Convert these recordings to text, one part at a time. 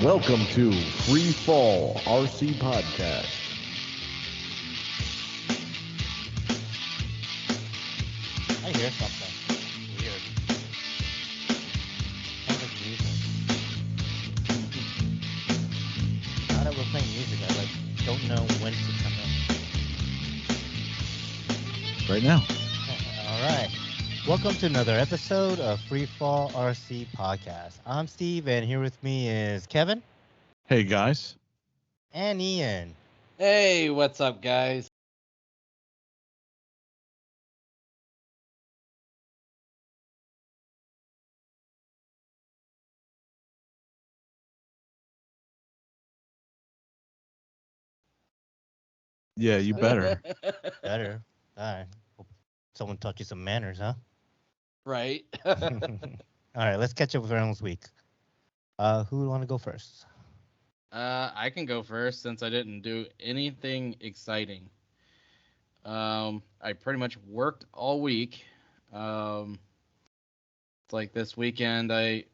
Welcome to Free Fall RC Podcast. I hear something weird. Sounds like music. Now that we're playing music, I don't know when to come in. Right now. All right. Welcome to another episode of Free Fall RC Podcast. I'm Steve, and here with me is Kevin Hey guys. and Ian. Hey, what's up, guys? Yeah, you better. Better. All right. Hope someone taught you some manners, huh? Right. All right. Let's catch up with everyone's week. Who would want to go first? I can go first since I didn't do anything exciting. I pretty much worked all week. It's like this weekend I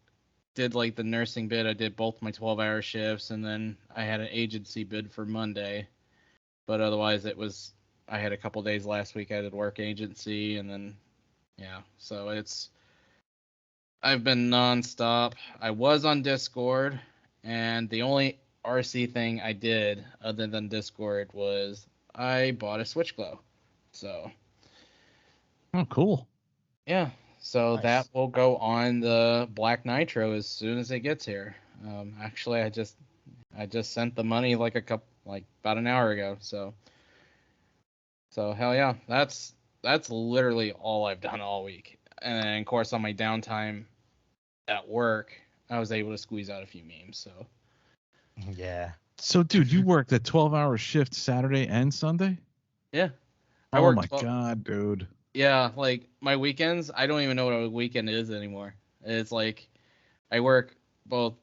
did like the nursing bid. I did both my 12-hour shifts, and then I had an agency bid for Monday. But otherwise, I had a couple days last week I did work agency, and then yeah. So I've been nonstop. I was on Discord, and the only RC thing I did other than Discord was I bought a Switch Glow. So Oh, cool. yeah, so Nice. that will go on the Black Nitro as soon as it gets here. Actually, I just sent the money like about an hour ago. So hell yeah, that's literally all I've done all week. And then of course on my downtime at work, I was able to squeeze out a few memes. So Yeah. So, dude, you worked a 12-hour shift Saturday and Sunday? yeah, I Oh worked my 12 God, dude. Yeah, like my weekends, I don't even know what a weekend is anymore. It's like I work both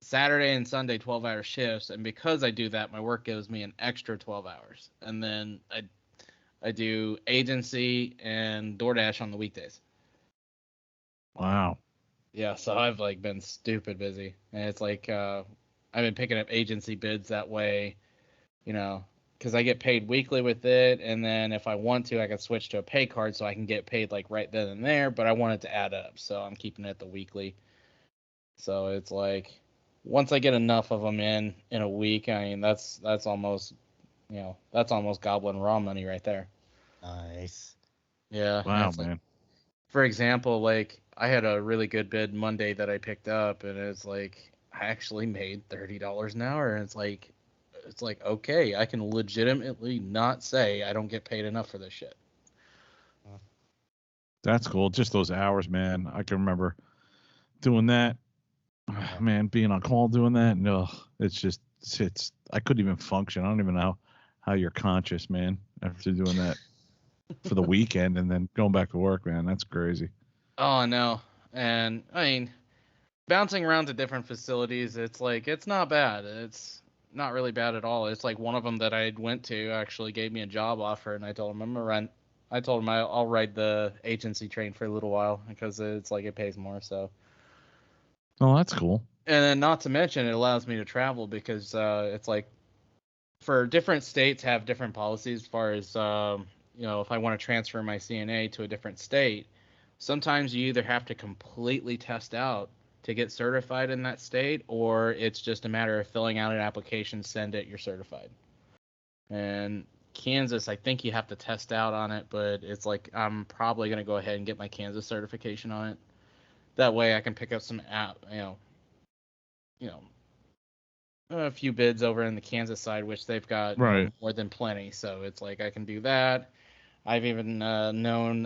Saturday and Sunday 12-hour shifts, and because I do that, my work gives me an extra 12 hours. And then I do agency and DoorDash on the weekdays. Wow. Yeah, so I've like been stupid busy. And it's like I've been picking up agency bids that way, because I get paid weekly with it, and then if I want to, I can switch to a pay card so I can get paid like right then and there, but I want it to add up, so I'm keeping it at the weekly. So it's like once I get enough of them in a week, I mean that's almost goblin raw money right there. Nice. Yeah. Wow, It's like, man. for example, like I had a really good bid Monday that I picked up, and it's like I actually made $30 an hour, and it's like okay, I can legitimately not say I don't get paid enough for this shit. That's cool. Just those hours, man. I can remember doing that. Man, being on call doing that. No, it's I couldn't even function. I don't even know how you're conscious, man, after doing that for the weekend and then going back to work, man. That's crazy. Oh no. And I mean, bouncing around to different facilities, it's like it's not bad. It's not really bad at all. It's like one of them that I went to actually gave me a job offer, and I told him I'll ride the agency train for a little while because it's like it pays more. So, Oh, that's cool. and then not to mention it allows me to travel because it's like for different states have different policies as far as if I want to transfer my CNA to a different state, sometimes you either have to completely test out to get certified in that state, or it's just a matter of filling out an application, send it, you're certified. And Kansas, I think you have to test out on it, but it's like I'm probably going to go ahead and get my Kansas certification on it. That way I can pick up some a few bids over in the Kansas side, which they've got Right. more than plenty. So it's like I can do that. I've even known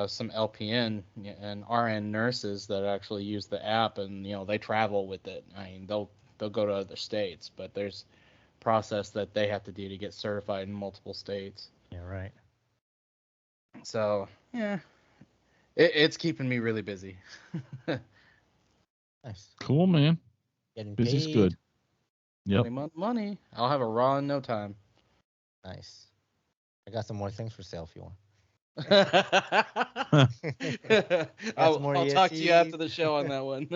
some LPN and RN nurses that actually use the app, and they travel with it. I mean, they'll go to other states, but there's a process that they have to do to get certified in multiple states. Yeah, right. So yeah, it's keeping me really busy. Nice. Cool, man. Getting Busy's paid. good. Yep. Money. I'll have a raw in no time. Nice. I got some more things for sale if you want. I'll more talk to you after ESCs. the show on that one.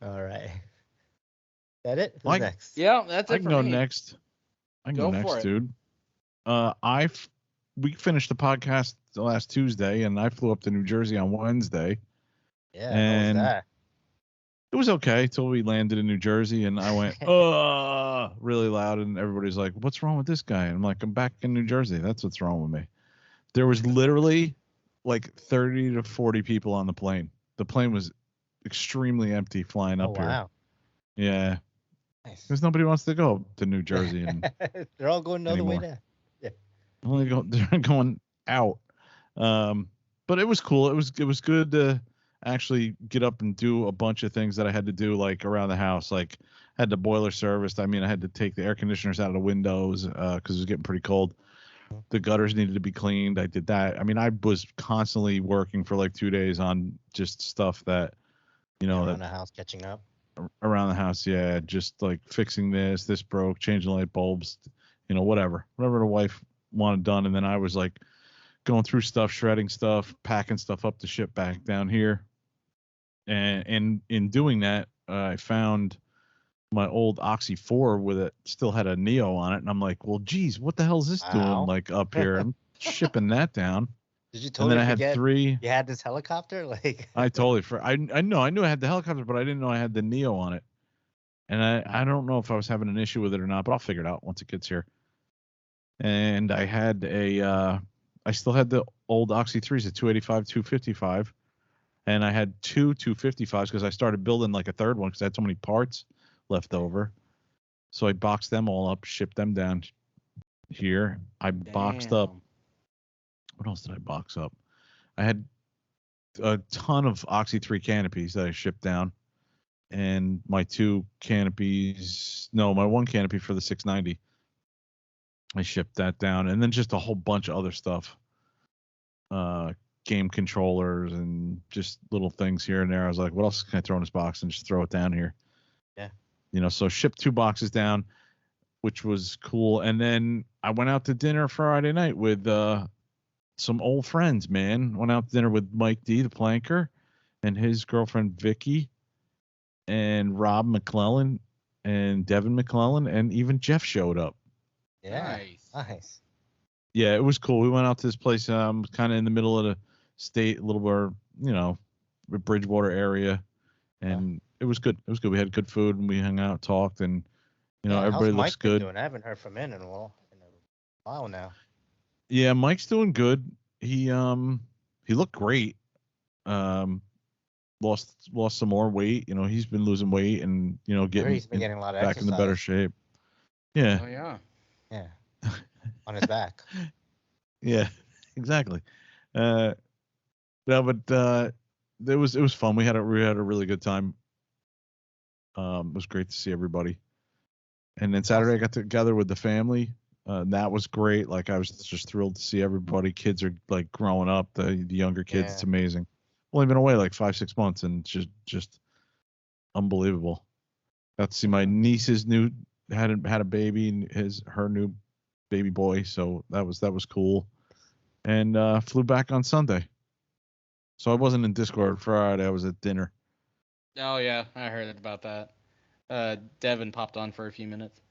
All right. That it? Who's Like, next? Yeah, that's I it can for go me. next. I can Go go for next, it. dude. We finished the podcast the last Tuesday, and I flew up to New Jersey on Wednesday, Yeah, how was and that? it was okay till we landed in New Jersey, and I went, really loud, and everybody's like, "What's wrong with this guy?" And I'm like, "I'm back in New Jersey. That's what's wrong with me." There was literally like 30 to 40 people on the plane. The plane was extremely empty flying Oh up here. wow. Yeah, Nice. because nobody wants to go to New Jersey and They're all going the other way anymore. now. Yeah. They're going out. But it was cool. It was good to actually get up and do a bunch of things that I had to do, like around the house. Like, had the boiler serviced. I mean, I had to take the air conditioners out of the windows because it was getting pretty cold. The gutters needed to be cleaned. I did that. I mean, I was constantly working for like 2 days on just stuff that, Around that the house catching up. around the house. Yeah, just like fixing this broke, changing light bulbs, whatever the wife wanted done. And then I was like going through stuff, shredding stuff, packing stuff up to ship back down here. And in doing that, I found my old Oxy 4 with it still had a Neo on it, and I'm like, well, geez, what the hell is this doing Wow. like up here? I'm shipping that down. Did you And totally then I had forget 3. you had this helicopter? Like I totally I knew I had the helicopter, but I didn't know I had the Neo on it. And I don't know if I was having an issue with it or not, but I'll figure it out once it gets here. And I had I still had the old Oxy 3s at 285, 255. And I had 2 255s because I started building like a third one because I had so many parts left over. So I boxed them all up, shipped them down here. I boxed up. Damn. What else did I box up? I had a ton of Oxy 3 canopies that I shipped down. And my 2 canopies, no, my 1 canopy for the 690. I shipped that down. And then just a whole bunch of other stuff. Game controllers and just little things here and there. I was like, what else can I throw in this box and just throw it down here? Yeah. So shipped 2 boxes down, which was cool. And then I went out to dinner Friday night with some old friends, man. Went out to dinner with Mike D, the planker, and his girlfriend Vicky, and Rob McClellan, and Devin McClellan, and even Jeff showed up. Yeah. Nice. Yeah, it was cool. We went out to this place, kind of in the middle of the state, a little more, Bridgewater area, and it was good. It was good. We had good food, and we hung out, talked, and everybody how's looks Mike been good. doing? I haven't heard from him in a while now. Yeah, Mike's doing good. He looked great. Lost some more weight. He's been losing weight and I heard getting he's been getting a lot of back into better exercise. shape. Yeah. Oh yeah. Yeah. On his back. Yeah, exactly. No, but it was fun. We had a really good time. It was great to see everybody. And then Saturday I got together with the family. That was great. Like, I was just thrilled to see everybody. Kids are like growing up. The younger kids, It's amazing. Only been away like 5-6 months, and just unbelievable. Got to see my niece's had a baby, and her new baby boy. So that was cool. And flew back on Sunday. So I wasn't in Discord Friday. I was at dinner. Oh yeah, I heard about that. Devin popped on for a few minutes.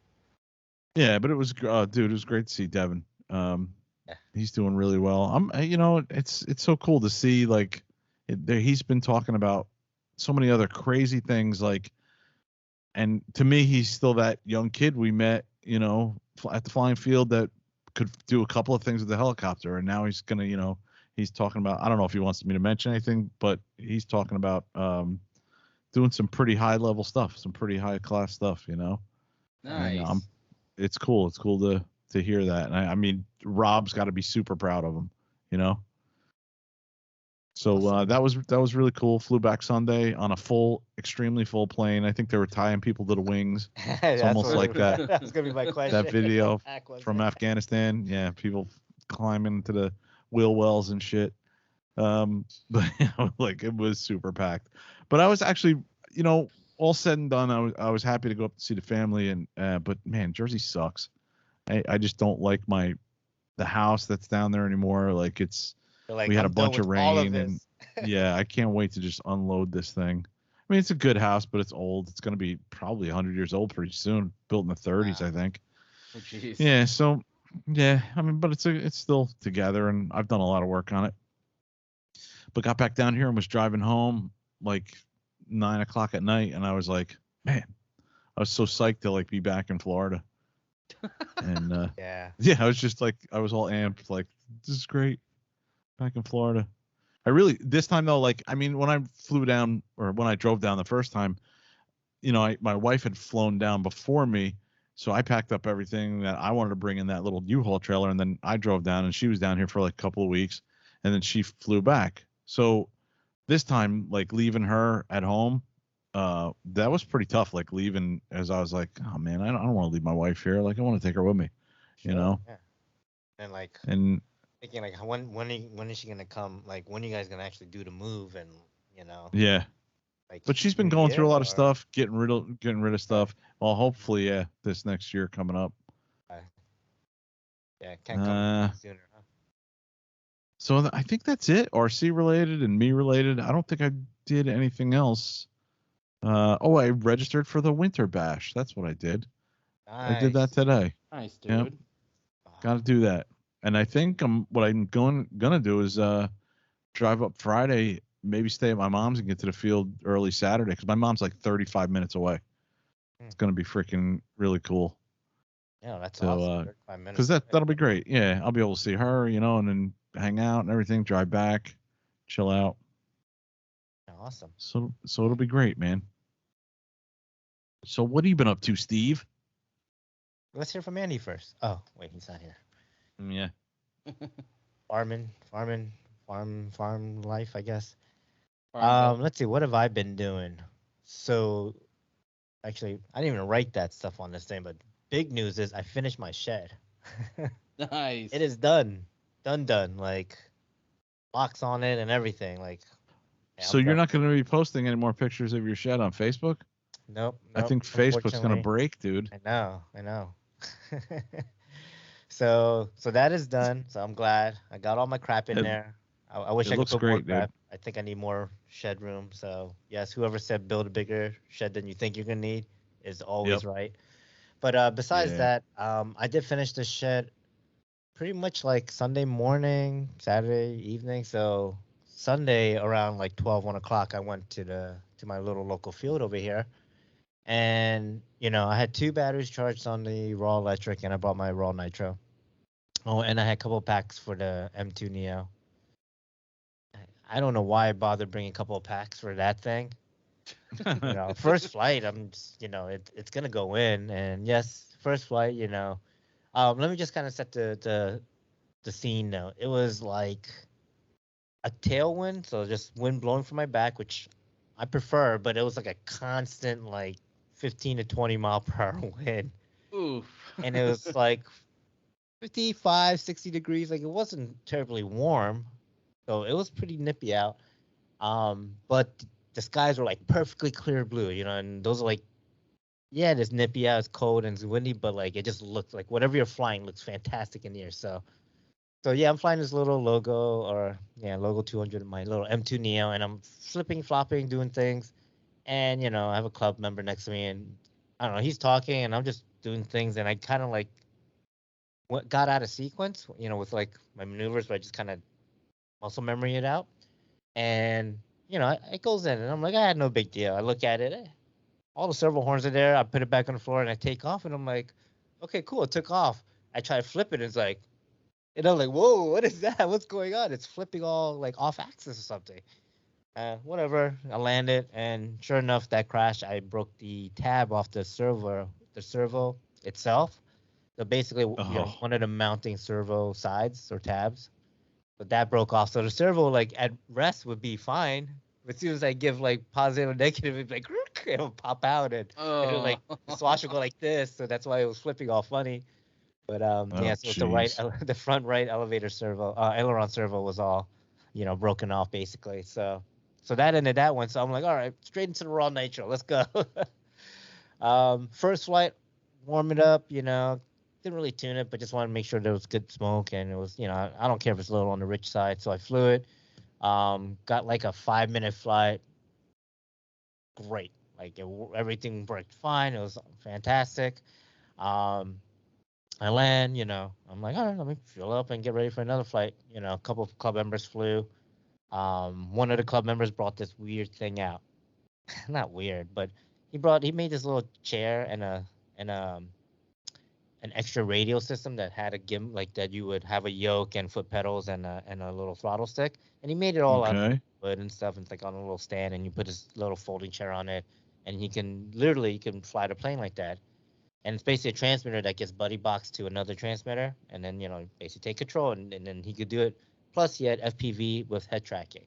Yeah, but it was dude, it was great to see Devin. He's doing really well. It's so cool to see, like, he's been talking about so many other crazy things, like, and to me, he's still that young kid we met, at the flying field that could do a couple of things with the helicopter, and now he's gonna, he's talking about, I don't know if he wants me to mention anything, but he's talking about doing some pretty high level stuff, some pretty high class stuff, Nice. And, it's cool. It's cool to hear that. And I mean, Rob's got to be super proud of him, So Awesome. that was really cool. Flew back Sunday on a extremely full plane. I think they were tying people to the wings. It's almost like that. That's gonna be my question. That video from Afghanistan. Yeah, people climbing into the wheel wells and shit. But like, it was super packed. But I was actually, all said and done, I was happy to go up to see the family, and but man, Jersey sucks. I just don't like the house that's down there anymore. Like, we had a bunch of rain, and yeah, I can't wait to just unload this thing. I mean, it's a good house, but it's old. It's going to be probably 100 years old pretty soon. Built in the 30s, I think. Oh, jeez. Yeah. So, yeah. I mean, but it's still together, and I've done a lot of work on it. But got back down here and was driving home like 9 o'clock at night, and I was like, man, I was so psyched to like be back in Florida. And Yeah. yeah, I was just like, I was all amped, like, this is great, back in Florida. This time though, like, I mean, when I flew down or when I drove down the first time, my wife had flown down before me, so I packed up everything that I wanted to bring in that little U-Haul trailer, and then I drove down, and she was down here for like a couple of weeks, and then she flew back. So this time, like leaving her at home, that was pretty tough. Like leaving, as I was like, oh man, I don't want to leave my wife here. Like I want to take her with me, Sure, yeah. And like And thinking like when is she gonna come? Like when are you guys gonna actually do the move? And yeah, like but she's been New going Year through a lot of or stuff, getting rid of stuff. Well, hopefully, yeah, this next year coming up. uh, yeah, can't come sooner, huh? So I think that's it. RC related and me related. I don't think I did anything else. I registered for the Winter Bash. That's what I did. I did that Nice. today. Nice, dude. Yep. Got to do that. And I think what I'm gonna do is drive up Friday, maybe stay at my mom's and get to the field early Saturday because my mom's like 35 minutes away. It's gonna be freaking really cool. Yeah, that's So, awesome. 35 minutes. because that'll be great. Yeah, I'll be able to see her, and then hang out and everything. Drive back, chill out. Awesome. So it'll be great, man. So what have you been up to, Steve? Let's hear from Andy first. Oh, wait, he's not here. Yeah. Farm life, I guess. Farmville. Let's see, what have I been doing? So, actually, I didn't even write that stuff on this thing, but big news is I finished my shed. Nice. It is done. Done. Like, locks on it and everything. Like, yeah, So you're not going to be posting any more pictures of your shed on Facebook? Nope. I think Facebook's going to unfortunately. break, dude. I know. So that is done. So I'm glad I got all my crap in there. I wish it I could looks put more great, dude. crap. I think I need more shed room. So yes, whoever said build a bigger shed than you think you're gonna need is always right. But besides Yeah. that, I did finish the shed pretty much like Sunday morning, Saturday evening. So Sunday around like 1 o'clock, I went to my little local field over here. And, I had 2 batteries charged on the raw electric, and I bought my raw nitro. Oh, and I had a couple packs for the M2 Neo. I don't know why I bothered bringing a couple of packs for that thing. First flight, I'm just, it's going to go in. And yes, first flight, let me just kind of set the scene now. It was like a tailwind, so just wind blowing from my back, which I prefer, but it was like a constant, like, 15 to 20 mile per hour wind. Oof. And it was like 55, 60 degrees. Like, it wasn't terribly warm, so it was pretty nippy out. But the skies were like perfectly clear blue, and those are like, yeah, it's nippy out, it's cold and it's windy, but like it just looks like whatever you're flying looks fantastic in the air. So yeah, I'm flying this little Logo 200, my little M2 Neo, and I'm flipping, flopping, doing things. And, I have a club member next to me, and I don't know, he's talking, and I'm just doing things, and I kind of like got out of sequence, with like my maneuvers, but I just kind of muscle memory it out. And, it goes in, and I'm like, I had no big deal. I look at it, all the servo horns are there. I put it back on the floor, and I take off, and I'm like, okay, cool, it took off. I try to flip it, and it's like, and I'm like, whoa, what is that? What's going on? It's flipping all like off axis or something. Whatever. I landed, and sure enough, that crash. I broke the tab off the servo itself. So basically, one of the mounting servo sides or tabs, but that broke off. So the servo, like at rest, would be fine. But as soon as I give like positive or negative, it'd be like it would pop out, and it'll like the swash would go like this. So that's why it was flipping all funny. But yeah, so the front right elevator servo, aileron servo was all, broken off basically. So that ended that one. So I'm like, all right, straight into the raw nitro. Let's go. First flight, warm it up, didn't really tune it, but just wanted to make sure there was good smoke. And it was, I don't care if it's a little on the rich side. So I flew it, got like a 5-minute flight. great. Like everything worked fine. It was fantastic. Um, I land, I'm like, all right, let me fuel up and get ready for another flight. A couple of club members flew. One of the club members brought this weird thing out. Not weird, but he made this little chair and an extra radio system that had a like that you would have a yoke and foot pedals and a little throttle stick, and he made it all out of Okay. wood and stuff. And it's like on a little stand, and you put this little folding chair on it, and you can fly the plane like that. And it's basically a transmitter that gets buddy boxed to another transmitter, and then basically take control, and then he could do it. Plus, he had FPV with head tracking.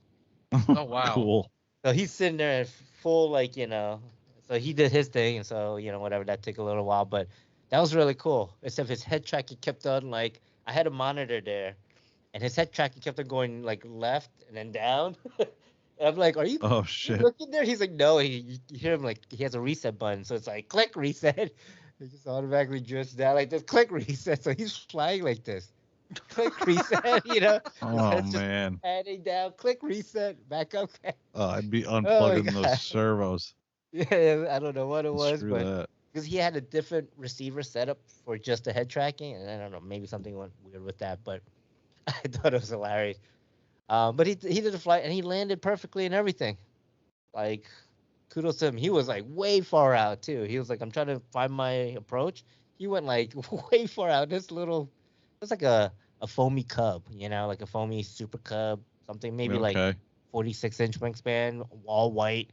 Oh, wow. Cool. So he's sitting there in full, so he did his thing, and so, whatever, that took a little while, but that was really cool. Except his head tracking kept on, like, I had a monitor there, and his head tracking kept on going, like, left and then down. And I'm like, are you Oh shit. looking there? He's like, no, you hear him, like, he has a reset button, so it's like, click reset. It just automatically drifts down like this, click reset. So he's flying like this. Click reset, His Oh head's just man. heading down, click reset, back up. I'd be my unplugging God. those servos. Yeah, I don't know what it was, Screw but that. because he had a different receiver setup for just the head tracking, and I don't know, maybe something went weird with that, but I thought it was hilarious. But he did the flight and he landed perfectly and everything. Like, kudos to him. He was like way far out too. He was like, I'm trying to find my approach. He went like way far out. This little, it was like a foamy cub, like a foamy super cub, something maybe like Okay. 46-inch wingspan, all white,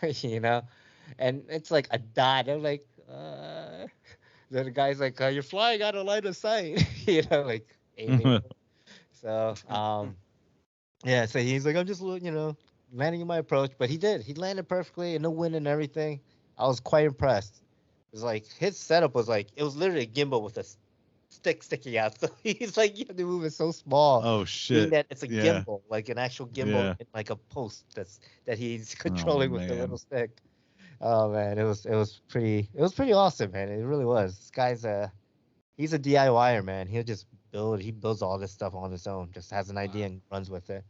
and it's like a dot. I'm like, then the guy's like, you're flying out of line of sight, like aiming. So, yeah, so he's like, I'm just, landing in my approach, but he did. He landed perfectly and no wind and everything. I was quite impressed. It was like his setup was like, it was literally a gimbal with a stick sticking out. So he's like, you have to move it so small. Oh Being shit. that it's a Yeah. gimbal, like an actual gimbal, Yeah. in like a post that he's controlling with the man. little stick. Oh man, it was pretty awesome, man. It really was. This guy's he's a DIYer, man. He builds all this stuff on his own. Just has an idea and runs with it.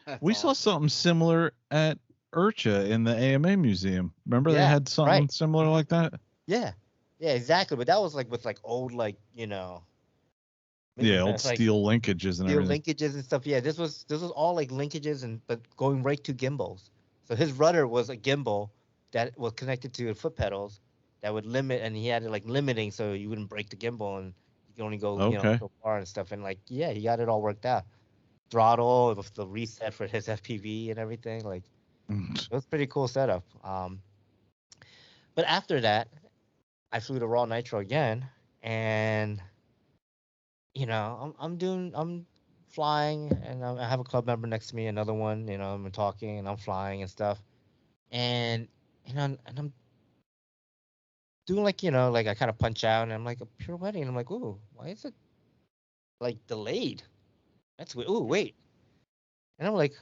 That's We saw awesome. something similar at Urcha in the AMA museum. Remember they Yeah, had something right. similar like that? Yeah, exactly. But that was like with like old, like Yeah, old it's like steel linkages and steel everything. linkages and stuff. Yeah, this was all like linkages but going right to gimbals. So his rudder was a gimbal that was connected to foot pedals that would limit, and he had it like limiting so you wouldn't break the gimbal and you can only go Okay. so far and stuff. And like he got it all worked out. Throttle with the reset for his FPV and everything. Like it was pretty cool setup. But after that, I flew to Raw Nitro again, and I'm flying, and I have a club member next to me, another one, I'm talking, and I'm flying and stuff, and and I'm doing like like I kind of punch out, and I'm like a pirouette, and I'm like, ooh, why is it like delayed? That's weird. Ooh, wait, and I'm like,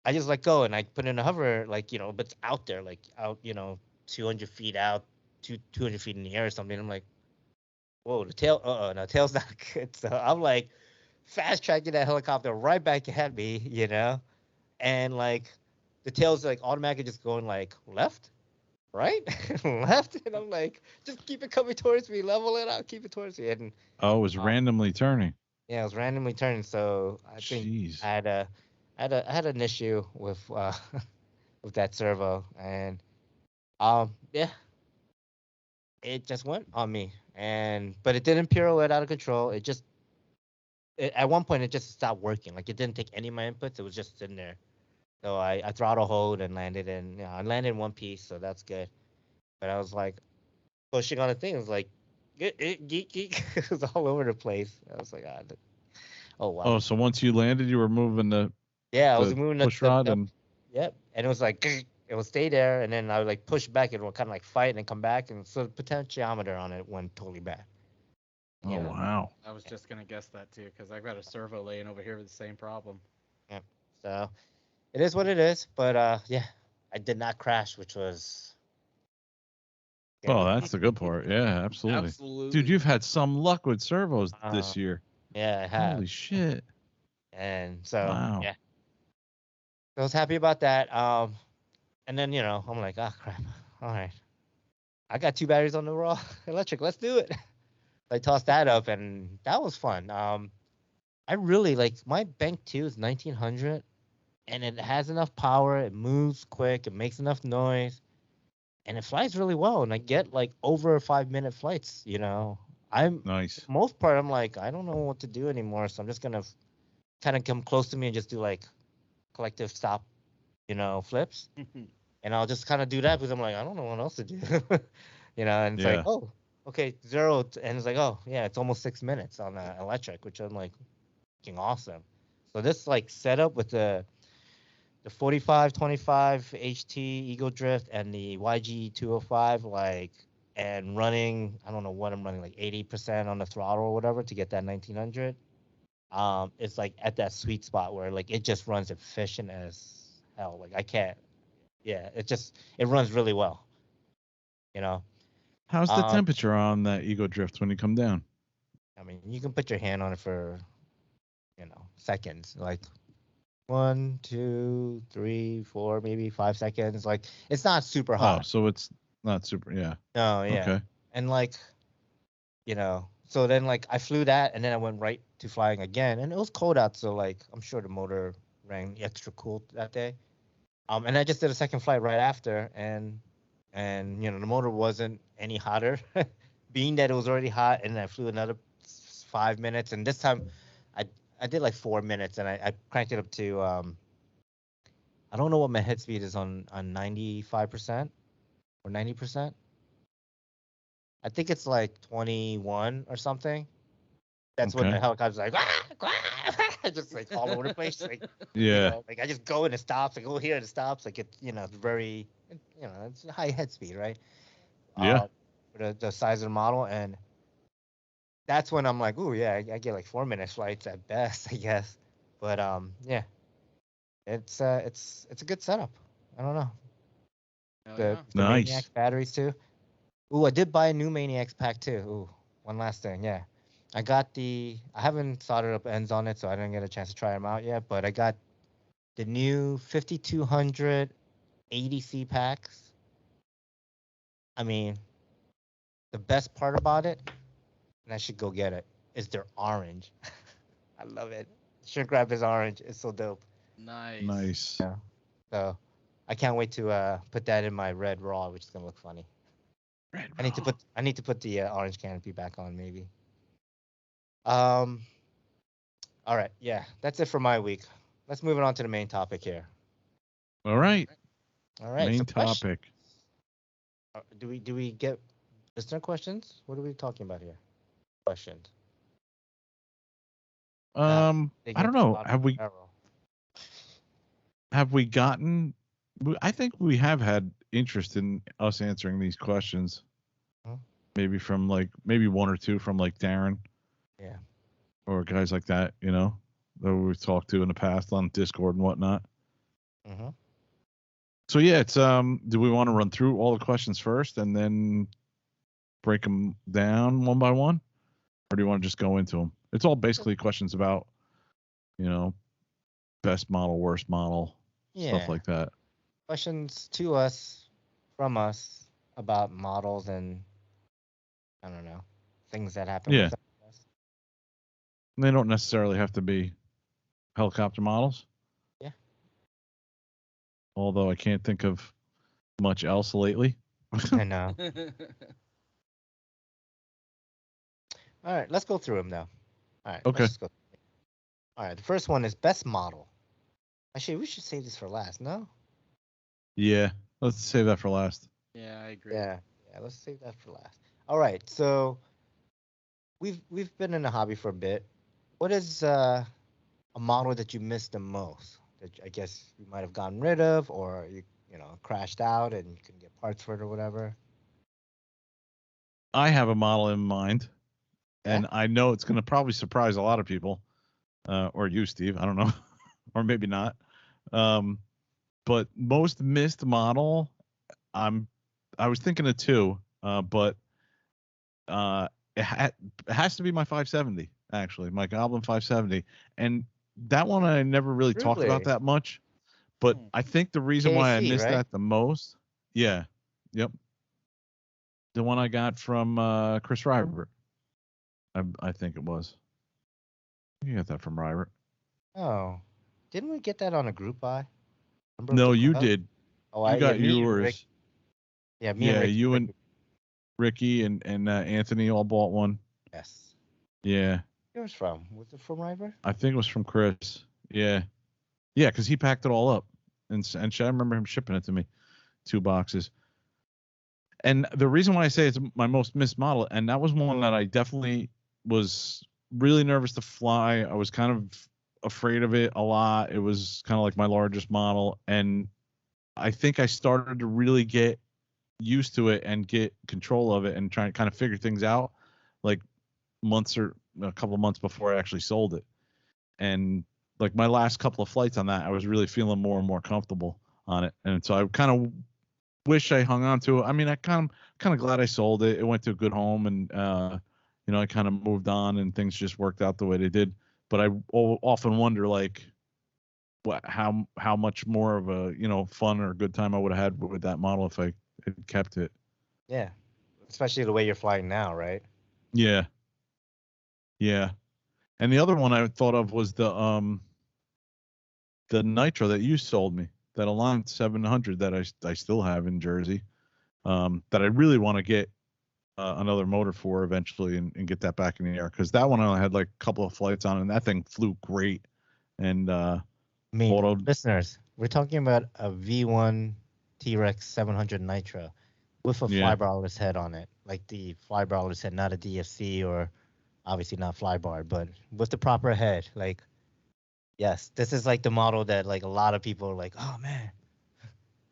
I just let go, and I put in a hover, like but it's out there, like out, 200 feet out, 200 feet in the air or something. I'm like, whoa, the tail, no, tail's not good. So I'm like fast tracking that helicopter right back at me, and like the tail's like automatically just going like left, right, left, and I'm like, just keep it coming towards me, level it out, keep it towards me, and Oh, it was randomly turning. yeah, it was randomly turning. So I think Jeez. I had an issue with with that servo, and yeah, it just went on me, but it didn't pirouette out of control. At one point it just stopped working. Like it didn't take any of my inputs. It was just sitting there. So I throttle hold and landed I landed in one piece, so that's good. But I was like pushing on the thing. It was like geek geek. It was all over the place. I was like, oh wow. Oh, so once you landed, you were moving the Yeah, I was moving push rod and yep. And it was like it would stay there, and then I would like push back. It would kind of like fight and then come back, and so the potentiometer on it went totally bad. oh wow. I was just gonna guess that too, because I've got a servo laying over here with the same problem. Yeah. So it is what it is. But yeah, I did not crash, which was. Oh, that's the good part. Yeah, absolutely. Absolutely. Dude, you've had some luck with servos this Uh, year. Yeah, I have. Holy shit. And so Wow. yeah, I was happy about that. And then, I'm like, ah, crap. All right. I got 2 batteries on the raw electric. Let's do it. I tossed that up, and that was fun. I really like my Bank 2 is 1900, and it has enough power. It moves quick. It makes enough noise, and it flies really well. And I get like over 5-minute flights. I'm Nice. most part. I'm like, I don't know what to do anymore, so I'm just gonna kind of come close to me and just do like collective stop, flips. And I'll just kind of do that because I'm like, I don't know what else to do. And it's like, Yeah. oh, okay, 0. And it's like, oh, yeah, it's almost 6 minutes on electric, which I'm like, fucking awesome. So this like setup with the 4525 HT Eagle Drift and the YG 205, like, and running, I don't know what I'm running, like 80% on the throttle or whatever to get that 1900. It's like at that sweet spot where like it just runs efficient as hell. Like I can't, yeah, it runs really well, you know. How's the Um, temperature on that Ego Drift when you come down? I mean, you can put your hand on it for, seconds, like 1, 2, 3, 4, maybe 5 seconds. Like it's not super Oh, hot. so it's not super. Yeah. No, yeah. Okay. And like, so then like I flew that and then I went right to flying again. And it was cold out, so like I'm sure the motor ran extra cool that day. And I just did a second flight right after, and the motor wasn't any hotter, being that it was already hot, and I flew another 5 minutes, and this time I did like 4 minutes, and I cranked it up to I don't know what my head speed is on 95% or 90%. I think it's like 21 or something. That's when Okay. the helicopter's like just like all over the place, like Yeah. like I just go and it stops. I go here and it stops. Like it's very, it's high head speed, right? Yeah. For the size of the model, and that's when I'm like, ooh, yeah, I get like 4-minute flights at best, I guess. But yeah, it's a good setup. I don't know Hell the yeah. the Nice. Maniacs batteries too. Ooh, I did buy a new Maniacs pack too. Ooh, one last thing, yeah. I haven't soldered up ends on it, so I didn't get a chance to try them out yet. But I got the new 5200 ADC packs. I mean, the best part about it, and I should go get it, is they're orange. I love it. Shrink wrap is orange. It's so dope. Nice. Nice. Yeah. So I can't wait to put that in my red raw, which is gonna look funny. Red I need to put the orange canopy back on maybe. Um. All right. Yeah, that's it for my week. Let's move it on to the main topic here. All right. All right. So Main topic. do we get listener questions? What are we talking about here? Questions. They I get don't to the know. bottom Have of the we barrel. have we gotten? I think we have had interest in us answering these questions. Huh? Maybe from like maybe one or two from like Darren Yeah. or guys like that. That we've talked to in the past on Discord and whatnot. Mm-hmm. So yeah, it's do we want to run through all the questions first and then break them down one by one, or do you want to just go into them? It's all basically questions about, you know, best model, worst model, stuff Yeah. like that. Questions to us from us about models and I don't know things that happen with Yeah, them. they don't necessarily have to be helicopter models. Yeah. Although I can't think of much else lately. I know. All right. Let's go through them now. All right. Okay. Let's just go. All right. The first one is best model. Actually, we should save this for last. No. Yeah, let's save that for last. Yeah, I agree. Yeah. Yeah. Let's save that for last. All right. So we've been in the hobby for a bit. What is a model that you missed the most? That I guess you might have gotten rid of, or you crashed out and you couldn't get parts for it or whatever. I have a model in mind, Yeah. and I know it's going to probably surprise a lot of people, or you, Steve. I don't know, or maybe not. But most missed model, I was thinking of two, but it has to be my 570 actually, my Goblin 570, and that one I never really talked about Really? that much. But I think the reason why I KC, missed right? that the most, yeah, yep, the one I got from Chris Rybert. I think it was. You got that from Rybert. Oh, didn't we get that on a group buy? Member of No, the you club? did. Oh, You got me and Rick. yours. Yeah, me and Yeah, Rick. you and Ricky and Anthony all bought one. Yes. Yeah, Yours from? Was it from River? I think it was from Chris. Yeah, yeah, because he packed it all up, and I remember him shipping it to me, 2 boxes. And the reason why I say it's my most missed model, and that was one that I definitely was really nervous to fly. I was kind of afraid of it a lot. It was kind of like my largest model, and I think I started to really get used to it and get control of it and try to kind of figure things out, like months or a couple of months before I actually sold it. And like my last couple of flights on that, I was really feeling more and more comfortable on it, and so I kind of wish I hung on to it. I mean, I kind of glad I sold it. It went to a good home, and I kind of moved on, and things just worked out the way they did. But I often wonder, like, how much more of a fun or good time I would have had with that model if I had kept it. Yeah. Especially the way you're flying now, right? Yeah, yeah. And the other one I thought of was the Nitro that you sold me, that Alliance 700 that I still have in Jersey, that I really want to get another motor for eventually and get that back in the air, because that one I only had like a couple of flights on, and that thing flew great. And I mean, auto, listeners, we're talking about a V1 T-Rex 700 Nitro with a yeah, flybarless head on it, like the flybarless head, not a DFC or obviously not flybar, but with the proper head. Like, yes, this is like the model that like a lot of people are like, oh man,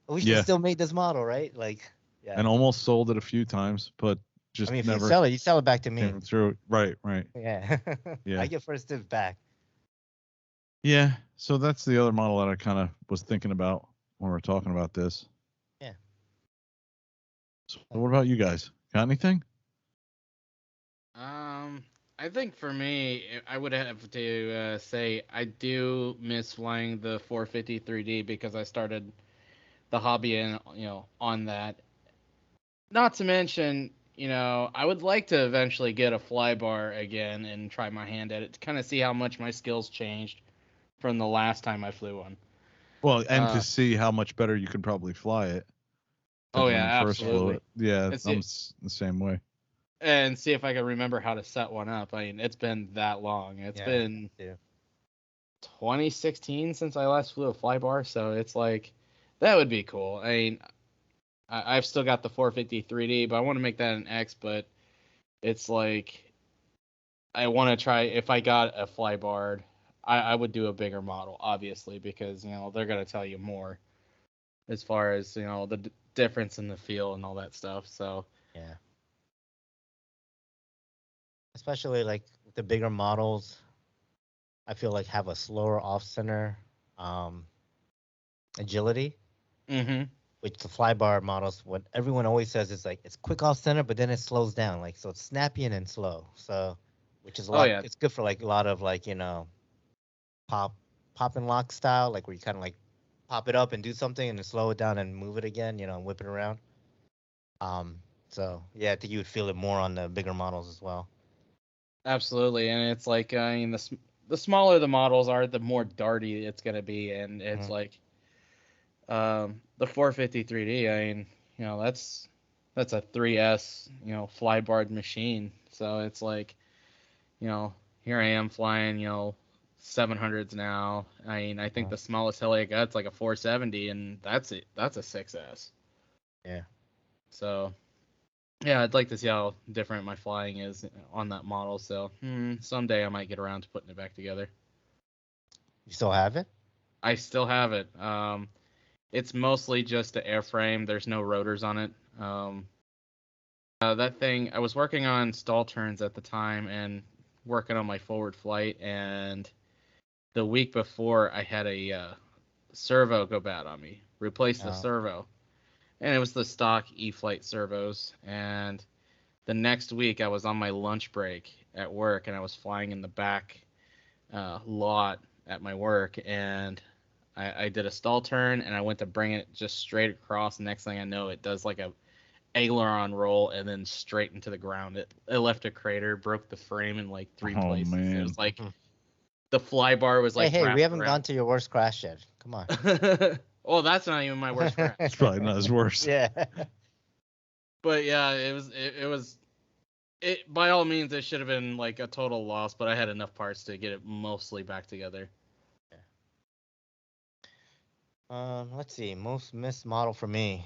we should yeah, still make this model, right? Like, yeah. and almost sold it a few times, but I just mean, if never you sell it back to me. came through. Right. Yeah. Yeah. I get first dibs back. Yeah. So that's the other model that I kind of was thinking about when we're talking about this. Yeah. So what about you guys? Got anything? I think for me, I would have to say I do miss flying the 450 3D because I started the hobby on that. Not to mention, I would like to eventually get a flybar again and try my hand at it to kind of see how much my skills changed from the last time I flew one. Well, and to Uh, see how much better you could probably fly it oh than yeah, when you first flew absolutely. it. Yeah, And I'm see, the same way. and see if I can remember how to set one up. I mean, it's been that long. It's been 2016 since I last flew a flybar, so it's like that would be cool. I mean, I've still got the 450 3D, but I want to make that an X. But it's like I want to try. If I got a flybar, I would do a bigger model, obviously, because they're gonna tell you more as far as the difference in the feel and all that stuff. So Yeah. Especially like the bigger models, I feel like have a slower off center agility, mm-hmm. which the flybar models, what everyone always says is like it's quick off center, but then it slows down. Like so it's snappy and then slow. So which is a Oh lot yeah, it's good for like a lot of like, pop and lock style, like where you kind of like pop it up and do something and then slow it down and move it again, and whip it around. Um so yeah, I think you would feel it more on the bigger models as well. absolutely. And it's like I mean the smaller the models are, the more darty it's gonna be, and it's like the 450 3D. I mean, that's a 3S flybarred machine. So it's like here I am flying 700s now. I mean, I think the smallest heli I got's like a 470, and that's it. That's a 6S. Yeah. So yeah, I'd like to see how different my flying is on that model. So someday I might get around to putting it back together. You still have it? I still have it. It's mostly just an airframe. There's no rotors on it. That thing, I was working on stall turns at the time and working on my forward flight, and the week before I had a servo go bad on me. Replaced the servo, and it was the stock E-flite servos. And the next week I was on my lunch break at work, and I was flying in the back lot at my work, and I did a stall turn, and I went to bring it just straight across. Next thing I know, it does like a aileron roll and then straight into the ground. It left a crater, broke the frame in like 3 Oh, places. It man. was like the fly bar was like Hey, we wrapped haven't around. gone to your worst crash yet. Come on. Well, that's not even my worst crash. It's probably not as worse. Yeah. But yeah, it was it by all means it should have been like a total loss, but I had enough parts to get it mostly back together. Let's see. Most missed model for me.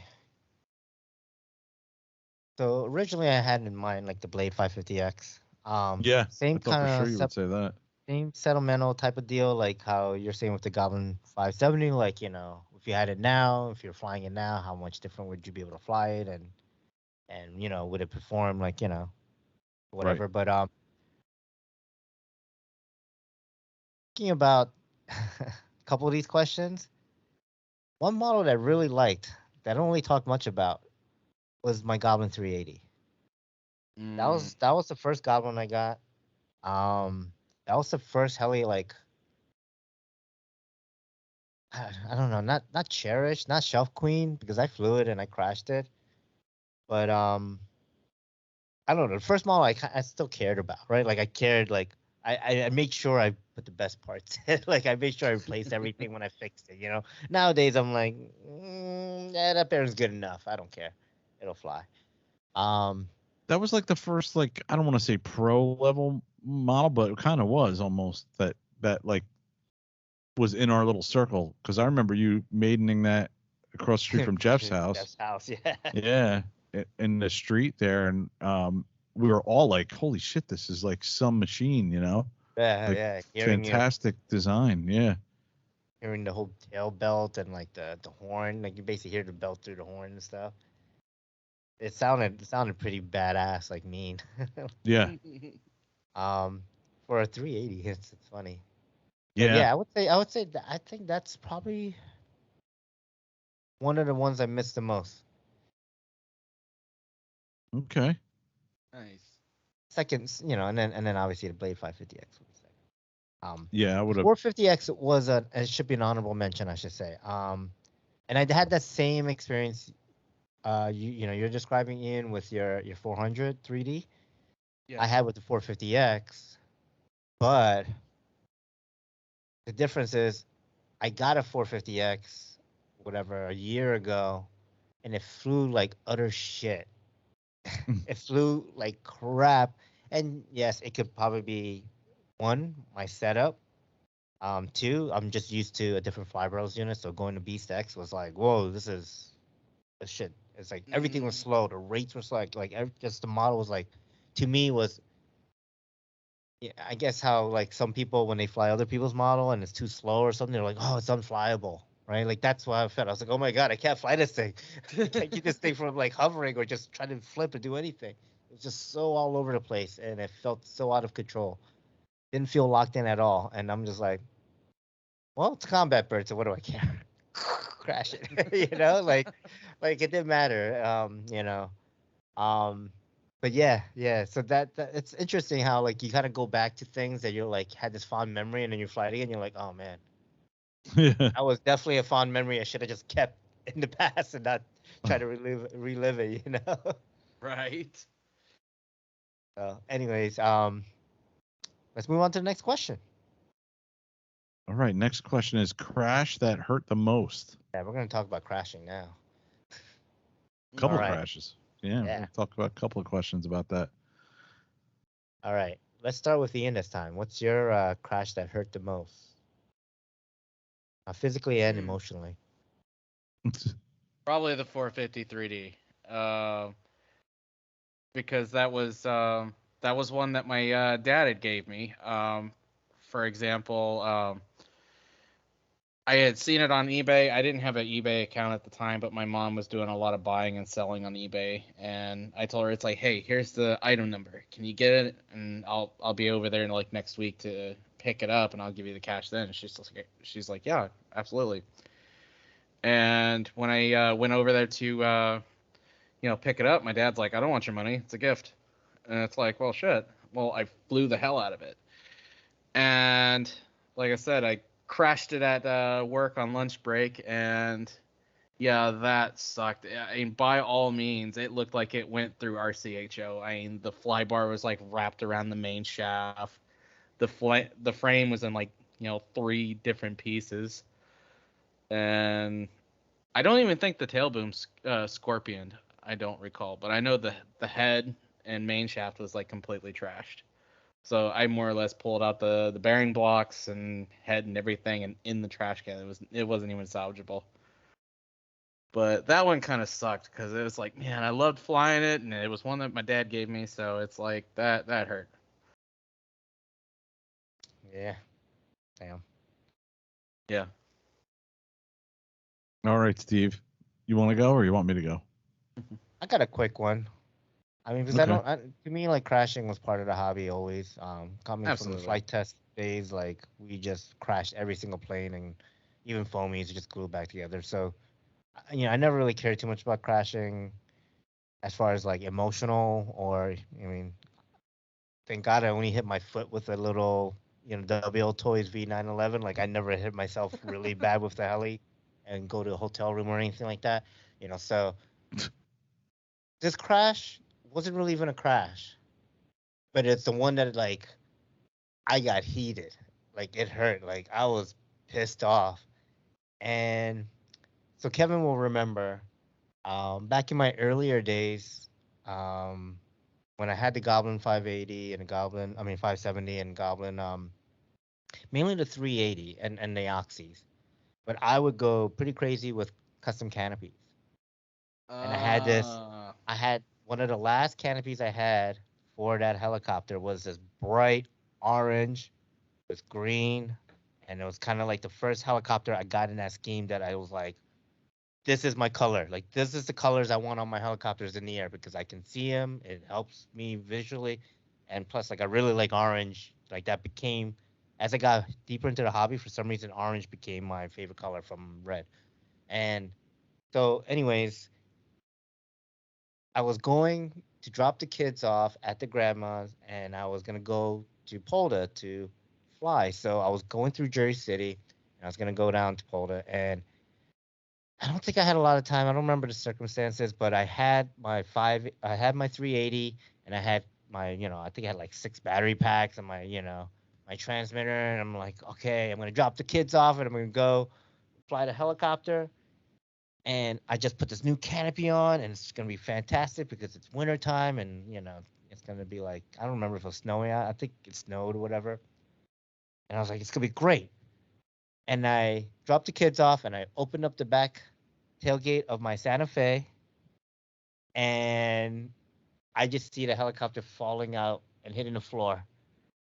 So originally I had in mind like the Blade 550X. Yeah, I Same thought for kind sure of you would say that. same settlemental type of deal, like how you're saying with the Goblin 570. Like, you know, if you had it now, if you're flying it now, how much different would you be able to fly it, and you know, would it perform like, you know, whatever. But thinking about a couple of these questions, one model that I really liked that I don't really talk much about was my Goblin 380. That was the first Goblin I got. That was the first heli, like, I don't know, not cherished, not shelf queen, because I flew it and I crashed it. But I don't know. The first model I still cared about, right? Like I cared, like I made sure I put the best parts in. Like I made sure I replaced everything when I fixed it. You know. Nowadays I'm like, yeah, that bearing's good enough. I don't care. It'll fly. That was like the first, like, I don't want to say pro level model, but it kind of was almost that like was in our little circle, because I remember you maidening that across the street from Jeff's house. Jeff's house, yeah. Yeah, in the street there, and we were all like, "Holy shit, this is like some machine," you know? Yeah, Like yeah. fantastic design. Yeah. Hearing the whole tail belt and like the horn, like you basically hear the belt through the horn and stuff. It sounded pretty badass, like mean. Yeah. For a 380, it's funny. But Yeah. yeah, I would say that I think that's probably one of the ones I missed the most. Okay. Nice. Second, you know, and then obviously the Blade 550X was second. Yeah, I would have. 450X was it should be an honorable mention, I should say. And I had that same experience. You know, you're describing Ian with your 400 3D. Yes. I had with the 450X, but the difference is I got a 450X, whatever, a year ago, and it flew like utter shit. It flew like crap. And yes, it could probably be one, my setup. Two, I'm just used to a different flybarrels unit, so going to Beast X was like, whoa, this is a shit. It's like everything was slow. The rates were slow. Just the model was like, to me was, yeah, I guess how like some people when they fly other people's model and it's too slow or something, they're like, oh, it's unflyable, right? Like that's why I felt. I was like, oh my god, I can't fly this thing. I can't keep this thing from like hovering or just trying to flip or do anything. It was just so all over the place and it felt so out of control. Didn't feel locked in at all. And I'm just like, well, it's a combat bird, so what do I care? Crash it, you know, like it didn't matter, you know. But yeah. So that it's interesting how like you kind of go back to things that you're like had this fond memory, and then you fly it again, you're like, oh man, Yeah. that was definitely a fond memory I should have just kept in the past and not try to relive it, you know. Right. So, anyways, let's move on to the next question. All right. Next question is crash that hurt the most. Yeah, we're gonna talk about crashing now. Couple All right. crashes. Yeah. Yeah. We'll talk about a couple of questions about that. All right, let's start with Ian this time. What's your crash that hurt the most, physically and emotionally? Probably the 450 3D. Because that was one that my dad had gave me. For example, I had seen it on eBay. I didn't have an eBay account at the time, but my mom was doing a lot of buying and selling on eBay, and I told her, it's like, hey, here's the item number. Can you get it? And I'll be over there in like next week to pick it up, and I'll give you the cash then. And she's like, yeah, absolutely. And when I went over there to pick it up, my dad's like, I don't want your money. It's a gift. And it's like, well, shit. Well, I flew the hell out of it. And like I said, crashed it at work on lunch break, and yeah, that sucked. I mean, by all means, it looked like it went through RCHO. I mean, the fly bar was like wrapped around the main shaft. The frame was in like 3 different pieces, and I don't even think the tail boom scorpioned. I don't recall, but I know the head and main shaft was like completely trashed. So I more or less pulled out the bearing blocks and head and everything and in the trash can. It wasn't even salvageable. But that one kind of sucked because it was like, man, I loved flying it, and it was one that my dad gave me, so it's like that hurt. Yeah. Damn. Yeah. All right, Steve. You want to go or you want me to go? I got a quick one. I mean, because Okay. to me, like crashing was part of the hobby always. Coming from the Absolutely. flight test days, like we just crashed every single plane, and even foamies just glued back together. So, I never really cared too much about crashing, as far as like emotional or, I mean, thank God I only hit my foot with a little, WL Toys V911. Like I never hit myself really bad with the heli, and go to a hotel room or anything like that. So this crash wasn't really even a crash, but it's the one that like I got heated. Like it hurt. Like I was pissed off. And so Kevin will remember, back in my earlier days, um, when I had the Goblin 580 and a Goblin, I mean 570 and Goblin, mainly the 380 and the Oxys. But I would go pretty crazy with custom canopies. And I had one of the last canopies I had for that helicopter was this bright orange with green, and it was kind of like the first helicopter I got in that scheme that I was like, this is my color. Like this is the colors I want on my helicopters in the air because I can see them. It helps me visually, and plus, like I really like orange. Like that became, as I got deeper into the hobby, for some reason, orange became my favorite color from red. And so, anyways, I was going to drop the kids off at the grandma's, and I was gonna go to Polda to fly. So I was going through Jersey City, and I was gonna go down to Polda, and I don't think I had a lot of time. I don't remember the circumstances, but I had my 380, and I had my, I think I had like 6 battery packs and my transmitter, and I'm like, okay, I'm gonna drop the kids off, and I'm gonna go fly the helicopter. And I just put this new canopy on, and it's gonna be fantastic because it's wintertime, and it's gonna be like, I don't remember if it was snowy. I think it snowed or whatever. And I was like, it's gonna be great. And I dropped the kids off, and I opened up the back tailgate of my Santa Fe, and I just see the helicopter falling out and hitting the floor.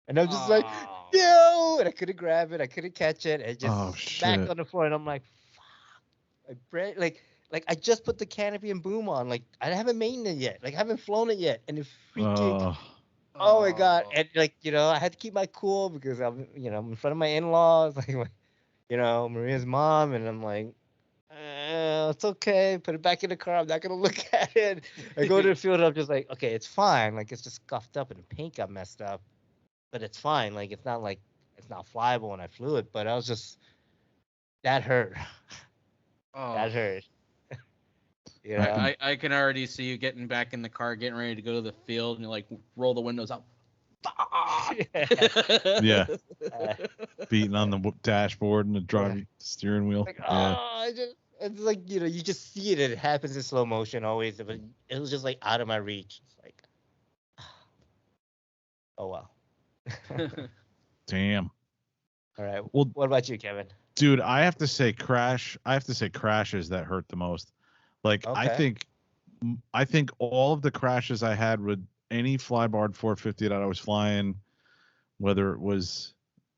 And I'm just like, Oh. no! And I couldn't grab it, I couldn't catch it, and just Oh back shit. on the floor. And I'm like, like I just put the canopy and boom on. Like I haven't made it yet. Like I haven't flown it yet, and it freaking. Oh. Oh my god! And like I had to keep my cool because I'm in front of my in-laws, like Maria's mom, and I'm like, it's okay. Put it back in the car. I'm not gonna look at it. I go to the field, and I'm just like, okay, it's fine. Like it's just scuffed up and the paint got messed up, but it's fine. Like it's not flyable when I flew it, but I was just that hurt. Oh. That hurt. Yeah, I can already see you getting back in the car, getting ready to go to the field, and you like roll the windows up. Yeah. Uh, Beating on the dashboard and the driving steering wheel. like, Yeah. it's like you just see it. It happens in slow motion always, but it was just like out of my reach. It's like, oh well. Damn. All right. Well, What about you, Kevin? dude, I have to say crashes that hurt the most. Like Okay. I think all of the crashes I had with any flybarred 450 that I was flying, whether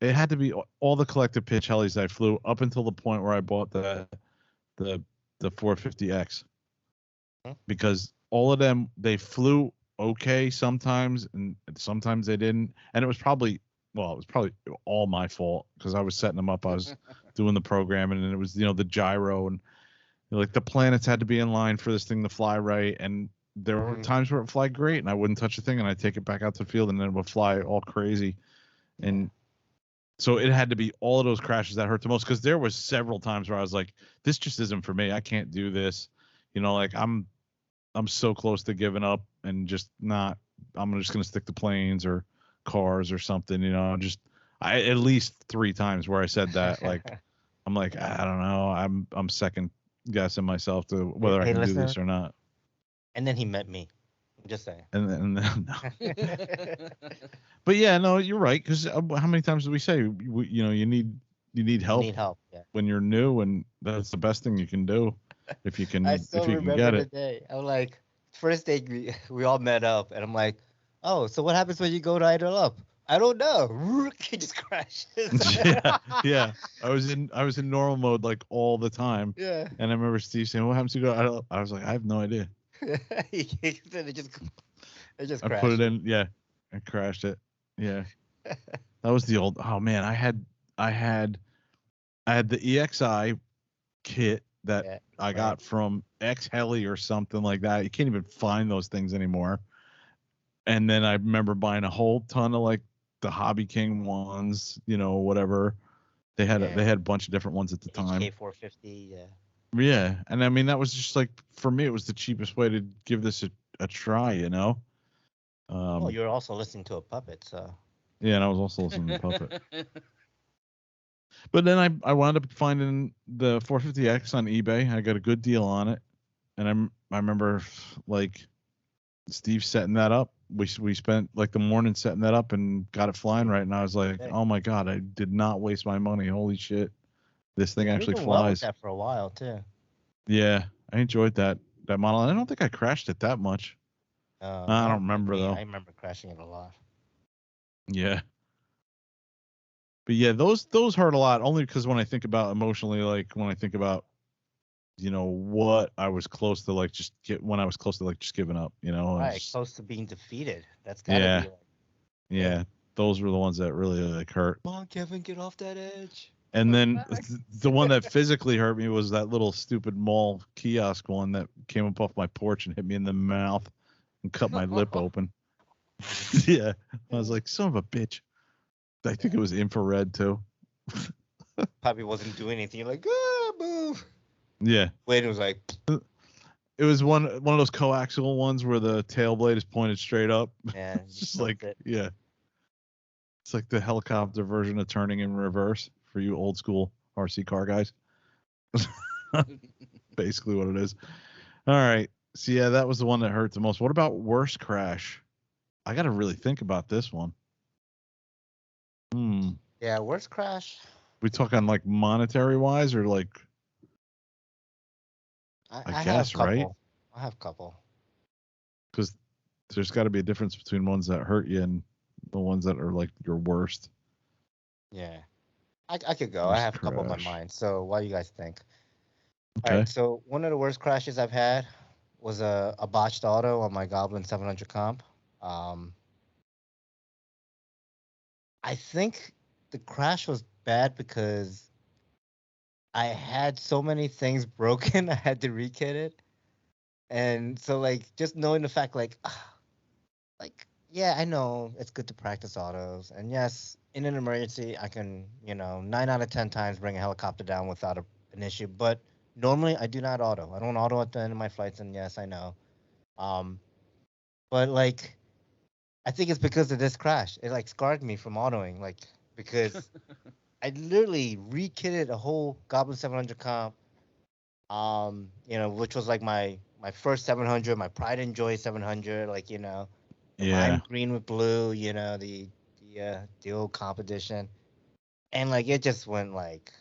it had to be all the collective pitch helis I flew up until the point where I bought the 450X, Hmm? because all of them, they flew okay sometimes and sometimes they didn't, and it was probably all my fault because I was setting them up. I was doing the programming, and it was the gyro, and like the planets had to be in line for this thing to fly right, and there were times where it would fly great and I wouldn't touch the thing, and I'd take it back out to the field and then it would fly all crazy. And So it had to be all of those crashes that hurt the most, because there was several times where I was like, this just isn't for me. I can't do this. Like I'm so close to giving up and just not. I'm just gonna stick to planes or cars or something. I at least 3 times where I said that. Like I'm like, Yeah. I don't know. I'm second guessing myself to Hey, whether I can do listener. this or not. And then he met me. I'm just saying. And then no. But yeah, no, you're right. Because how many times do we say you need help Need help. Yeah. when you're new, and that's the best thing you can do if you I can still remember get the it. day. I'm like, first day we all met up, and I'm like, oh, so what happens when you go to idle up? I don't know. He just crashes. Yeah. I was in normal mode like all the time, Yeah. and I remember Steve saying, "What happens to go idle up?" I was like, "I have no idea." it just I put it crashes. in, yeah, and crashed it. Yeah, that was the old. Oh man, I had the EXI kit that Yeah. I Right. got from X Heli or something like that. You can't even find those things anymore. And then I remember buying a whole ton of like the Hobby King ones, whatever. They had Yeah. they had a bunch of different ones at the time. HK 450. Yeah. Yeah, and I mean that was just like, for me it was the cheapest way to give this a try. Well, you're also listening to a puppet, so. Yeah, and I was also listening to Puppet. But then I wound up finding the 450X on eBay. I got a good deal on it, and I remember like Steve setting that up. We spent like the morning setting that up and got it flying right. And I was like, Sick. oh my god, I did not waste my money. Holy shit, this thing Yeah, actually you're doing well with flies. that for a while too. Yeah, I enjoyed that model. I don't think I crashed it that much. I don't remember though. I remember crashing it a lot. Yeah. But yeah, those hurt a lot, only because when I think about emotionally, like when I think about what I was close to, like when I was close to like just giving up, Right, close to being defeated. That's gotta yeah, be like, yeah, those were the ones that really like hurt. come on, Kevin, get off that edge. And Come then back. the one that physically hurt me was that little stupid mall kiosk one that came up off my porch and hit me in the mouth and cut my lip open. Yeah, I was like, son of a bitch. I think it was infrared too. Probably wasn't doing anything. You're like, move. Yeah. Wade was like, It was one of those coaxial ones where the tail blade is pointed straight up. yeah, It's just like, yeah. It's like the helicopter version of turning in reverse for you old school RC car guys. Basically what it is. All right. So yeah, that was the one that hurt the most. What about worst crash? I got to really think about this one. Yeah, worst crash. We talking like monetary wise or like? I guess, have right? I have a couple. Because there's got to be a difference between ones that hurt you and the ones that are like your worst. Yeah, I could go. Worst I have a couple in my crash. mind. So what do you guys think? Okay. All right. So one of the worst crashes I've had was a botched auto on my Goblin 700 comp. I think the crash was bad because I had so many things broken. I had to rekit it, and so like just knowing the fact like yeah, I know it's good to practice autos, and yes, in an emergency I can 9 out of 10 times bring a helicopter down without an issue, but normally I do not auto. I don't auto at the end of my flights, and yes, I know. But like I think it's because of this crash. It like scarred me from autoing, like because I literally rekitted a whole Goblin 700 comp, which was like my first 700, my pride and joy 700, like the lime green with blue, the old comp edition, and like it just went like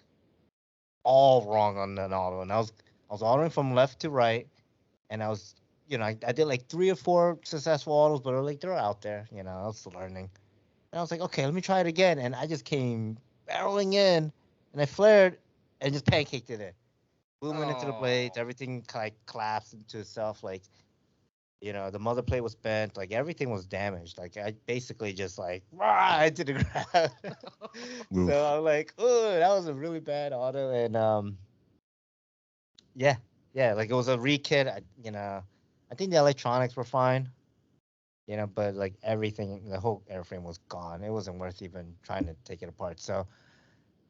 all wrong on an auto, and I was autoing from left to right, and I was I did like 3 or 4 successful autos, but they're out there, I was learning. And I was like, okay, let me try it again. And I just came barreling in, and I flared and just pancaked it in. Booming into the blades, everything like collapsed into itself. Like, the mother plate was bent. Like, everything was damaged. Like, I basically just like, rah, into the ground. So I'm like, oh, that was a really bad auto. And, yeah, like it was a rekit. I think the electronics were fine. But like everything, the whole airframe was gone. It wasn't worth even trying to take it apart. So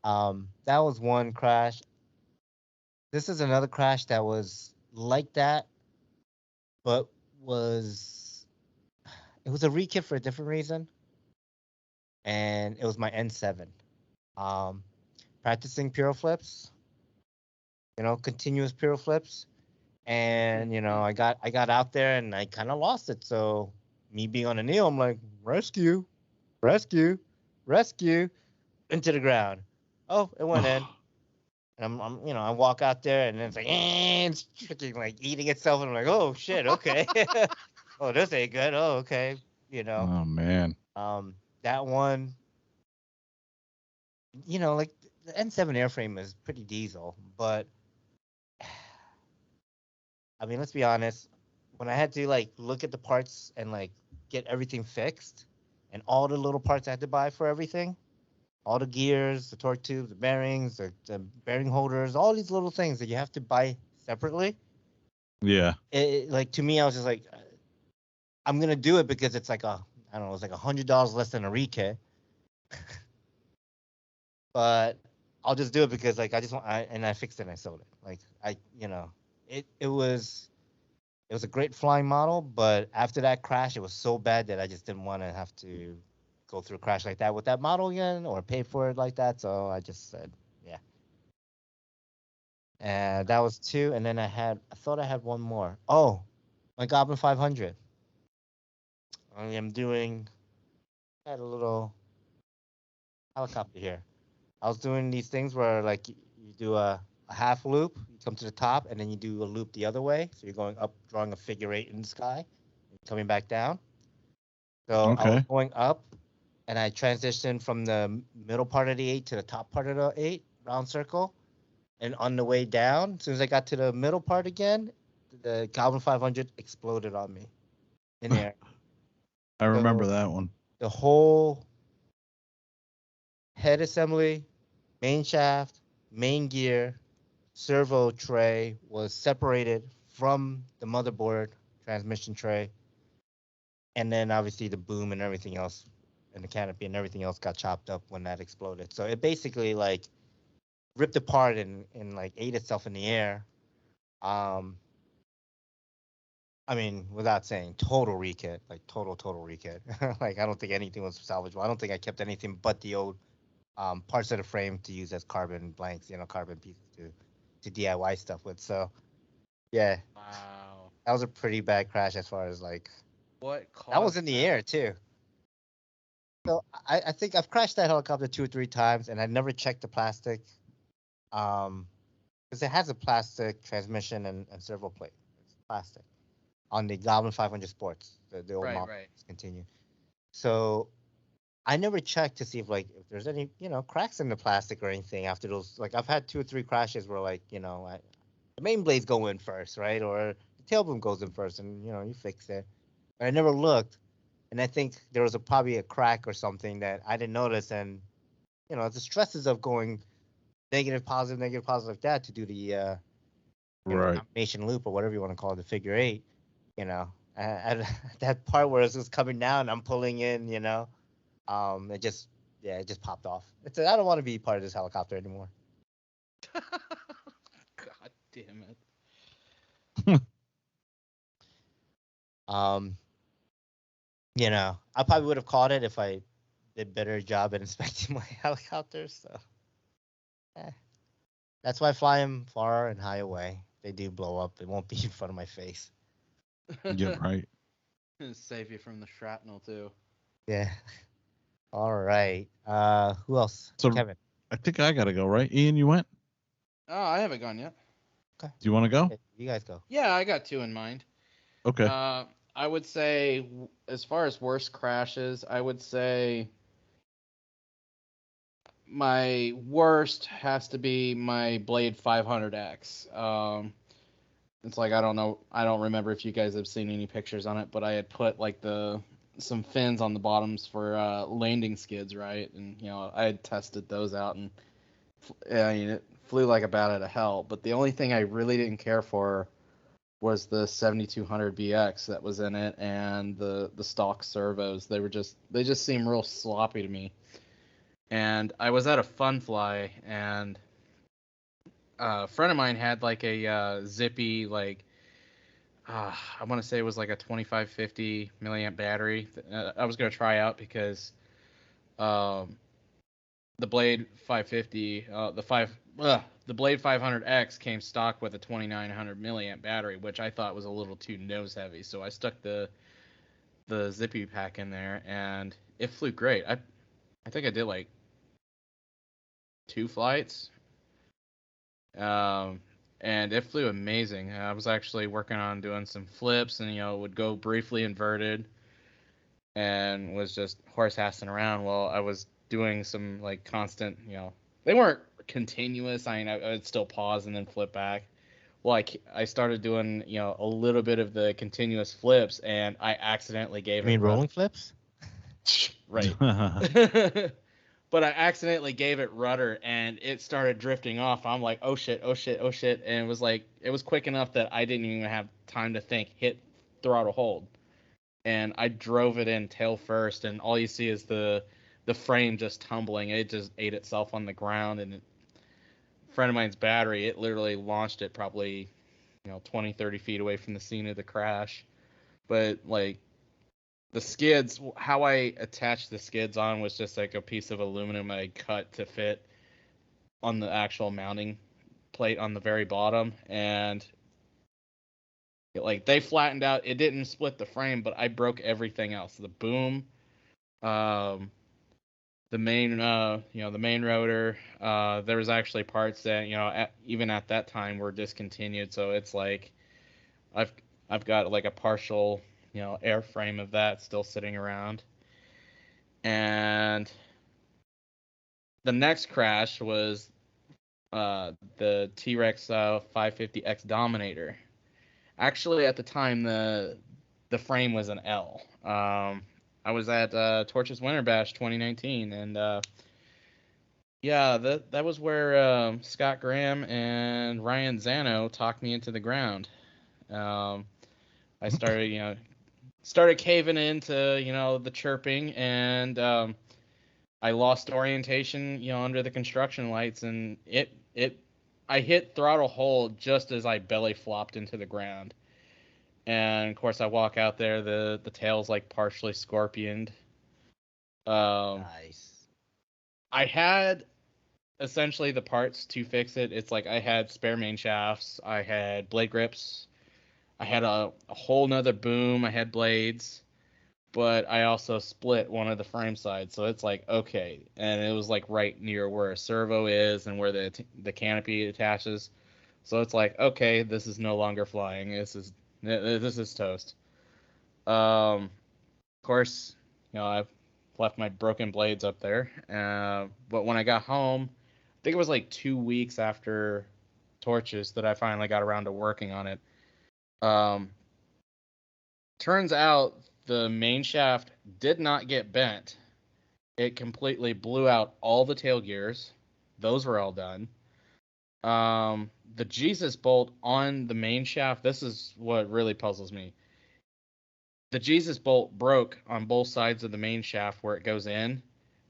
that was one crash. This is another crash that was like that, but was it was a rekit for a different reason, and it was my N7. Um, Practicing piro flips, continuous piro flips, and I got out there and I kind of lost it. So me being on a kneel, I'm like rescue, rescue, rescue into the ground. Oh, it went in. And I walk out there and it's like, it's freaking like eating itself. And I'm like, oh shit, okay. Oh, this ain't good. Oh, okay. Oh man. That one, like the N7 airframe is pretty diesel, but I mean, let's be honest. When I had to like look at the parts and like get everything fixed, and all the little parts I had to buy for everything, all the gears, the torque tubes, the bearings, the bearing holders, all these little things that you have to buy separately. Yeah. Like to me, I was just like, I'm gonna do it because it's like I don't know, it's like $100 less than a rekit, but I'll just do it because like I just want, and I fixed it and I sold it. Like it was a great flying model, but after that crash, it was so bad that I just didn't want to have to go through a crash like that with that model again or pay for it like that. So I just said, yeah. And that was two. And then I thought I had one more. Oh, my Goblin 500. I am doing, I had a little helicopter here. I was doing these things where like you do a half loop, you come to the top, and then you do a loop the other way. So you're going up, drawing a figure eight in the sky, coming back down. So I was Okay. going up, and I transitioned from the middle part of the eight to the top part of the eight, round circle. And on the way down, as soon as I got to the middle part again, the Goblin 500 exploded on me in air. I remember So that one. the whole head assembly, main shaft, main gear, servo tray was separated from the motherboard transmission tray, and then obviously the boom and everything else, and the canopy and everything else got chopped up when that exploded. So it basically like ripped apart and like ate itself in the air. Um, I mean, without saying total rekit, like total rekit. Like I don't think anything was salvageable. I don't think I kept anything but the old parts of the frame to use as carbon blanks, carbon pieces to DIY stuff with. So yeah, Wow. that was a pretty bad crash as far as like What that was caused in the that? air too. So I think I've crashed that helicopter 2 or 3 times, and I never checked the plastic, because it has a plastic transmission and servo plate. It's plastic on the Goblin 500 Sports, the old Right, model right. discontinued. So I never checked to see if there's any cracks in the plastic or anything after those. Like I've had 2 or 3 crashes where like the main blades go in first, right, or the tail boom goes in first, and you fix it. But I never looked, and I think there was probably a crack or something that I didn't notice, and the stresses of going negative positive like that to do the Right. combination loop or whatever you want to call it, the figure eight. At that part where it's just coming down, I'm pulling in, it just it just popped off. I don't want to be part of this helicopter anymore. God damn it. Um, I probably would have caught it if I did better job at inspecting my helicopters. So that's why I fly them far and high away. If they do blow up, it won't be in front of my face. Yeah. Right. Save you from the shrapnel too. Yeah. All right. Who else? So Kevin. I think I gotta go. Right, Ian, you went. Oh, I haven't gone yet. Okay. Do you want to go? You guys go. Yeah, I got two in mind. Okay. I would say, as far as worst crashes, I would say my worst has to be my Blade 500X. It's like I don't know, I don't remember if you guys have seen any pictures on it, but I had put like some fins on the bottoms for landing skids, right? And I had tested those out, and I mean, it flew like a bat out of hell. But the only thing I really didn't care for was the 7200 BX that was in it, and the stock servos. They just seem real sloppy to me. And I was at a fun fly, and a friend of mine had like a zippy, like I want to say it was like a 2550 milliamp battery. I was gonna try out because um, the Blade 550, the Blade 500X came stock with a 2900 milliamp battery, which I thought was a little too nose heavy. So I stuck the Zippy pack in there, and it flew great. I think I did like 2 flights, and it flew amazing. I was actually working on doing some flips, and would go briefly inverted, and was just horse assing around while I was doing some like constant, they weren't continuous. I mean, I would still pause and then flip back. Well, I started doing, a little bit of the continuous flips, and I accidentally gave You mean rolling flips? Right. But I accidentally gave it rudder, and it started drifting off. I'm like, oh shit, oh shit, oh shit. And it was quick enough that I didn't even have time to think, hit throttle hold. And I drove it in tail first, and all you see is the frame just tumbling. It just ate itself on the ground, and a friend of mine's battery, it literally launched it probably 20, 30 feet away from the scene of the crash. But like the skids, how I attached the skids on was just like a piece of aluminum I cut to fit on the actual mounting plate on the very bottom, and they flattened out. It didn't split the frame, but I broke everything else. The boom, the main, the main rotor. There was actually parts that even at that time were discontinued. So it's like I've got like a partial airframe of that still sitting around. And the next crash was the T-Rex 550X Dominator. Actually, at the time, the frame was an L. I was at Torches Winter Bash 2019, and yeah, that was where Scott Graham and Ryan Zano talked me into the ground. I started caving into the chirping, and I lost orientation under the construction lights, and I hit throttle hold just as I belly flopped into the ground. And of course I walk out there, the tail's like partially scorpioned. Nice. I had essentially the parts to fix it. It's like I had spare main shafts, I had blade grips, I had a whole nother boom, I had blades, but I also split one of the frame sides. So it's like, okay, and it was like right near where a servo is and where the canopy attaches. So it's like, okay, this is no longer flying. This is toast. Of course, I've left my broken blades up there. But when I got home, I think it was like 2 weeks after Torches that I finally got around to working on it. Turns out the main shaft did not get bent. It completely blew out all the tail gears. Those were all done. The Jesus bolt on the main shaft, this is what really puzzles me. The Jesus bolt broke on both sides of the main shaft where it goes in,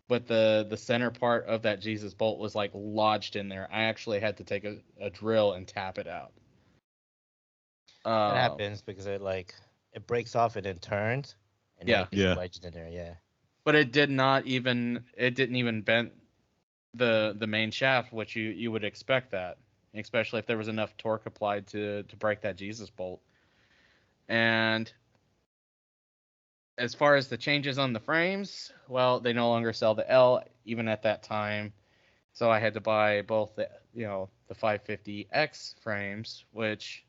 but the center part of that Jesus bolt was like lodged in there. I actually had to take a drill and tap it out. That happens because it breaks off and then turns, and Yeah. then it gets wedged in there. Yeah. But it didn't even bend the main shaft, which you would expect that, especially if there was enough torque applied to break that Jesus bolt. And as far as the changes on the frames, well, they no longer sell the L even at that time. So I had to buy both the 550X frames, which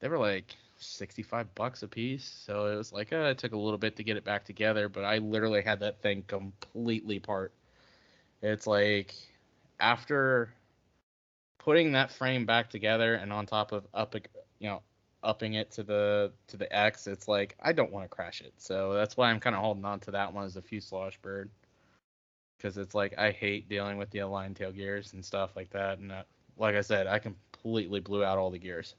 they were like $65 a piece. So it was like it took a little bit to get it back together, but I literally had that thing completely apart. It's like after putting that frame back together and on top of upping it to the X, it's like I don't want to crash it. So that's why I'm kind of holding on to that one as a fuselage bird, because it's like I hate dealing with the aligned tail gears and stuff like that. And like I said, I completely blew out all the gears.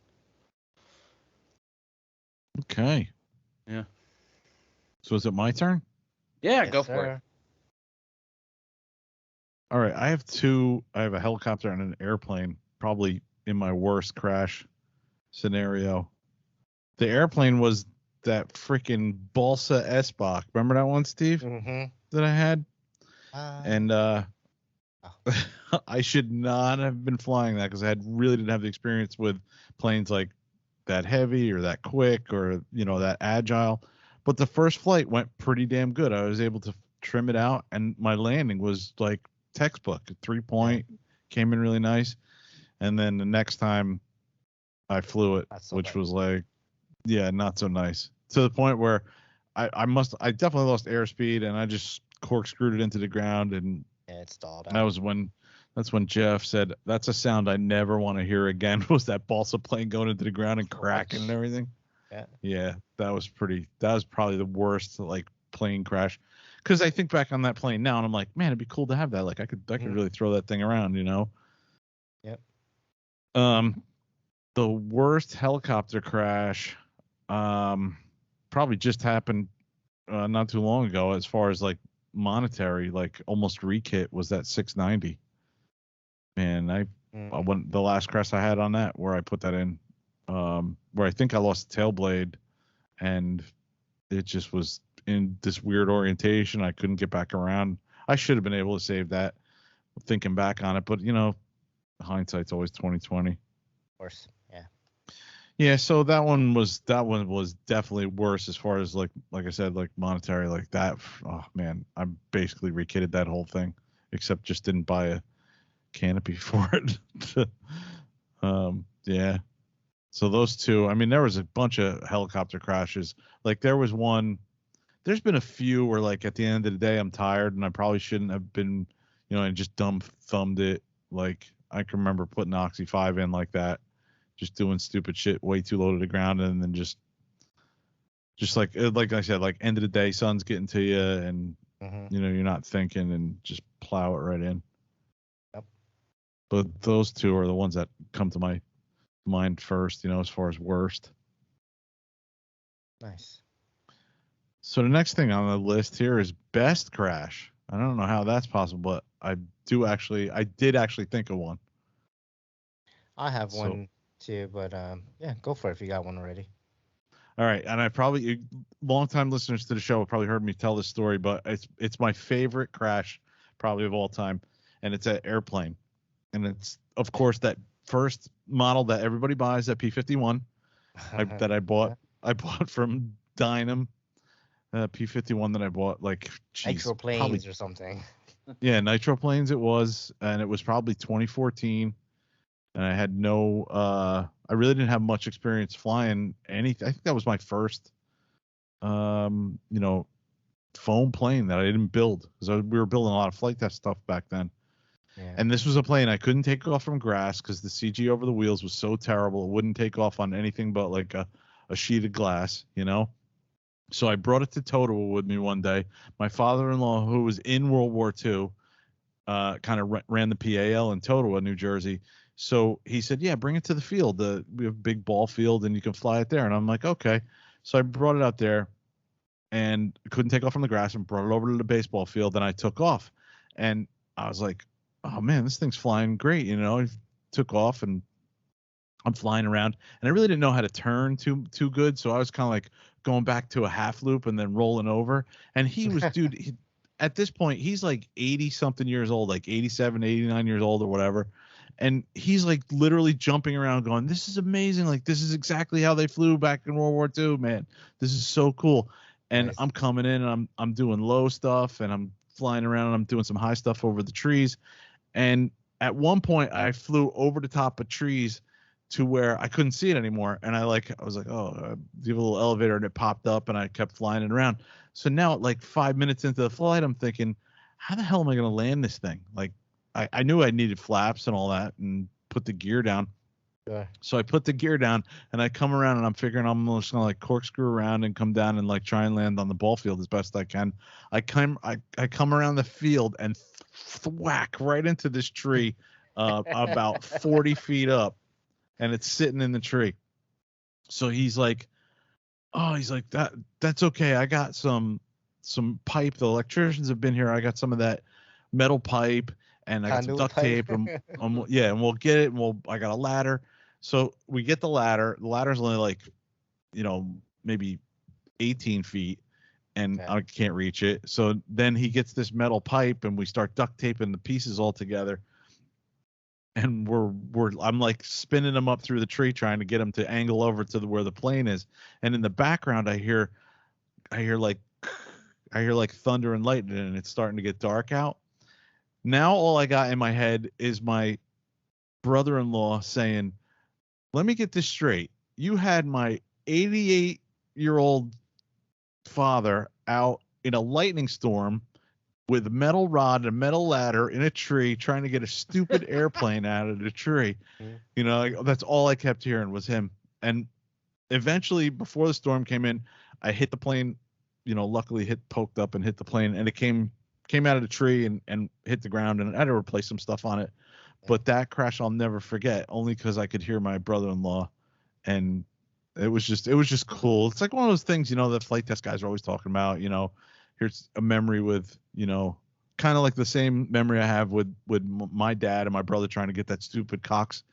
Okay. Yeah. So is it my turn? Yeah, Yes, go for it. sir. All right. I have two. I have a helicopter and an airplane. Probably in my worst crash scenario. The airplane was that freaking Balsa S-Bach. Remember that one, Steve? Mm-hmm. That I had? And Oh. I should not have been flying that because I really didn't have the experience with planes like that heavy or that quick or that agile. But the first flight went pretty damn good. I was able to trim it out, and my landing was like textbook. 3-point came in really nice. And then the next time I flew it, Not so which nice. was like, yeah, not so nice, to the point where I definitely lost airspeed, and I just corkscrewed it into the ground, and Yeah, it stalled out. that's when Jeff said, that's a sound I never want to hear again, was that balsa plane going into the ground and cracking and everything. Yeah, that was probably the worst like plane crash. Because I think back on that plane now, and I'm like, man, it'd be cool to have that. Like I could really throw that thing around, Yep. The worst helicopter crash, probably just happened not too long ago. As far as like monetary, like almost rekit, was that 690. Man, I went the last crash I had on that, where I put that in, where I think I lost the tail blade, and it just was in this weird orientation. I couldn't get back around. I should have been able to save that, thinking back on it, but hindsight's always 2020. Of course. Yeah. Yeah, so that one was definitely worse as far as like I said, like monetary, like that. Oh man, I basically rekitted that whole thing, except just didn't buy a canopy for it. Yeah. So those two, I mean, there was a bunch of helicopter crashes. Like there's been a few where like at the end of the day I'm tired and I probably shouldn't have been, and just dumb thumbed it. Like I can remember putting Oxy 5 in like that, just doing stupid shit way too low to the ground, and then just like I said, like end of the day, sun's getting to you, and you're not thinking, and just plow it right in. Yep. But those two are the ones that come to my mind first, as far as worst. Nice. So the next thing on the list here is best crash. I don't know how that's possible, but I did actually think of one. I have one too, but yeah, go for it if you got one already. All right, and longtime listeners to the show have probably heard me tell this story, but it's my favorite crash probably of all time, and it's an airplane, and it's of course that first model that everybody buys, that P-51 that I bought. I bought from Dynam, P-51 that I bought like Nitro planes or something. Yeah, Nitro planes it was, and it was probably 2014. And I had I really didn't have much experience flying anything. I think that was my first, foam plane that I didn't build, because we were building a lot of flight test stuff back then. Yeah. And this was a plane I couldn't take off from grass because the CG over the wheels was so terrible. It wouldn't take off on anything but like a sheet of glass, So I brought it to Totowa with me one day. My father-in-law, who was in World War II, kind of ran the PAL in Totowa, New Jersey. So he said, yeah, bring it to the field. We have a big ball field and you can fly it there. And I'm like, okay. So I brought it out there and couldn't take off from the grass, and brought it over to the baseball field. And I took off, and I was like, oh man, this thing's flying great. I took off and I'm flying around, and I really didn't know how to turn too good. So I was kind of like going back to a half loop and then rolling over. And he was, dude, at this point, he's like 80 something years old, like 87, 89 years old or whatever. And he's like literally jumping around going, this is amazing. Like, this is exactly how they flew back in World War II, man. This is so cool. And nice. I'm coming in and I'm doing low stuff, and I'm flying around, and I'm doing some high stuff over the trees. And at one point I flew over the top of trees to where I couldn't see it anymore. And I was like, oh, do you have a little elevator? And it popped up, and I kept flying it around. So now at like 5 minutes into the flight, I'm thinking, how the hell am I going to land this thing? Like, I knew I needed flaps and all that, and put the gear down. Yeah. So I put the gear down, and I come around, and I'm figuring I'm just going to like corkscrew around and come down and like try and land on the ball field as best I can. I come around the field and thwack right into this tree about 40 feet up, and it's sitting in the tree. So he's like, oh, he's like, that's okay. I got some pipe. The electricians have been here. I got some of that metal pipe, and I got some Conduit duct pipe. tape, and yeah, and we'll get it, and I got a ladder. So we get the ladder. The ladder's only like, maybe 18 feet, and Okay. I can't reach it. So then he gets this metal pipe, and we start duct taping the pieces all together. And I'm like spinning them up through the tree, trying to get them to angle over to where the plane is. And in the background, I hear like thunder and lightning, and it's starting to get dark out. Now all I got in my head is my brother-in-law saying, "Let me get this straight. You had my 88-year-old father out in a lightning storm with a metal rod and a metal ladder in a tree trying to get a stupid airplane out of the tree." That's all I kept hearing was him. And eventually, before the storm came in, I hit the plane, luckily poked up and hit the plane, and it came out of the tree and hit the ground, and I had to replace some stuff on it. But that crash I'll never forget, only because I could hear my brother-in-law, and it was just cool. It's like one of those things, that flight test guys are always talking about. Here's a memory with, kind of like the same memory I have with my dad and my brother trying to get that stupid Cox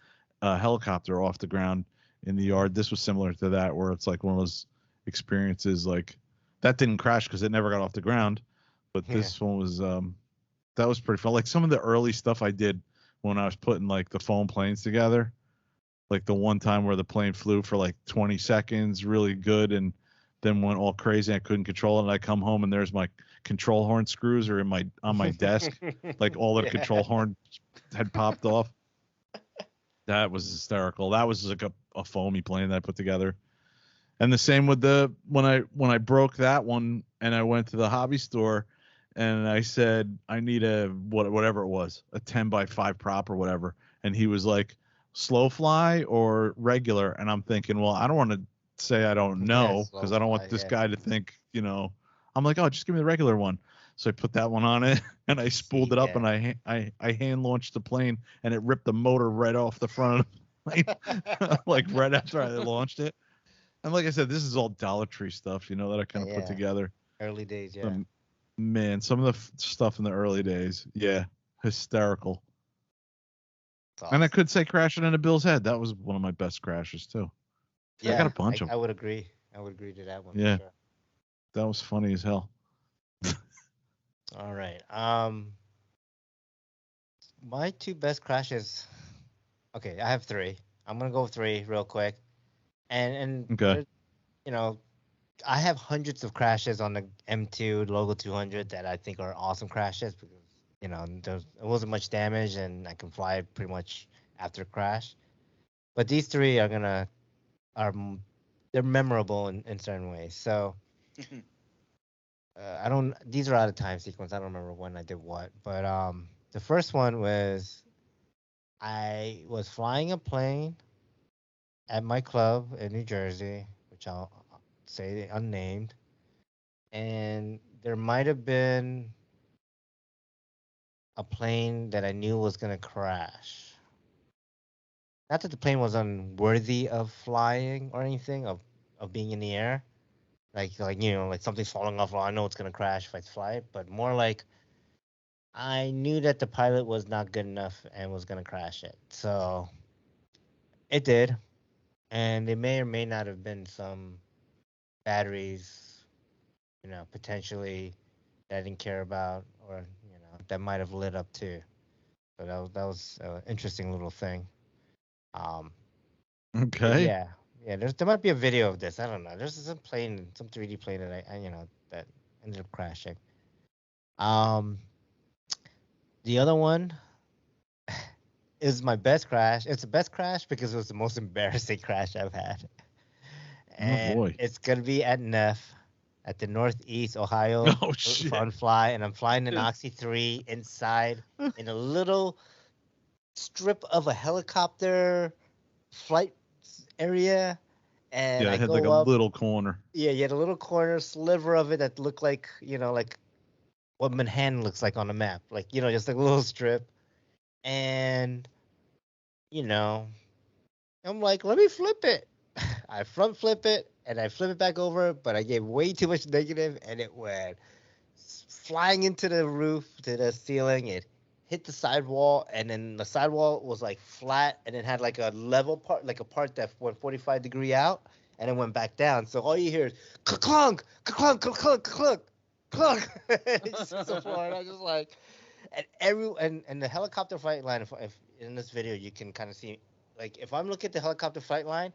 helicopter off the ground in the yard. This was similar to that, where it's like one of those experiences. Like that didn't crash because it never got off the ground, but this one was that was pretty fun. Like some of the early stuff I did when I was putting like the foam planes together, like the one time where the plane flew for like 20 seconds really good and then went all crazy. I couldn't control it, and I come home and there's my control horn screws are on my desk, like all the control horn had popped off. That was hysterical. That was like a foamy plane that I put together. And the same with when I broke that one and I went to the hobby store and I said I need whatever it was, a 10x5 prop or whatever, and he was like, slow fly or regular? And I'm thinking, well, I don't want to say I don't know because I don't want this guy to think, I'm like, oh, just give me the regular one. So I put that one on it and I spooled it up and I hand launched the plane and it ripped the motor right off the front of the plane, like right after I launched it. And like I said, this is all Dollar Tree stuff, that I kind of put together. Early days, yeah. Man, some of the stuff in the early days, yeah, hysterical. Awesome. And I could say crashing into Bill's head. That was one of my best crashes too. Yeah, I got a bunch of them. I would agree. I would agree to that one. Yeah, for sure. That was funny as hell. All right. My two best crashes. Okay, I have three. I'm gonna go with three real quick. And okay. I have hundreds of crashes on the M2 Logo 200 that I think are awesome crashes because there wasn't much damage and I can fly pretty much after crash. But these three they're memorable in certain ways. So these are out of time sequence. I don't remember when I did what, but the first one was I was flying a plane at my club in New Jersey, which I'll say unnamed, and there might have been a plane that I knew was gonna crash. Not that the plane was unworthy of flying or anything, of being in the air. Like something's falling off. Well, I know it's gonna crash if I fly it, but more like I knew that the pilot was not good enough and was gonna crash it. So it did, and there may or may not have been some batteries, potentially that I didn't care about, or that might have lit up too. So that was an interesting little thing. Okay. Yeah. There might be a video of this. I don't know. There's some 3D plane that that ended up crashing. The other one is my best crash. It's the best crash because it was the most embarrassing crash I've had. And it's gonna be at Neff, at the Northeast Ohio Fun Fly, and I'm flying an Oxy 3 inside in a little strip of a helicopter flight area, and I had go like a up, little corner. Yeah, you had a little corner sliver of it that looked like like what Manhattan looks like on a map, like just like a little strip, and I'm like, let me flip it. I front flip it, and I flip it back over, but I gave way too much negative, and it went flying into the roof, to the ceiling. It hit the sidewall, and then the sidewall was like flat, and it had like a level part, like a part that went 45 degree out, and it went back down. So all you hear is clunk, clunk, clunk, clunk, clunk. It just hits the floor, and I just like, and the helicopter flight line. If in this video you can kind of see, like if I'm looking at the helicopter flight line,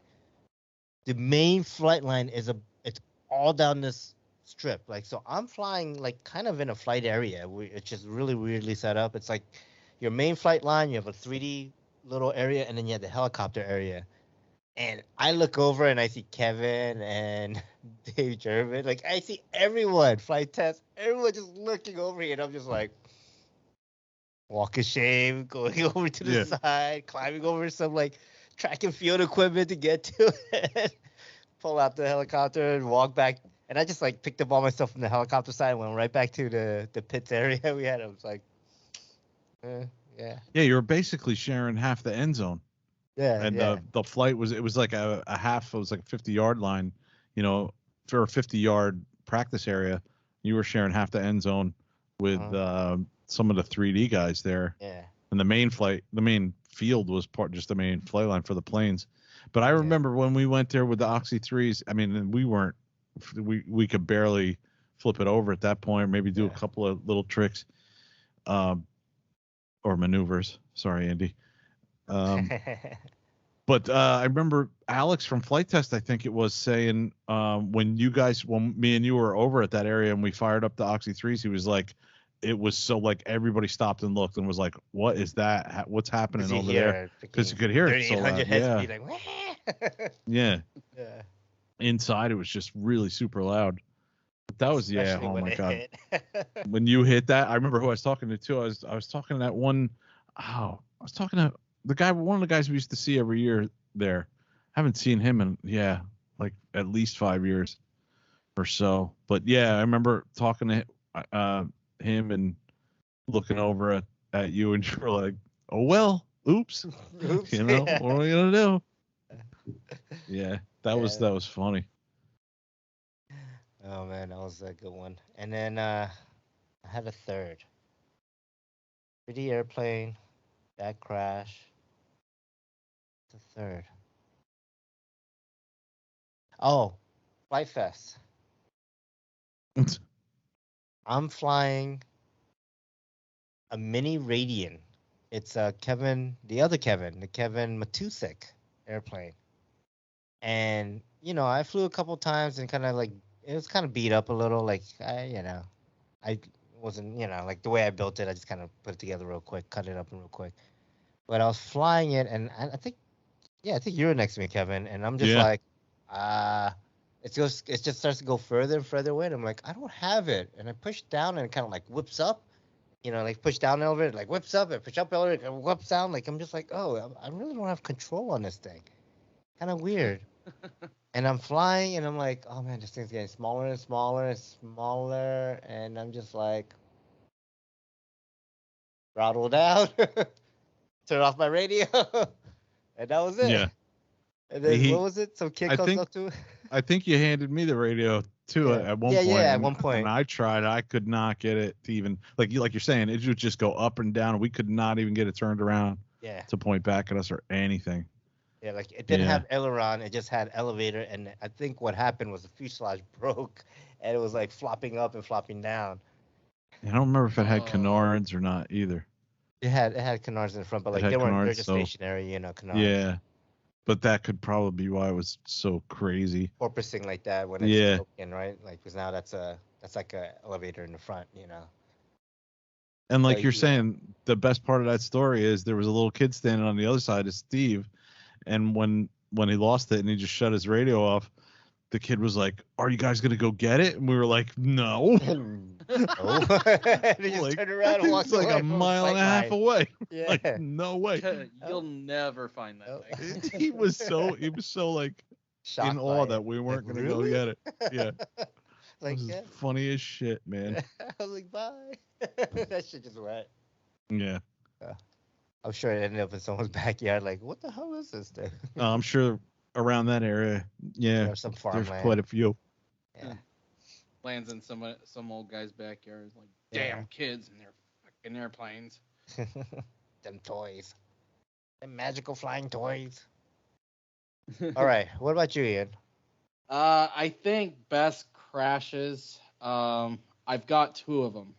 the main flight line it's all down this strip. Like, so I'm flying like kind of in a flight area. It's just really weirdly set up. It's like your main flight line, you have a 3D little area, and then you have the helicopter area. And I look over and I see Kevin and Dave Jervin. Like, I see everyone, flight test, everyone just looking over here. And I'm just like, walk of shame, going over to the side, climbing over some like track and field equipment to get to it, pull out the helicopter and walk back. And I just like picked up all my stuff from the helicopter side and went right back to the pits area we had. I was like, yeah. Yeah, you were basically sharing half the end zone. Yeah. And yeah. the flight was like a half. It was like a 50-yard line, for a 50-yard practice area. You were sharing half the end zone with some of the 3D guys there. Yeah. And the main field was just the main flight line for the planes. But I remember when we went there with the Oxy 3s, I mean, we could barely flip it over at that point, maybe do a couple of little tricks or maneuvers. Sorry, Andy. But I remember Alex from Flight Test, I think it was, saying when me and you were over at that area and we fired up the Oxy 3s, he was like, it was so like everybody stopped and looked and was like, what is that? What's happening over there? Because you could hear it so loud. Yeah. Like, yeah. Inside it was just really super loud. But that was Especially oh my god. When you hit that, I remember who I was talking to too. I was talking to that one. I was talking to the guy, one of the guys we used to see every year there. Haven't seen him in like at least 5 years or so. But yeah, I remember talking to him and looking over at you, and you were like, oh well, oops. What are we gonna do? Yeah, that was funny. Oh man, that was a good one. And then I had a third. 3D airplane, that crash. The third. Oh, Flight Fest. I'm flying a mini Radian. It's the Kevin Matusik airplane. And, I flew a couple times and kind of like, it was kind of beat up a little. Like, I wasn't, like the way I built it, I just kind of put it together real quick, cut it up real quick. But I was flying it, and I think you were next to me, Kevin, and I'm just like, it just starts to go further and further away. And I'm like, I don't have it. And I push down and it kind of like whips up, like push down the elevator, like whips up, and push up the elevator, and whips down. Like, I'm just like, oh, I really don't have control on this thing. Kind of weird. And I'm flying, and I'm like, oh man, this thing's getting smaller and smaller and smaller. And I'm just like, throttle down, turn off my radio. And that was it. Yeah. And then what was it? Some kid comes up to it. I think you handed me the radio too at one point. Yeah, at one point. And I tried. I could not get it to even like you're saying. It would just go up and down. We could not even get it turned around. To point back at us or anything. Yeah, like it didn't have aileron. It just had elevator. And I think what happened was the fuselage broke, and it was like flopping up and flopping down. I don't remember if it had canards or not either. It had canards in the front, but like they're just stationary, canards. Yeah, but that could probably be why it was so crazy. Porpoising like that when it's broken, right? Like, because now that's like a elevator in the front, And like you're saying, the best part of that story is there was a little kid standing on the other side of Steve, and when he lost it and he just shut his radio off, the kid was like, "Are you guys gonna go get it?" And we were like, "No." They just turned around and walked away. Like a mile and a half away. Yeah. Like, no way. You'll never find that thing. He was so like shocked in awe that we weren't gonna go get it. Yeah. Like, this is funny as shit, man. I was like, bye. That shit just went. Yeah. I'm sure it ended up in someone's backyard. Like, what the hell is this thing? I'm sure around that area, yeah, There's some there's farmland. quite a few. Yeah. Lands in some old guy's backyard. Like, Yeah. damn kids and their fucking airplanes. Them toys. Them magical flying toys. All right. What about you, Ian? I think best crashes. I've got two of them.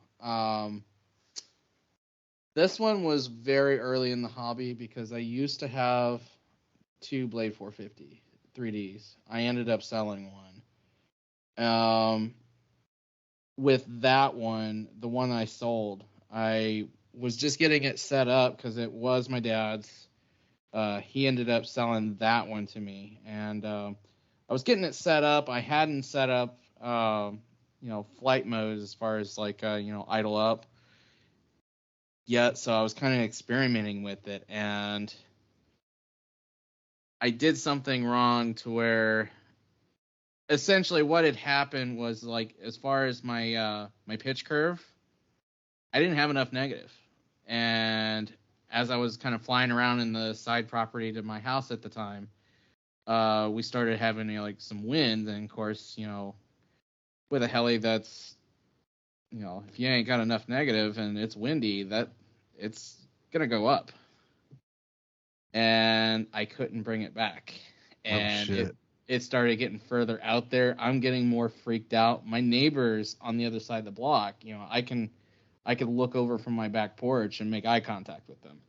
This one was very early in the hobby because I used to have two Blade 450 3Ds. I ended up selling one. With that one, the one I sold, I was just getting it set up because it was my dad's. He ended up selling that one to me, and I was getting it set up. I hadn't set up, flight modes as far as like, idle up yet, so I was kind of experimenting with it, and I did something wrong to where essentially what had happened was, like, as far as my pitch curve, I didn't have enough negative, and as I was kind of flying around in the side property to my house at the time, we started having like some wind, and of course, with a heli that's, if you ain't got enough negative and it's windy, that it's gonna go up, and I couldn't bring it back, and it started getting further out there. I'm getting more freaked out. My neighbors on the other side of the block, I could look over from my back porch and make eye contact with them,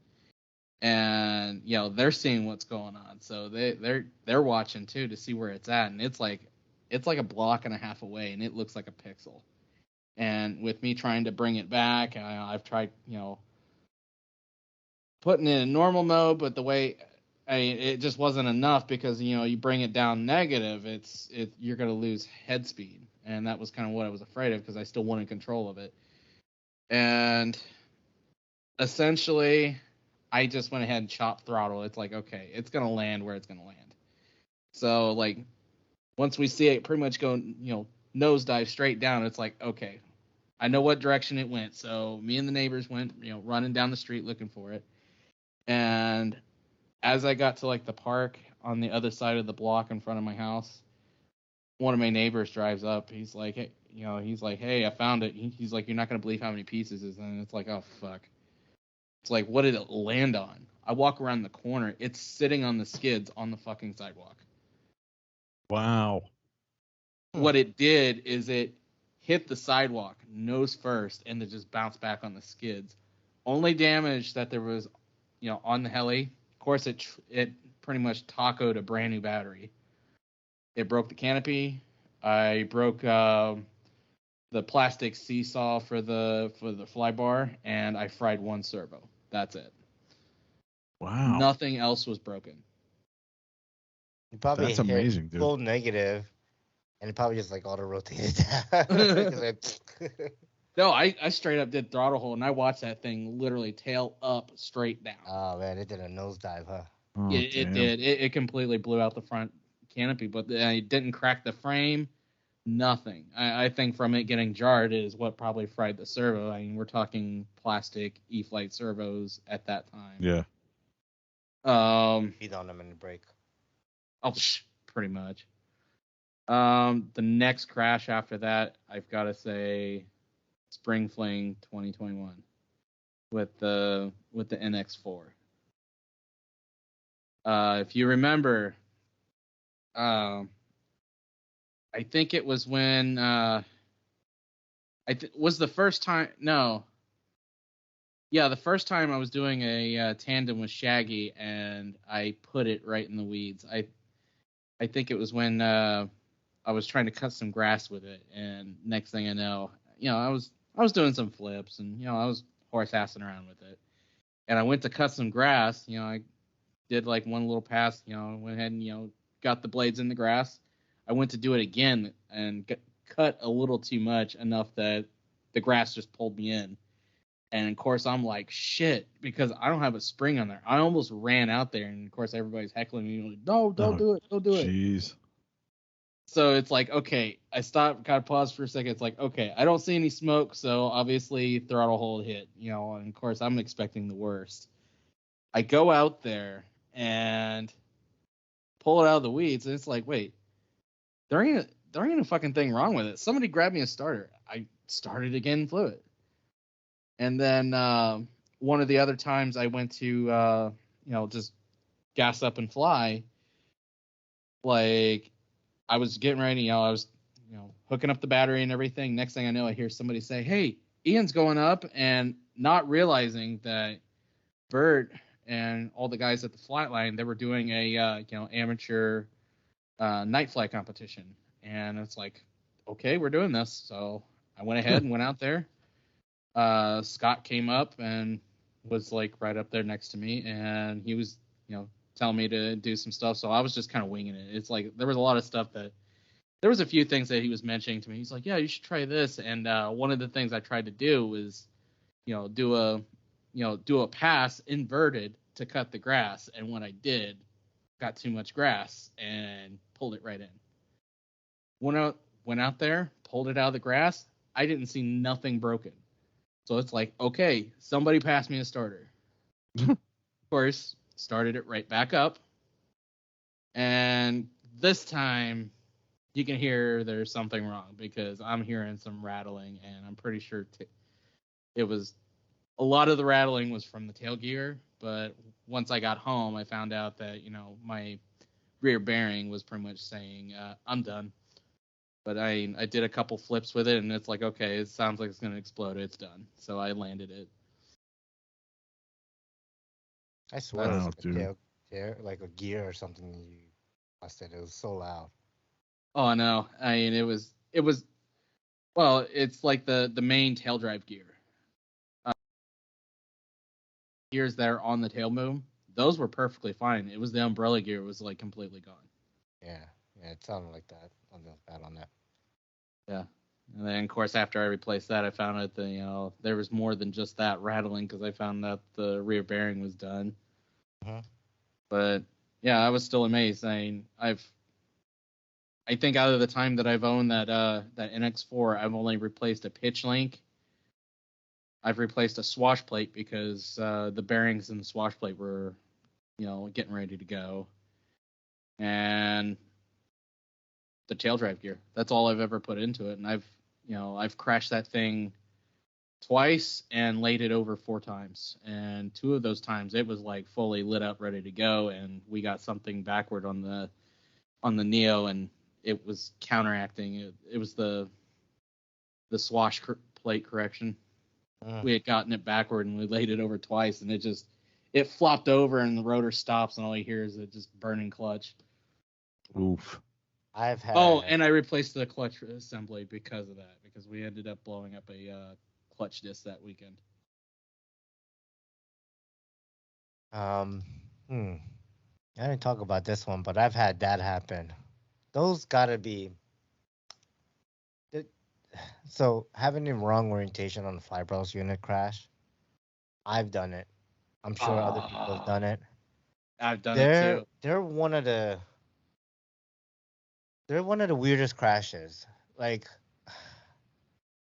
and they're seeing what's going on, so they're watching too to see where it's at, and it's like a block and a half away, and it looks like a pixel. And with me trying to bring it back, I've tried putting it in normal mode, but the way it just wasn't enough, because you bring it down negative, you're gonna lose head speed, and that was kind of what I was afraid of, because I still wanted control of it. And essentially, I just went ahead and chopped throttle. It's like, okay, it's gonna land where it's gonna land. So like, once we see it pretty much go, nosedive straight down, it's like, okay, I know what direction it went. So me and the neighbors went, running down the street looking for it. And as I got to like the park on the other side of the block in front of my house, one of my neighbors drives up. He's like, hey, hey, I found it. He's like, you're not gonna believe how many pieces it is. And it's like, oh fuck. It's like, what did it land on? I walk around the corner. It's sitting on the skids on the fucking sidewalk. Wow. What it did is it hit the sidewalk nose first, and then just bounced back on the skids. Only damage that there was, on the heli. Of course, it pretty much tacoed a brand new battery. It broke the canopy. I broke the plastic seesaw for the fly bar, and I fried one servo. That's it. Wow. Nothing else was broken. You probably That's hit amazing, dude. full negative, and it probably just like auto rotated down. No, I straight up did throttle hold, and I watched that thing literally tail up straight down. Oh man, it did a nosedive, huh? Oh, It did. It completely blew out the front canopy, but it didn't crack the frame. Nothing. I think from it getting jarred is what probably fried the servo. I mean, we're talking plastic E-Flight servos at that time. Yeah. Feed on them in the brake. Oh, pretty much. The next crash after that, I've got to say, Spring Fling 2021 with the NX4. If you remember, I think it was when was the first time. No. Yeah, the first time I was doing a tandem with Shaggy, and I put it right in the weeds. I think it was when I was trying to cut some grass with it, and next thing I know, I was doing some flips, and I was horse assing around with it, and I went to cut some grass. I did like one little pass. Went ahead and got the blades in the grass. I went to do it again and cut a little too much, enough that the grass just pulled me in. And of course, I'm like, shit, because I don't have a spring on there. I almost ran out there, and of course, everybody's heckling me, like, no, don't do it, don't do it. Jeez. So it's like, okay, I stopped, kind of paused for a second. It's like, okay, I don't see any smoke, so obviously throttle hold hit, and of course, I'm expecting the worst. I go out there and pull it out of the weeds, and it's like, wait, there ain't a fucking thing wrong with it. Somebody grabbed me a starter. I started again and flew it. And then one of the other times I went to just gas up and fly, like I was getting ready, I was hooking up the battery and everything. Next thing I know, I hear somebody say, "Hey, Iaen's going up," and not realizing that Bert and all the guys at the flight line, they were doing a amateur night flight competition. And it's like, okay, we're doing this. So I went ahead and went out there. Scott came up and was like right up there next to me, and he was telling me to do some stuff. So I was just kind of winging it. It's like there was a lot of stuff that there was a few things that he was mentioning to me. He's like, yeah, you should try this. And one of the things I tried to do was do a pass inverted to cut the grass. And when I did, got too much grass and pulled it right in. Went out there, pulled it out of the grass. I didn't see nothing broken. So it's like, okay, somebody passed me a starter. Of course, started it right back up. And this time, you can hear there's something wrong because I'm hearing some rattling, and I'm pretty sure it was a lot of the rattling was from the tail gear. But once I got home, I found out that my rear bearing was pretty much saying I'm done. But I did a couple flips with it, and it's like, okay, it sounds like it's going to explode. It's done. So I landed it. I swear it was like a tail, like a gear or something. You must have. It was so loud. Oh no! I mean, it was. Well, it's like the main tail drive gear. Gears that are on the tail boom, those were perfectly fine. It was the umbrella gear was like completely gone. Yeah, it sounded like that. Something was bad on that. Yeah, and then of course after I replaced that, I found out that there was more than just that rattling because I found out the rear bearing was done. Uh-huh. But yeah, I was still amazed. I mean, I think out of the time that I've owned that NX4, I've only replaced a pitch link. I've replaced a swash plate because the bearings in the swash plate were, getting ready to go. And the tail drive gear. That's all I've ever put into it. And I've crashed that thing twice and laid it over 4 times. And 2 of those times it was like fully lit up, ready to go. And we got something backward on the Neo, and it was counteracting. It was the swash plate correction. We had gotten it backward and we laid it over twice, and it flopped over and the rotor stops, and all you hear is it just burning clutch. Oof. I've had. Oh, and I replaced the clutch assembly because of that, because we ended up blowing up a clutch disc that weekend. I didn't talk about this one, but I've had that happen. Those gotta be. So having the wrong orientation on the flybarless unit crash, I've done it. I'm sure other people have done it. I've done it too. They're one of the weirdest crashes. Like,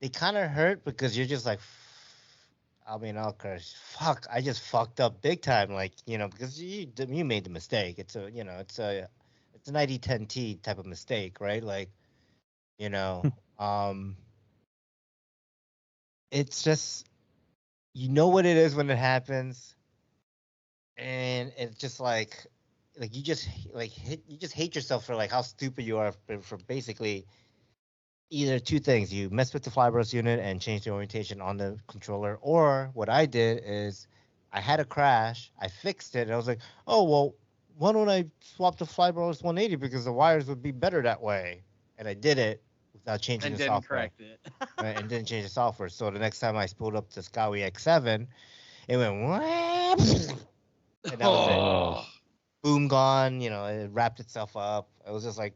they kind of hurt because you're just like, I'll crash. Fuck, I just fucked up big time. Like, because you made the mistake. It's a 9010T type of mistake, right? Like, it's just, what it is when it happens, and it's just like you just hate yourself for like how stupid you are for basically either 2 things: you messed with the flybarless unit and changed the orientation on the controller, or what I did is I had a crash, I fixed it, and I was like, oh well, why don't I swap the flybarless 180 because the wires would be better that way, and I did it without changing the software. And didn't correct it. Right, and didn't change the software. So the next time I spooled up the Scowie X7, it went and that was it. Boom, gone. It wrapped itself up. It was just like,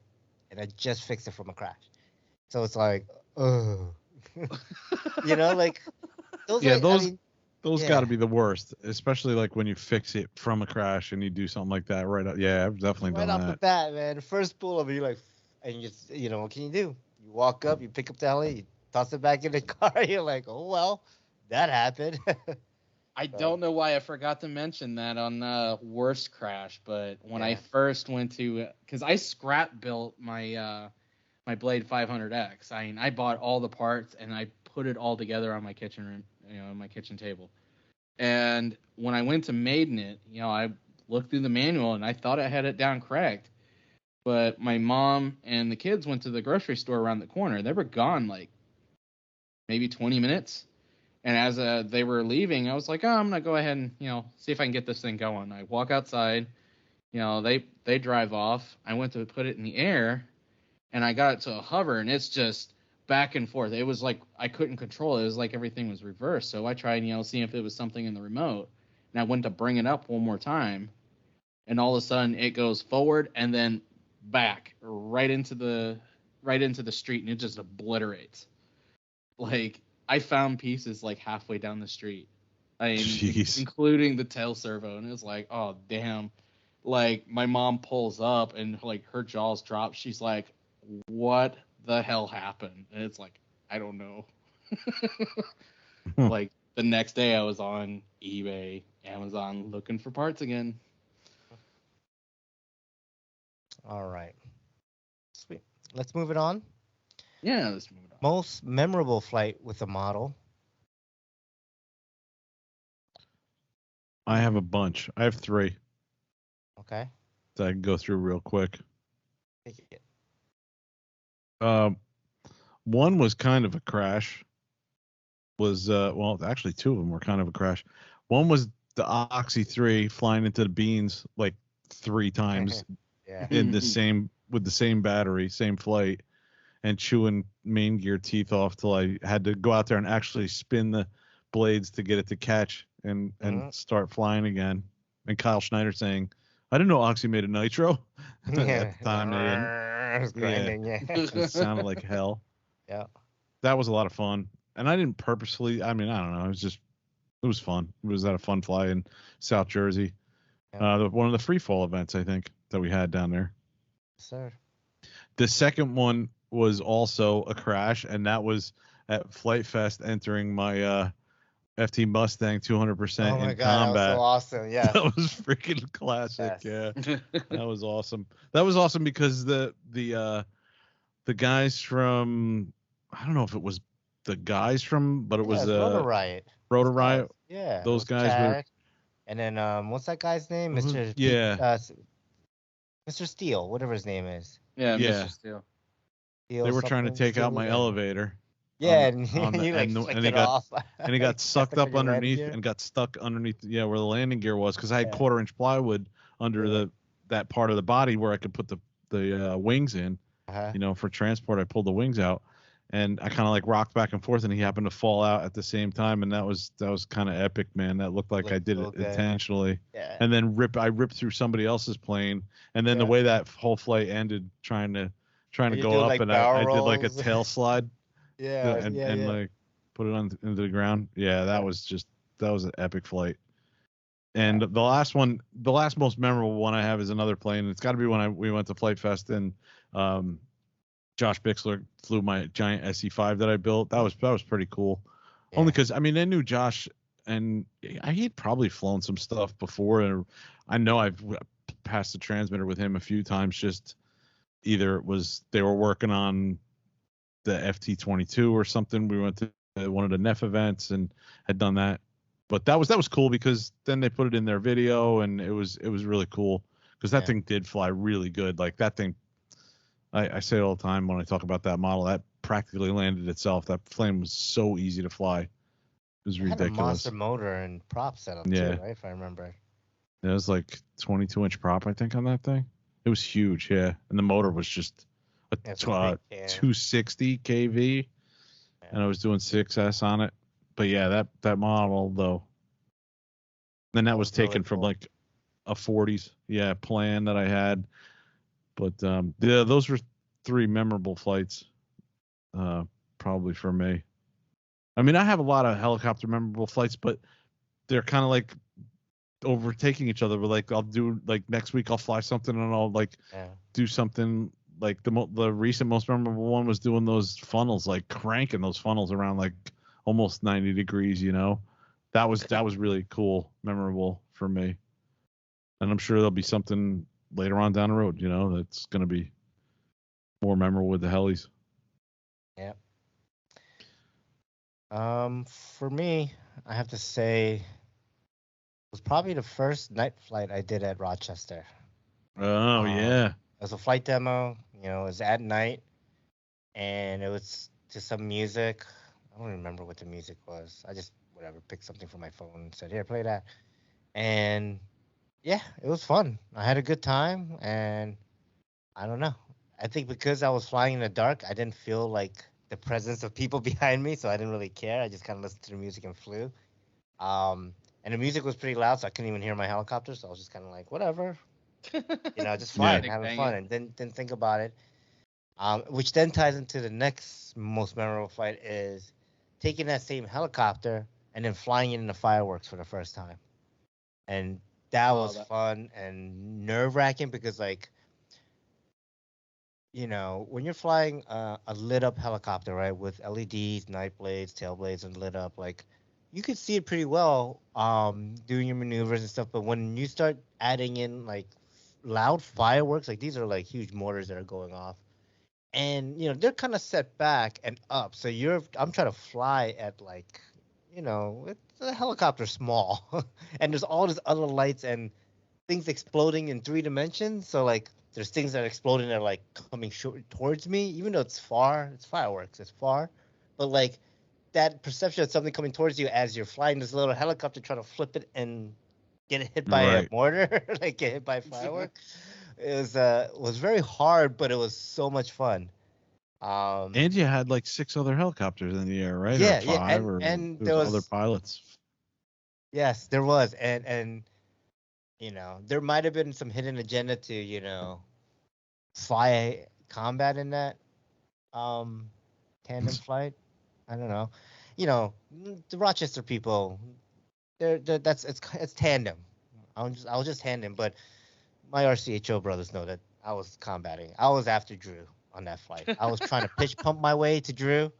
and I just fixed it from a crash. So it's like, like those. Yeah, those got to be the worst, especially like when you fix it from a crash and you do something like that right up. Yeah, I've definitely done that. Right off the bat, man. The first spool of it, you're like, and you just, what can you do? You walk up, you pick up the heli, you toss it back in the car. You're like, oh well, that happened. I don't know why I forgot to mention that on worst crash, but when I first went to, because I scrap built my my Blade 500X. I mean, I bought all the parts and I put it all together on my kitchen room, on my kitchen table. And when I went to maiden it, I looked through the manual and I thought I had it down correct. But my mom and the kids went to the grocery store around the corner. They were gone like maybe 20 minutes. And as they were leaving, I was like, I'm going to go ahead and, see if I can get this thing going. I walk outside, they drive off. I went to put it in the air and I got it to a hover and it's just back and forth. It was like I couldn't control it. It was like everything was reversed. So I tried, seeing if it was something in the remote. And I went to bring it up one more time. And all of a sudden it goes forward and then back right into the street and it just obliterates. Like, I found pieces like halfway down the street. Including the tail servo, and it was like, oh damn. Like, my mom pulls up and like her jaws drop. She's like, what the hell happened? And it's like, I don't know. Like, the next day I was on eBay, Amazon looking for parts again. All right. Sweet. Let's move it on. Yeah, let's move it on. Most memorable flight with a model. I have a bunch. I have 3. Okay. That I can go through real quick. Take it. One was kind of a crash. Actually 2 of them were kind of a crash. One was the Oxy 3 flying into the beans like 3 times with the same battery, same flight, and chewing main gear teeth off till I had to go out there and actually spin the blades to get it to catch and start flying again. And Kyle Schneider saying, I didn't know Oxy made a nitro. At the time they didn't. It was grinding, It sounded like hell. Yeah. That was a lot of fun. And I didn't purposefully, I don't know. It was fun. It was at a fun fly in South Jersey. Yeah. One of the free fall events, I think, that we had down there. Yes, sir. The second one was also a crash, and that was at Flight Fest entering my FT Mustang 200% Oh my in God, combat. that was so awesome. Yeah. That was freaking classic. Yes. Yeah. That was awesome. That was awesome because the guys from, I don't know if it was the guys from, but it was Rotor Riot. Rotor Riot. Yeah. Those guys Chad. were. And then what's that guy's name? Mr. Yeah. Mr. Steele, whatever his name is. Yeah, Yeah. Mr. Steele. They were trying to take out my elevator. Yeah, and he got sucked up underneath and got stuck underneath where the landing gear was, because I had 1/4-inch plywood under that part of the body where I could put the wings in. For transport. I pulled the wings out and I kind of like rocked back and forth, and he happened to fall out at the same time, and that was kind of epic, man. That looked like I did it intentionally. Yeah. And then I ripped through somebody else's plane, and then the way that whole flight ended, trying to go up, and I did like a tail slide. And like put it into the ground. Yeah, that was an epic flight. And the last most memorable one I have is another plane. It's got to be when we went to Flight Fest, and Josh Bixler flew my giant SE5 that I built. That was pretty cool. Yeah. Only because, I knew Josh, and he'd probably flown some stuff before, and I know I've passed the transmitter with him a few times. Just either it was they were working on the FT22 or something. We went to one of the NEF events and had done that. But that was cool, because then they put it in their video, and it was really cool, because that thing did fly really good. Like, that thing, I say it all the time when I talk about that model, that practically landed itself. That plane was so easy to fly. It was ridiculous. Had a monster motor and prop setup too, right? If I remember. It was like 22-inch prop, I think, on that thing. It was huge, yeah. And the motor was just a 260 kV, and I was doing 6S on it. But yeah, that model though. Then that was taken from like a 40s plan that I had. But those were 3 memorable flights, probably for me. I have a lot of helicopter memorable flights, but they're kind of like overtaking each other. But like, I'll do like next week I'll fly something, and I'll like do something. Like the recent most memorable one was doing those funnels, like cranking those funnels around like almost 90 degrees. that was really cool, memorable for me. And I'm sure there'll be something later on down the road, that's going to be more memorable with the helis. Yeah. For me, I have to say, it was probably the first night flight I did at Rochester. Oh, yeah. It was a flight demo. It was at night, and it was to some music. I don't remember what the music was. I just picked something from my phone and said, "Here, play that." And yeah, it was fun. I had a good time, and I don't know. I think because I was flying in the dark, I didn't feel like the presence of people behind me, so I didn't really care. I just kind of listened to the music and flew. And the music was pretty loud, so I couldn't even hear my helicopter. So I was just kind of like, whatever, just flying, having fun, and didn't think about it. Which then ties into the next most memorable flight is taking that same helicopter and then flying it in the fireworks for the first time. And that was fun and nerve-wracking because, like, when you're flying a lit up helicopter, right, with LEDs, night blades, tail blades, and lit up, like, you could see it pretty well doing your maneuvers and stuff. But when you start adding in, like, loud fireworks, like, these are, like, huge mortars that are going off. And, they're kind of set back and up. So I'm trying to fly at, like, it's a helicopter small. And there's all these other lights and things exploding in 3 dimensions. So, like, there's things that are exploding that are, like, coming towards me, even though it's far. It's fireworks. It's far. But, like, that perception of something coming towards you as you're flying this little helicopter, trying to flip it and get hit by a mortar, like get hit by a firework, it was very hard, but it was so much fun. And you had like 6 other helicopters in the air, right? Yeah, or 5, and there was other pilots. Yes, there was, and there might have been some hidden agenda to fly combat in that tandem flight. I don't know. The Rochester people, it's tandem. I was just tandem, but my RCHO brothers know that I was combating. I was after Drew on that flight. I was trying to pitch pump my way to Drew,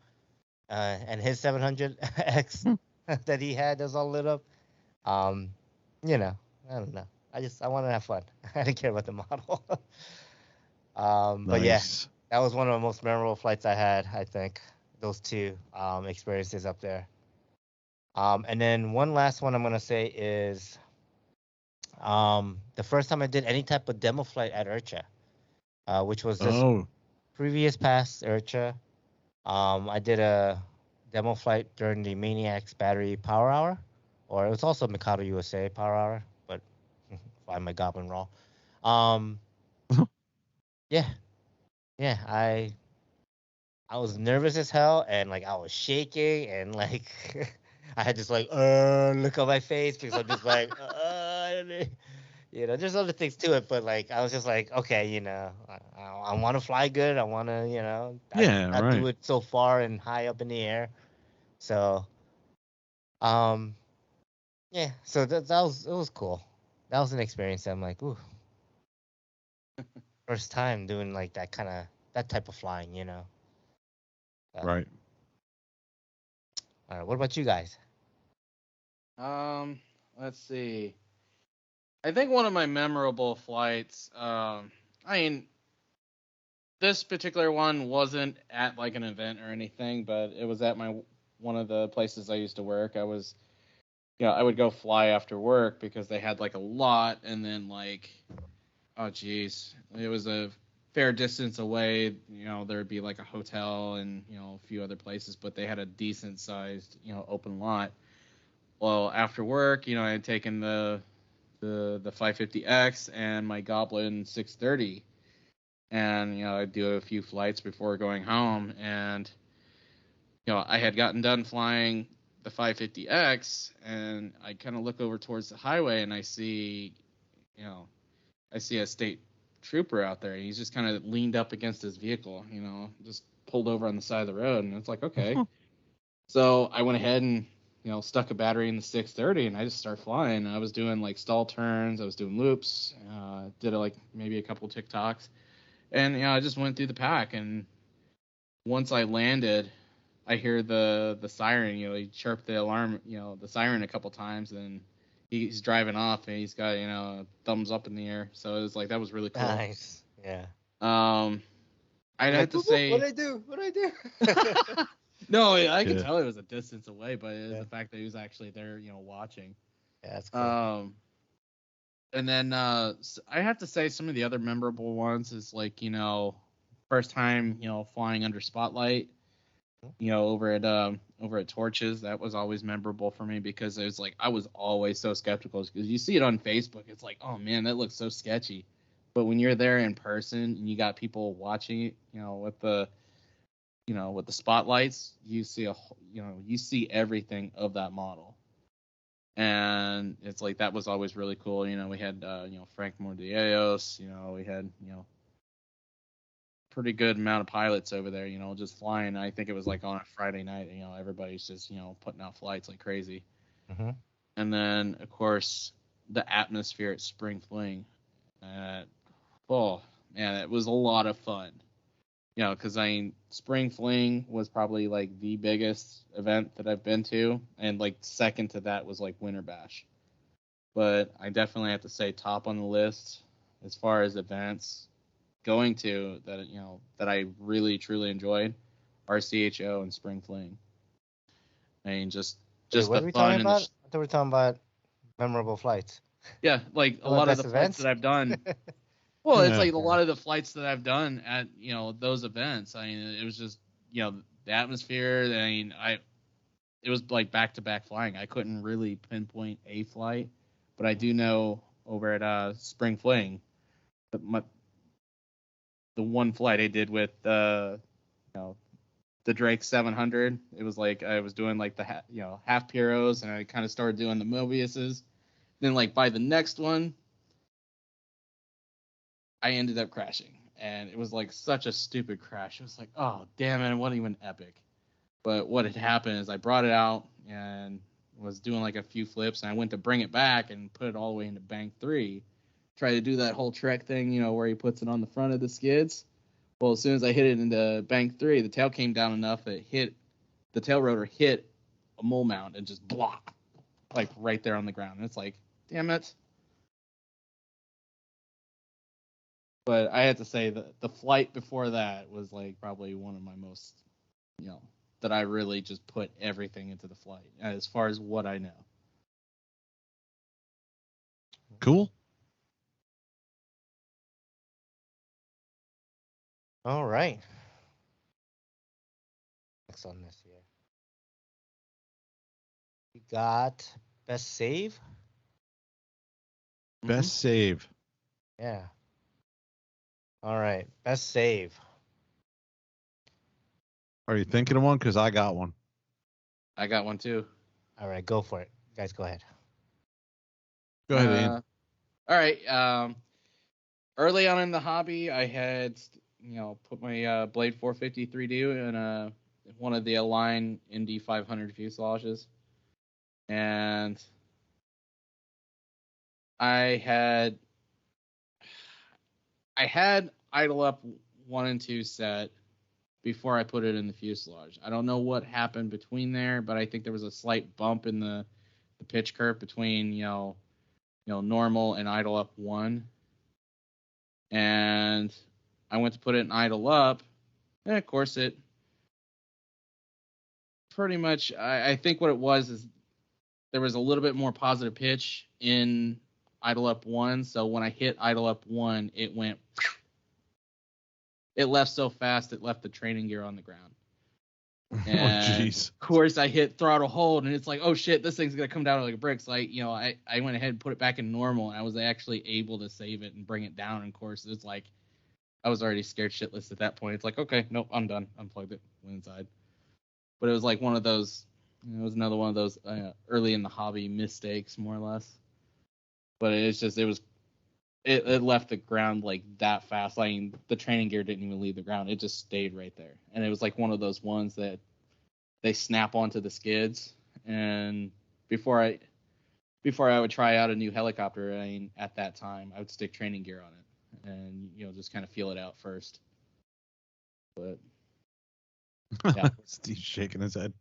and his 700X that he had that was all lit up. I don't know. I wanted to have fun. I didn't care about the model. But yeah, that was one of the most memorable flights I had, I think. Those 2 experiences up there. And then one last one I'm going to say is the first time I did any type of demo flight at IRCHA, which was this previous past IRCHA. I did a demo flight during the Maniacs Battery Power Hour, or it was also Mikado USA Power Hour, but find my Goblin Raw. Yeah, I was nervous as hell, and like I was shaking, and like I had this like look on my face because I'm just like there's other things to it, but like I was just like, okay, I want to fly good, I want to not do it so far and high up in the air, so yeah, so it was cool. That was an experience. I'm like, ooh, first time doing like that type of flying, Right. All right. What about you guys? Let's see. I think one of my memorable flights, this particular one wasn't at like an event or anything, but it was at one of the places I used to work. I would go fly after work because they had like a lot, and then like, oh geez, it was a fair distance away. There'd be like a hotel and a few other places, but they had a decent sized open lot. Well, after work, I had taken the 550X and my Goblin 630, and I'd do a few flights before going home, and I had gotten done flying the 550X, and I kind of look over towards the highway, and I see a state trooper out there. He's just kind of leaned up against his vehicle, just pulled over on the side of the road, and it's like, okay. So I went ahead and stuck a battery in the 630, and I just started flying. I was doing like stall turns, I was doing loops, did like maybe a couple TikToks, and I just went through the pack. And once I landed, I hear the siren, he chirped the alarm, the siren a couple times, and he's driving off, and he's got, a thumbs up in the air. So it was like, that was really cool. Nice. Yeah. I'd have to say. What'd I do? What'd I do? No, I could tell it was a distance away, but it was the fact that he was actually there, watching. Yeah, that's cool. And then I have to say some of the other memorable ones is like, first time, flying under spotlight, over at Torches. That was always memorable for me because it was like I was always so skeptical because you see it on Facebook, it's like, oh man, that looks so sketchy. But when you're there in person and you got people watching it, with the spotlights, you see everything of that model. And it's like that was always really cool. We had Frank Mordiellos, we had pretty good amount of pilots over there, just flying. I think it was like on a Friday night, everybody's just putting out flights like crazy. Mm-hmm. And then of course the atmosphere at Spring Fling. Oh man, it was a lot of fun. Because Spring Fling was probably like the biggest event that I've been to, and like second to that was like Winter Bash. But I definitely have to say top on the list as far as events going to that I really truly enjoyed are CHO and Spring Fling. Just what the are we fun talking about? I thought we were talking about memorable flights. Yeah, like a lot of the flights that I've done. Well, it's like a lot of the flights that I've done at those events. It was just the atmosphere. It was like back-to-back flying. I couldn't really pinpoint a flight, but I do know over at Spring Fling, the one flight I did with the Drake 700. It was like I was doing like the half Piros, and I kind of started doing the Mobiuses. Then like by the next one, I ended up crashing, and it was like such a stupid crash. It was like, oh damn it, it wasn't even epic. But what had happened is I brought it out and was doing like a few flips, and I went to bring it back and put it all the way into bank 3. Try to do that whole Trek thing, where he puts it on the front of the skids. Well, as soon as I hit it into bank 3, the tail came down enough that the tail rotor hit a mole mount and just block, like right there on the ground. And it's like, damn it. But I have to say that the flight before that was like probably one of my most, that I really just put everything into the flight as far as what I know. Cool. All right. Next on this here. We got best save. Best save. Yeah. All right. Best save. Are you thinking of one? Because I got one. I got one too. All right, go for it. You guys, go ahead. Go ahead, Ian. All right. Early on in the hobby, I had, put my Blade 450 3D in one of the Iaen Indy 500 fuselages. And I had idle up 1 and 2 set before I put it in the fuselage. I don't know what happened between there, but I think there was a slight bump in the pitch curve between, normal and idle up 1. And I went to put it in idle up, and of course it pretty much, I think what it was is there was a little bit more positive pitch in idle up 1, so when I hit idle up 1, it went, it left so fast it left the training gear on the ground. And jeez. Of course, I hit throttle hold, and it's like, oh shit, this thing's gonna come down like a brick. So I went ahead and put it back in normal, and I was actually able to save it and bring it down. And of course, it's like I was already scared shitless at that point. It's like, okay, nope, I'm done. Unplugged it, went inside. But it was like one of those. It was another one of those early in the hobby mistakes, more or less. But it left the ground like that fast. I mean, the training gear didn't even leave the ground. It just stayed right there. And it was like one of those ones that they snap onto the skids. And before I would try out a new helicopter, at that time, I would stick training gear on it and, just kind of feel it out first. But Yeah. Steve's shaking his head.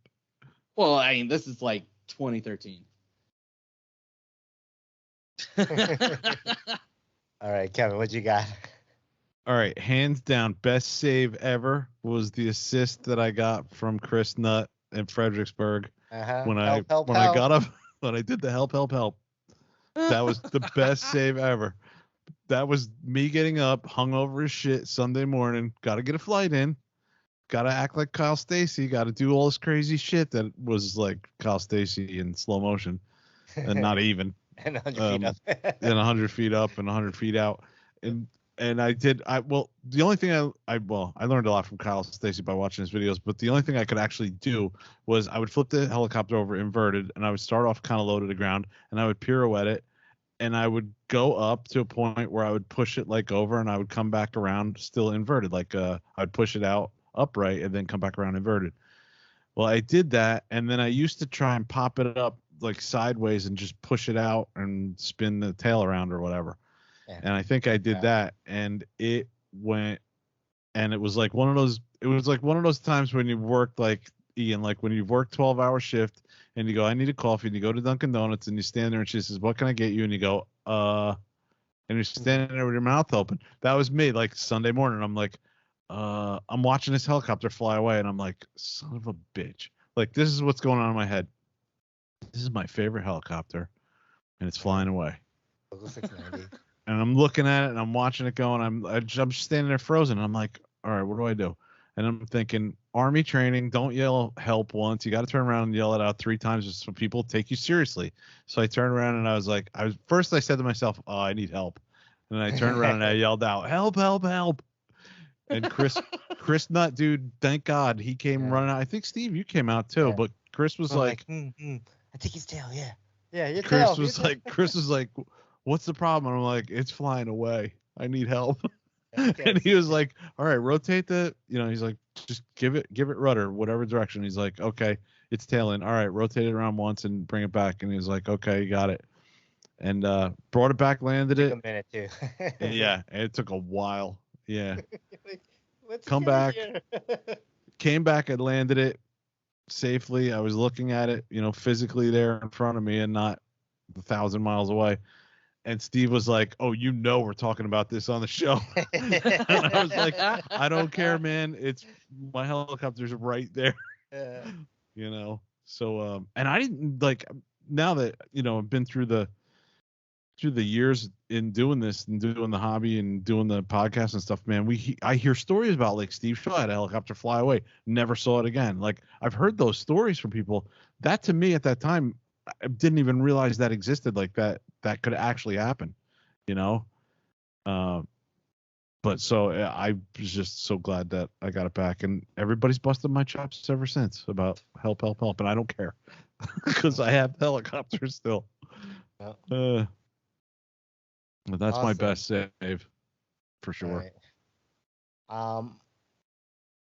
Well, I mean, this is like 2013. All right, Kevin, what you got? All right, hands down, best save ever was the assist that I got from Chris Nutt in Fredericksburg when I got up when I did the help. That was the best save ever. That was me getting up, hungover as shit Sunday morning. Got to get a flight in. Got to act like Kyle Stacy. Got to do all this crazy shit that was like Kyle Stacy in slow motion, and not even. And 100 feet up. And 100 feet up and 100 feet out. And I did. The only thing I learned a lot from Kyle Stacy by watching his videos. But the only thing I could actually do was I would flip the helicopter over inverted, and I would start off kind of low to the ground, and I would pirouette it. And I would go up to a point where I would push it like over, and I would come back around still inverted. Like I'd push it out upright and then come back around inverted. Well, I did that, and then I used to try and pop it up like sideways and just push it out and spin the tail around or whatever. Yeah. And I think I did that, and it went, and it was like one of those. It was like one of those times when you worked like Iaen, like when you've worked 12-hour shift and you go, I need a coffee, and you go to Dunkin' Donuts and you stand there and she says, what can I get you? And you go, and you're standing there with your mouth open. That was me, like Sunday morning. I'm like, I'm watching this helicopter fly away, and I'm like, son of a bitch. Like, this is what's going on in my head. This is my favorite helicopter, and it's flying away. And I'm looking at it, and I'm watching it go, and I'm just standing there frozen. And I'm like, all right, what do I do? And I'm thinking, Army training, don't yell help once. You got to turn around and yell it out 3 times just so people take you seriously. So I turned around, and I was like, first I said to myself, oh, I need help. And then I turned around, and I yelled out, help, help, help. And Chris Nutt, dude, thank God he came running out. I think, Steve, you came out too, but Chris was like I take his tail, yeah, your Chris tail. Was like, what's the problem? And I'm like, it's flying away. I need help. And he was like, all right, rotate he's like, just give it rudder, whatever direction. He's like, okay, it's tailing. All right, rotate it around once and bring it back. And he was like, okay, you got it. And brought it back, landed it. Took a minute too. Yeah, it took a while. Yeah. Let's come back. Came back and landed it safely. I was looking at it, physically there in front of me and not 1,000 miles away. And Steve was like, oh, we're talking about this on the show. And I was like, I don't care, man. It's my helicopter's right there. So and I didn't now that I've been through the years in doing this and doing the hobby and doing the podcast and stuff, man, I hear stories about like Steve Shaw had a helicopter fly away, never saw it again. Like, I've heard those stories from people. That, to me, at that time, I didn't even realize that existed, like that could actually happen, but so I was just so glad that I got it back, and everybody's busted my chops ever since about help, and I don't care because I have helicopters still. But that's awesome. My best save for sure. Right.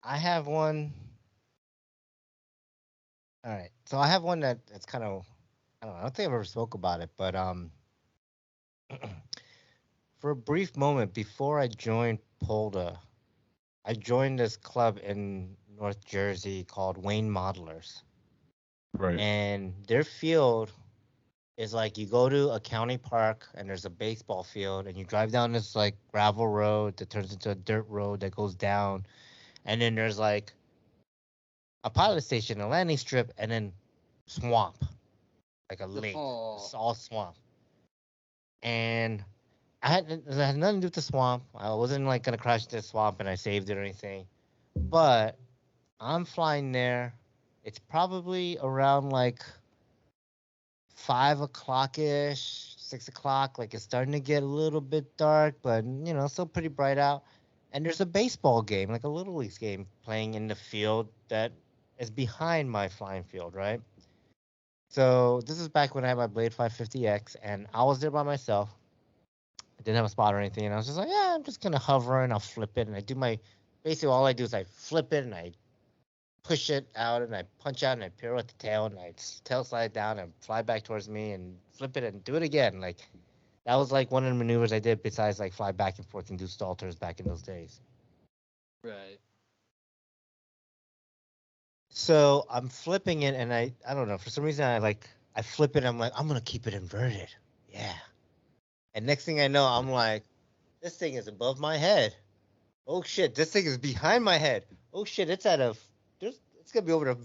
I have one. All right. So I have one that's kind of, I don't think I've ever spoke about it, but for a brief moment before I joined Polda, I joined this club in North Jersey called Wayne Modelers. Right. And their field is like, you go to a county park and there's a baseball field and you drive down this like gravel road that turns into a dirt road that goes down, and then there's like a pilot station, a landing strip, and then swamp, like a lake. It's all swamp. And it had nothing to do with the swamp. I wasn't like gonna crash the swamp and I saved it or anything. But I'm flying there. It's probably around like 5 o'clock-ish, 6 o'clock. Like, it's starting to get a little bit dark, but still pretty bright out. And there's a baseball game, like a Little League game, playing in the field that is behind my flying field, right? So this is back when I had my Blade 550X, and I was there by myself. I didn't have a spot or anything, and I was just like, yeah, I'm just gonna hover and I'll flip it, and I do basically all I do is I flip it and I push it out and I punch out and I pirouette the tail and I tail slide down and fly back towards me and flip it and do it again. Like, that was like one of the maneuvers I did besides like fly back and forth and do stall turns back in those days. Right. So I'm flipping it, and I don't know, for some reason I flip it. I'm like, I'm gonna keep it inverted. Yeah. And next thing I know, I'm like, this thing is above my head. Oh shit, this thing is behind my head. Oh shit, it's it's gonna be over the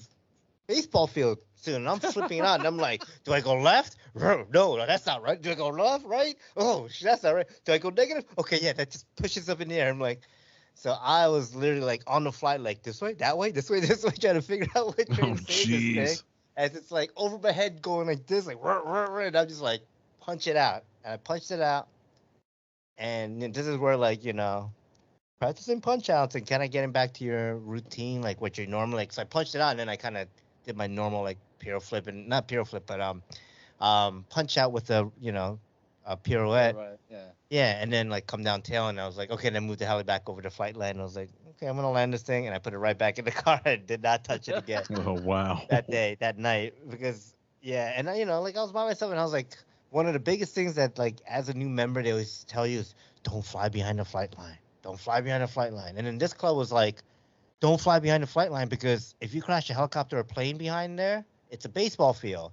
baseball field soon. And I'm flipping it out, and I'm like, do I go left? No, that's not right. Do I go left? Right? Oh shit, that's not right. Do I go negative? Okay, yeah, that just pushes up in the air. I'm like, so I was literally like on the fly, like this way, that way, this way, this way, trying to figure out which way Oh, to save this thing. jeez. As it's like over my head going like this, like and I'm just like punch it out. And I punched it out, and this is where like practicing punch outs and kind of getting back to your routine, like what you're normally like. So I punched it out, and then I kind of did my normal like piro flip, and not piro flip, but punch out with a pirouette. Yeah. Yeah, and then like come down tail, and I was like, okay, then move the heli back over to flight land. And I was like, okay, I'm gonna land this thing, and I put it right back in the car. I did not touch it again Oh, wow. that night, because yeah, and like I was by myself, and I was like, one of the biggest things that like as a new member they always tell you is don't fly behind the flight line. Don't fly behind the flight line. And then this club was like, don't fly behind the flight line, because if you crash a helicopter or plane behind there, it's a baseball field.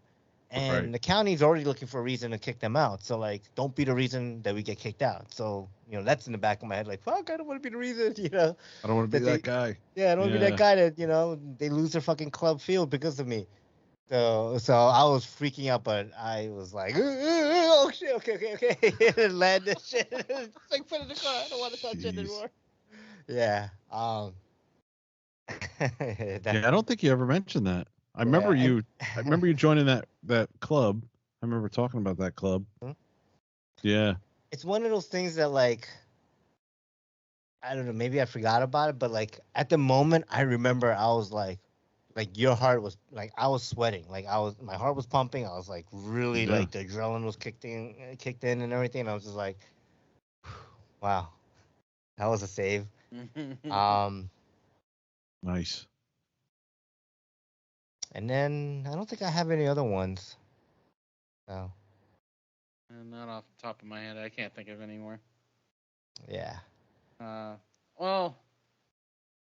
And Right. the county's already looking for a reason to kick them out. So, like, don't be the reason that we get kicked out. So, that's in the back of my head. Like, fuck, I don't want to be the reason, I don't want to be that that guy. Yeah, I don't want to be Yeah. that guy that, they lose their fucking club field because of me. So I was freaking out, but I was like, oh shit, okay, and land this shit. It's like, put it in the car. I don't want to touch it Jeez. anymore. Yeah. Yeah, I don't think you ever mentioned that. I remember Yeah, I remember you joining that club. I remember talking about that club. Hmm? Yeah. It's one of those things that, like, I don't know, maybe I forgot about it, but like at the moment, I remember I was like your heart was like, I was sweating, like my heart was pumping. I was like really Yeah. like the adrenaline was kicked in and everything. And I was just like, wow, that was a save. Nice. And then I don't think I have any other ones. So Not off the top of my head, I can't think of any more. yeah. Well,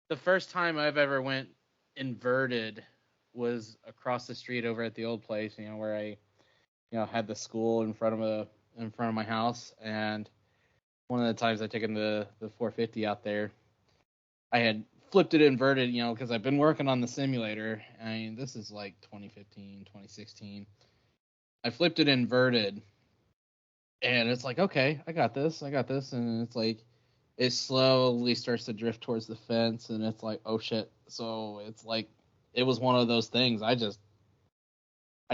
the first time I've ever went inverted was across the street over at the old place, where I, had the school in front of my house, and one of the times I taken the 450 out there, I had flipped it inverted, because I've been working on the simulator. I mean, this is like 2015, 2016. I flipped it inverted, and it's like, okay, I got this, and it's like, it slowly starts to drift towards the fence, and it's like, oh shit. So it's like, it was one of those things. I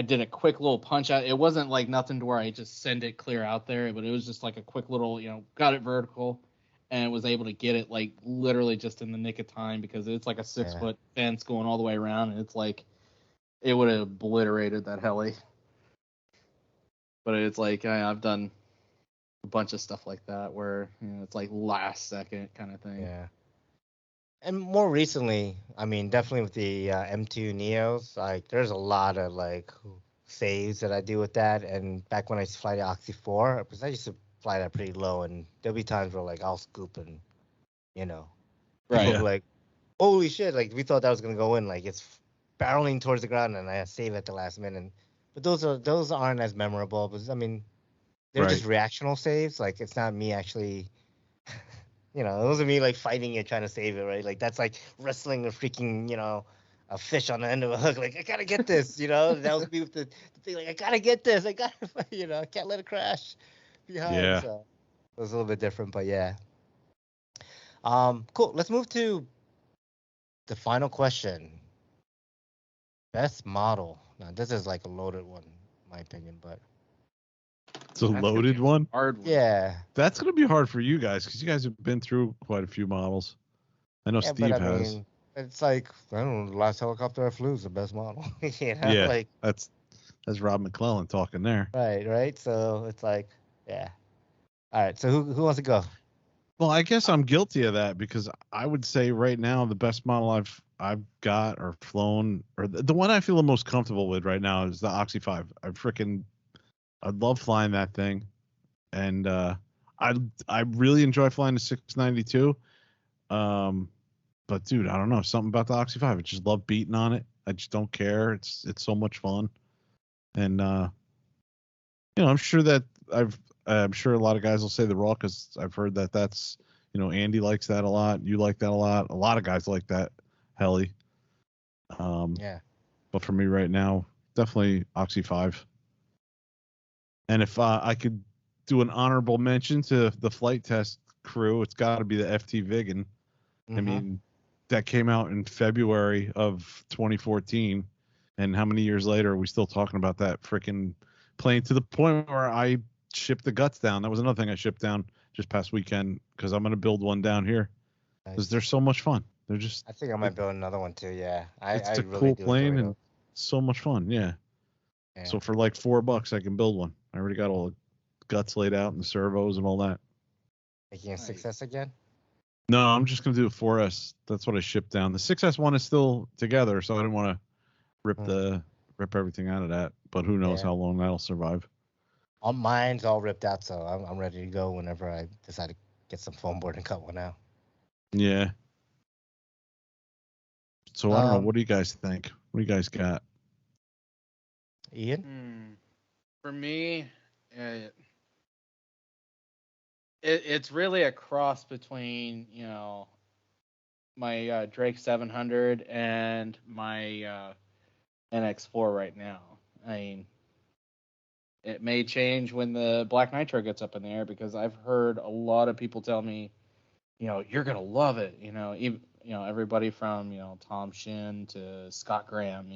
did a quick little punch out. It wasn't like nothing to where I just send it clear out there, but it was just like a quick little, got it vertical, and was able to get it like literally just in the nick of time, because it's like a 6-foot fence going all the way around, and it's like, it would have obliterated that heli. But it's like, I've done a bunch of stuff like that where it's like last second kind of thing. Yeah. And more recently, I mean, definitely with the M2 Neos, like there's a lot of like saves that I do with that. And back when I used to fly the Oxy 4, because I used to fly that pretty low, and there'll be times where like I'll scoop and people Right. be like, holy shit, like we thought that was gonna go in, like it's barreling towards the ground, and I save at the last minute. But those aren't as memorable, because I mean, they're just reactional saves. Like it's not me actually, it wasn't me like fighting it trying to save it, right? Like that's like wrestling a freaking, a fish on the end of a hook. Like I gotta get this, that was me with the thing. Like I gotta get this. I gotta, I can't let it crash behind. Yeah. So it was a little bit different, but yeah. Cool. Let's move to the final question. Best model. Now this is like a loaded one, in my opinion, but It's a That's gonna loaded be a one. hard one. yeah. That's gonna be hard for you guys, because you guys have been through quite a few models. I know Yeah, Steve but I has. mean, it's like, I don't know, the last helicopter I flew is the best model. Yeah. Like, That's Rob McClellan talking there. right. So it's like, yeah. All right. So who wants to go? Well, I guess I'm guilty of that, because I would say right now the best model I've got or flown, or the one I feel the most comfortable with right now, is the Oxy 5. I love flying that thing, and I really enjoy flying the 692. But but dude, I don't know, something about the Oxy 5. I just love beating on it. I just don't care. It's so much fun. And I'm sure that I'm sure a lot of guys will say the Raw, because I've heard that that's, Andy likes that a lot. You like that a lot. A lot of guys like that heli. Yeah. But for me right now, definitely Oxy 5. And if I could do an honorable mention to the flight test crew, it's got to be the FT Vigan. I mean, that came out in February of 2014, and how many years later are we still talking about that freaking plane, to the point where I shipped the guts down. That was another thing I shipped down just past weekend, because I'm going to build one down here, because they're so much fun. They're just. I think I might build another one too. Yeah, It's I a really cool do plane enjoy and so much fun. Yeah. So for like $4, I can build one. I already got all the guts laid out and the servos and all that. making a 6S again. No, I'm just gonna do a 4S. That's what I shipped down. The 6S one is still together, so I didn't want to rip everything out of that. But who knows how long that'll survive. All mine's all ripped out, so I'm ready to go whenever I decide to get some foam board and cut one out. Yeah. So I don't know. What do you guys think? What do you guys got? Iaen? For me, it's really a cross between my Drake 700 and my NX4 right now. I mean, it may change when the Black Nitro gets up in the air, because I've heard a lot of people tell me, you're gonna love it. Even everybody from Tom Shin to Scott Graham.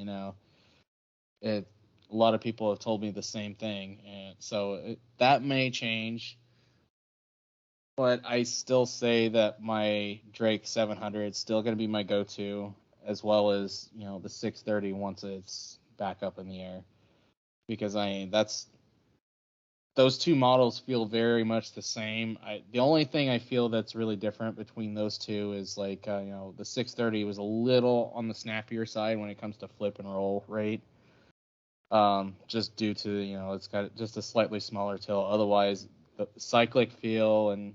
A lot of people have told me the same thing, and so that may change. But I still say that my Drake 700 is still going to be my go-to, as well as the 630 once it's back up in the air, because those two models feel very much the same. The only thing I feel that's really different between those two is like the 630 was a little on the snappier side when it comes to flip and roll rate, just due to it's got just a slightly smaller tail. Otherwise, the cyclic feel and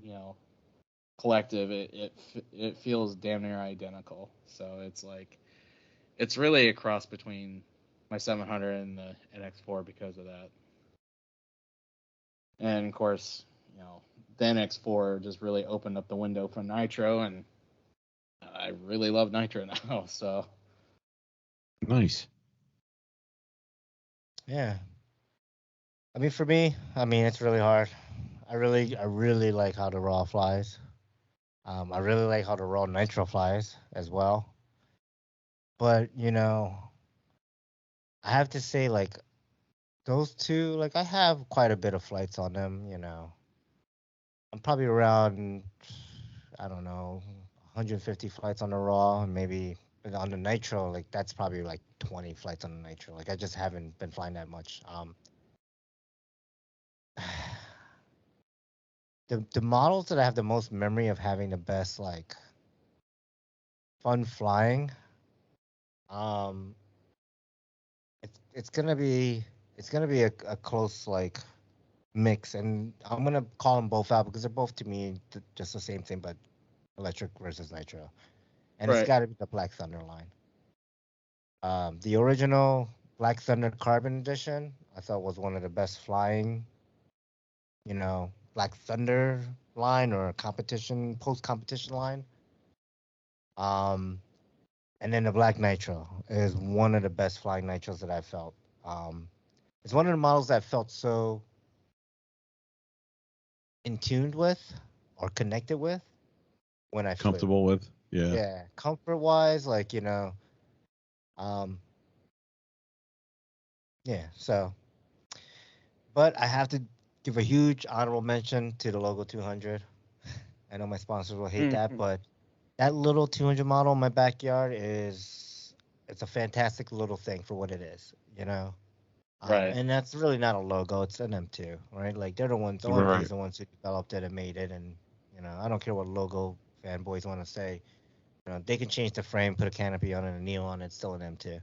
collective, it feels damn near identical. So it's really a cross between my 700 and the NX4 because of that. And of course, the NX4 just really opened up the window for Nitro, and I really love Nitro now. So nice. Yeah. I mean, for me, it's really hard. I really like how the Raw flies. I really like how the Raw Nitro flies as well. But I have to say, like, those two, like, I have quite a bit of flights on them. I'm probably around, I don't know, 150 flights on the Raw, and maybe on the Nitro, like, that's probably like 20 flights on the Nitro. Like, I just haven't been flying that much. The models that I have the most memory of having the best, like, fun flying, it's gonna be a close, like, mix, and I'm gonna call them both out because they're both, to me, just the same thing, but electric versus Nitro, and it's got to be the Black Thunder line. The original Black Thunder Carbon Edition, I thought, was one of the best flying, Black Thunder line or post-competition line. And then the Black Nitro is one of the best flying Nitros that I've felt. It's one of the models that I felt so in tuned with or connected with when I flew. Comfortable with, yeah. Yeah, comfort-wise, like, yeah, so. But I have to give a huge honorable mention to the Logo 200. I know my sponsors will hate that, but that little 200 model in my backyard it's a fantastic little thing for what it is, Right. And that's really not a logo; it's an M2, right? Like, they're the ones, OMG is the ones who developed it and made it, and I don't care what logo fanboys want to say. They can change the frame, put a canopy on it, a Neo on it, it's still an M2.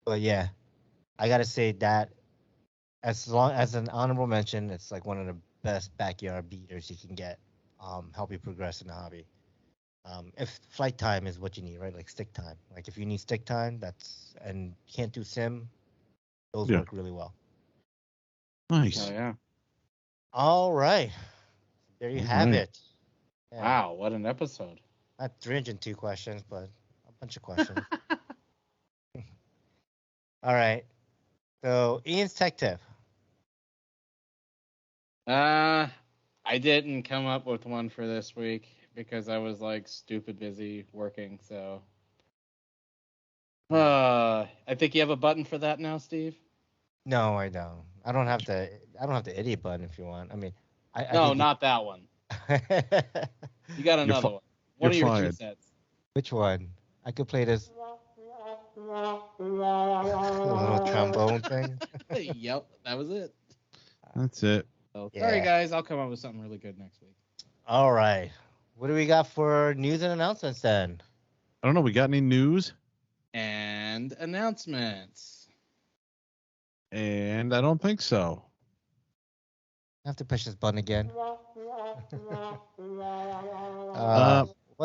But yeah, I gotta say that as long as an honorable mention, it's like one of the best backyard beaters you can get. Help you progress in the hobby. If flight time is what you need, right? Like stick time. Like if you need stick time, and can't do sim, those Yeah. work really well. Nice. Oh yeah. All right. There you All have right. it. Yeah. Wow, what an episode. Not 302 questions, but a bunch of questions. All right. So Ian's tech tip. I didn't come up with one for this week because I was like stupid busy working. So, I think you have a button for that now, Steve. No, I don't. I don't have the idiot button if you want. I mean, I No, think not that one. You got You're another one. you're What are your fired. presets? which one? I could play this little trombone thing. Yep, that was it. That's it. So, Yeah. sorry guys, I'll come up with something really good next week. All right. What do we got for news and announcements then? I don't know. We got any news? And announcements. And I don't think so. I have to push this button again. What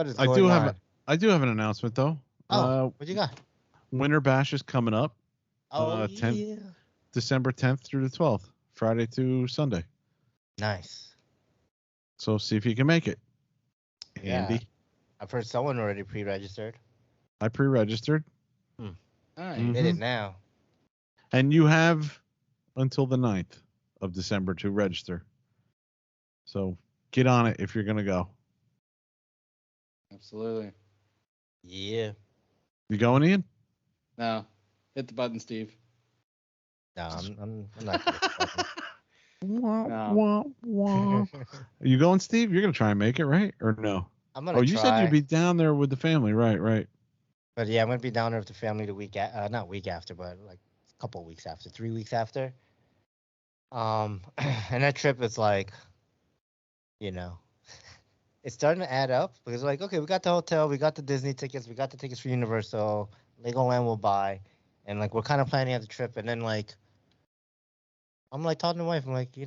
is I going on? I do have an announcement though. What you got? Winter Bash is coming up. Oh, 10th yeah. December 10th through the 12th, Friday to Sunday. Nice. So see if you can make it. Yeah. Andy, I've heard someone already pre-registered. I pre-registered. Nice. Mhm. Did it now. And you have until the 9th of December to register. So get on it if you're going to go. Absolutely. Yeah. You going, Ian? No. Hit the button, Steve. No, I'm not. Gonna Wah, No. wah, wah. Are you going, Steve? You're going to try and make it, right? Or no? I'm gonna Oh, you try. said you'd be down there with the family. Right. But yeah, I'm gonna be down there with the family the week not week after, but like a couple of weeks after, 3 weeks after. And that trip is like, you know, it's starting to add up because like, okay, we got the hotel, we got the Disney tickets, we got the tickets for Universal, Legoland will buy, and like we're kind of planning out the trip, and then like, I'm like talking to my wife, I'm like, it's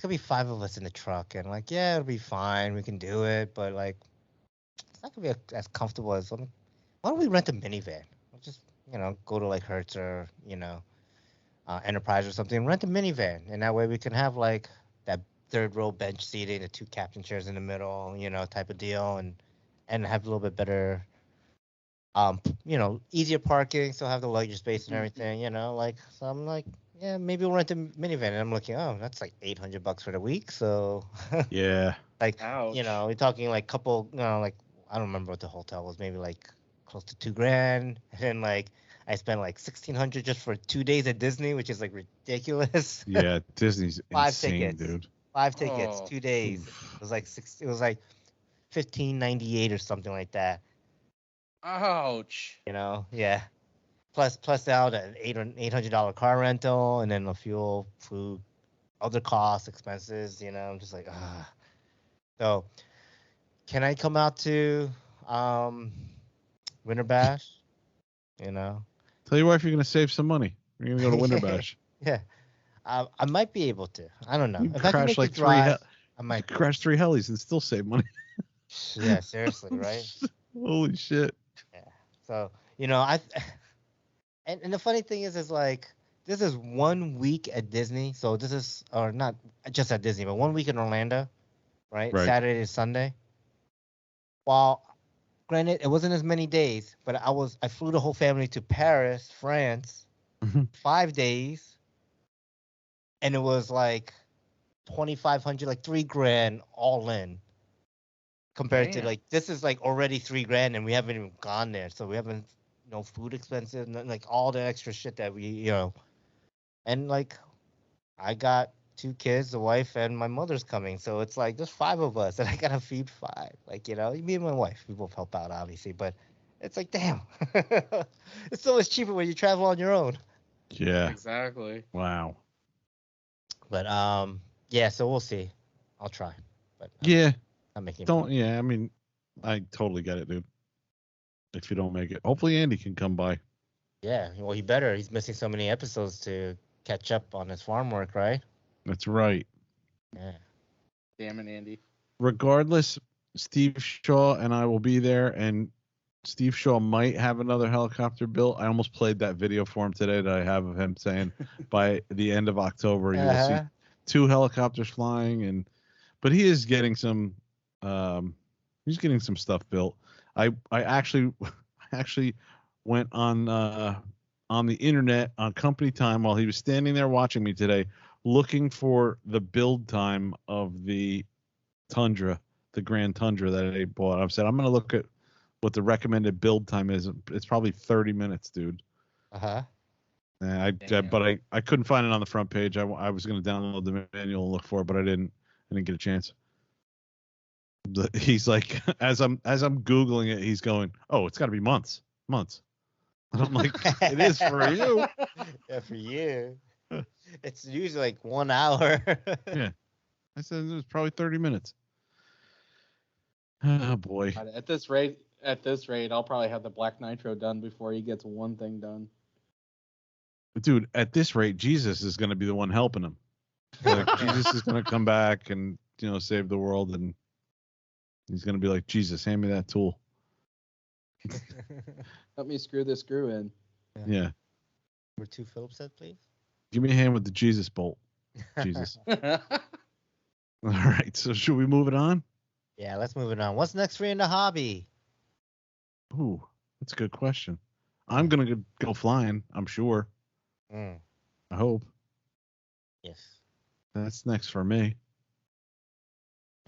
gonna be 5 of us in the truck, and like, yeah, it'll be fine, we can do it, but like, it's not gonna be as comfortable as. Why don't we rent a minivan? We'll just go to like Hertz or Enterprise or something, rent a minivan, and that way we can have like that third row bench seating, the 2 captain chairs in the middle, type of deal, and have a little bit better, easier parking, so have the luggage space and everything, like. So I'm like, yeah, maybe we'll rent a minivan, and I'm looking, oh, that's like $800 for the week, so Yeah. like, Ouch. we're talking like couple, like I don't remember what the hotel was, maybe like close to $2,000, and then like I spent like $1,600 just for 2 days at Disney, which is like ridiculous. Yeah, Disney's 5 insane, tickets. dude. 5 tickets, Oh. 2 days. It was like $1,598 or something like that. Ouch. Yeah. Plus out an $800 car rental, and then the fuel, food, other costs, expenses. I'm just like, ah. So, can I come out to Winter Bash? Tell your wife you're going to save some money. You're going to go to Winter Bash. Yeah. I might be able to. I don't know. You If I can crash make like the drive, I you might. could crash 3 helis and still save money. Yeah, seriously, right? Holy shit. Yeah. So, and the funny thing is like, this is 1 week at Disney. So this is, or not just at Disney, but 1 week in Orlando, right? Right. Saturday to Sunday. While, granted, it wasn't as many days, but I flew the whole family to Paris, France, 5 days, and it was like 2,500, like $3,000 all in. Compared to Damn. like, this is like already $3,000, and we haven't even gone there, so we haven't, no food expenses, like all the extra shit that we, and like, I got 2 kids, the wife, and my mother's coming, so it's like there's 5 of us, and I gotta feed 5. Like, me and my wife, we both help out, obviously, but it's like, damn, it's so much cheaper when you travel on your own. Yeah. Exactly. Wow. But yeah, so we'll see. I'll try, but Yeah. I'm making. Don't. Yeah. I mean, I totally get it, dude. If you don't make it, hopefully Andy can come by. Yeah, well, he better. He's missing so many episodes to catch up on his farm work, right? That's right. Yeah. Damn it, Andy. Regardless, Steve Shaw and I will be there, and Steve Shaw might have another helicopter built. I almost played that video for him today that I have of him saying by the end of October you will see 2 helicopters flying, but he is getting some stuff built. I actually went on the internet on company time while he was standing there watching me today, looking for the build time of the Tundra, the Grand Tundra that I bought. I've said I'm going to look at what the recommended build time is. It's probably 30 minutes, dude. Uh-huh. But I couldn't find it on the front page. I was going to download the manual and look for it, but I didn't get a chance. He's like, as I'm Googling it, he's going, oh, it's got to be months. And I'm like, it is for you. Yeah, for you. It's usually like 1 hour. Yeah. I said it was probably 30 minutes. Oh boy. At this rate, I'll probably have the Black Nitro done before he gets one thing done. Dude, at this rate, Jesus is going to be the one helping him. Like, Jesus is going to come back and save the world, and he's going to be like, Jesus, hand me that tool. Help me screw this screw in. Yeah. Number 2 Phillips head, please. Give me a hand with the Jesus bolt. Jesus. All right. So should we move it on? Yeah, let's move it on. What's next for you in the hobby? Ooh, that's a good question. I'm going to go flying, I'm sure. I hope. Yes. That's next for me.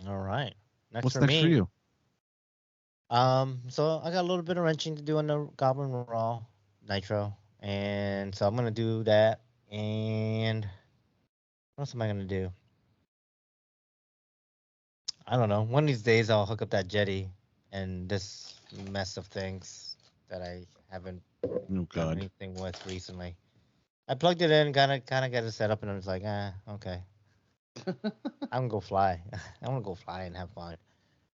All right. What's next for you? So I got a little bit of wrenching to do on the Goblin Raw Nitro, and so I'm gonna do that. And what else am I gonna do? I don't know. One of these days I'll hook up that jetty and this mess of things that I haven't done anything with recently. I plugged it in, kind of got it set up, and I was like, okay. I'm gonna go fly. I want to go fly and have fun.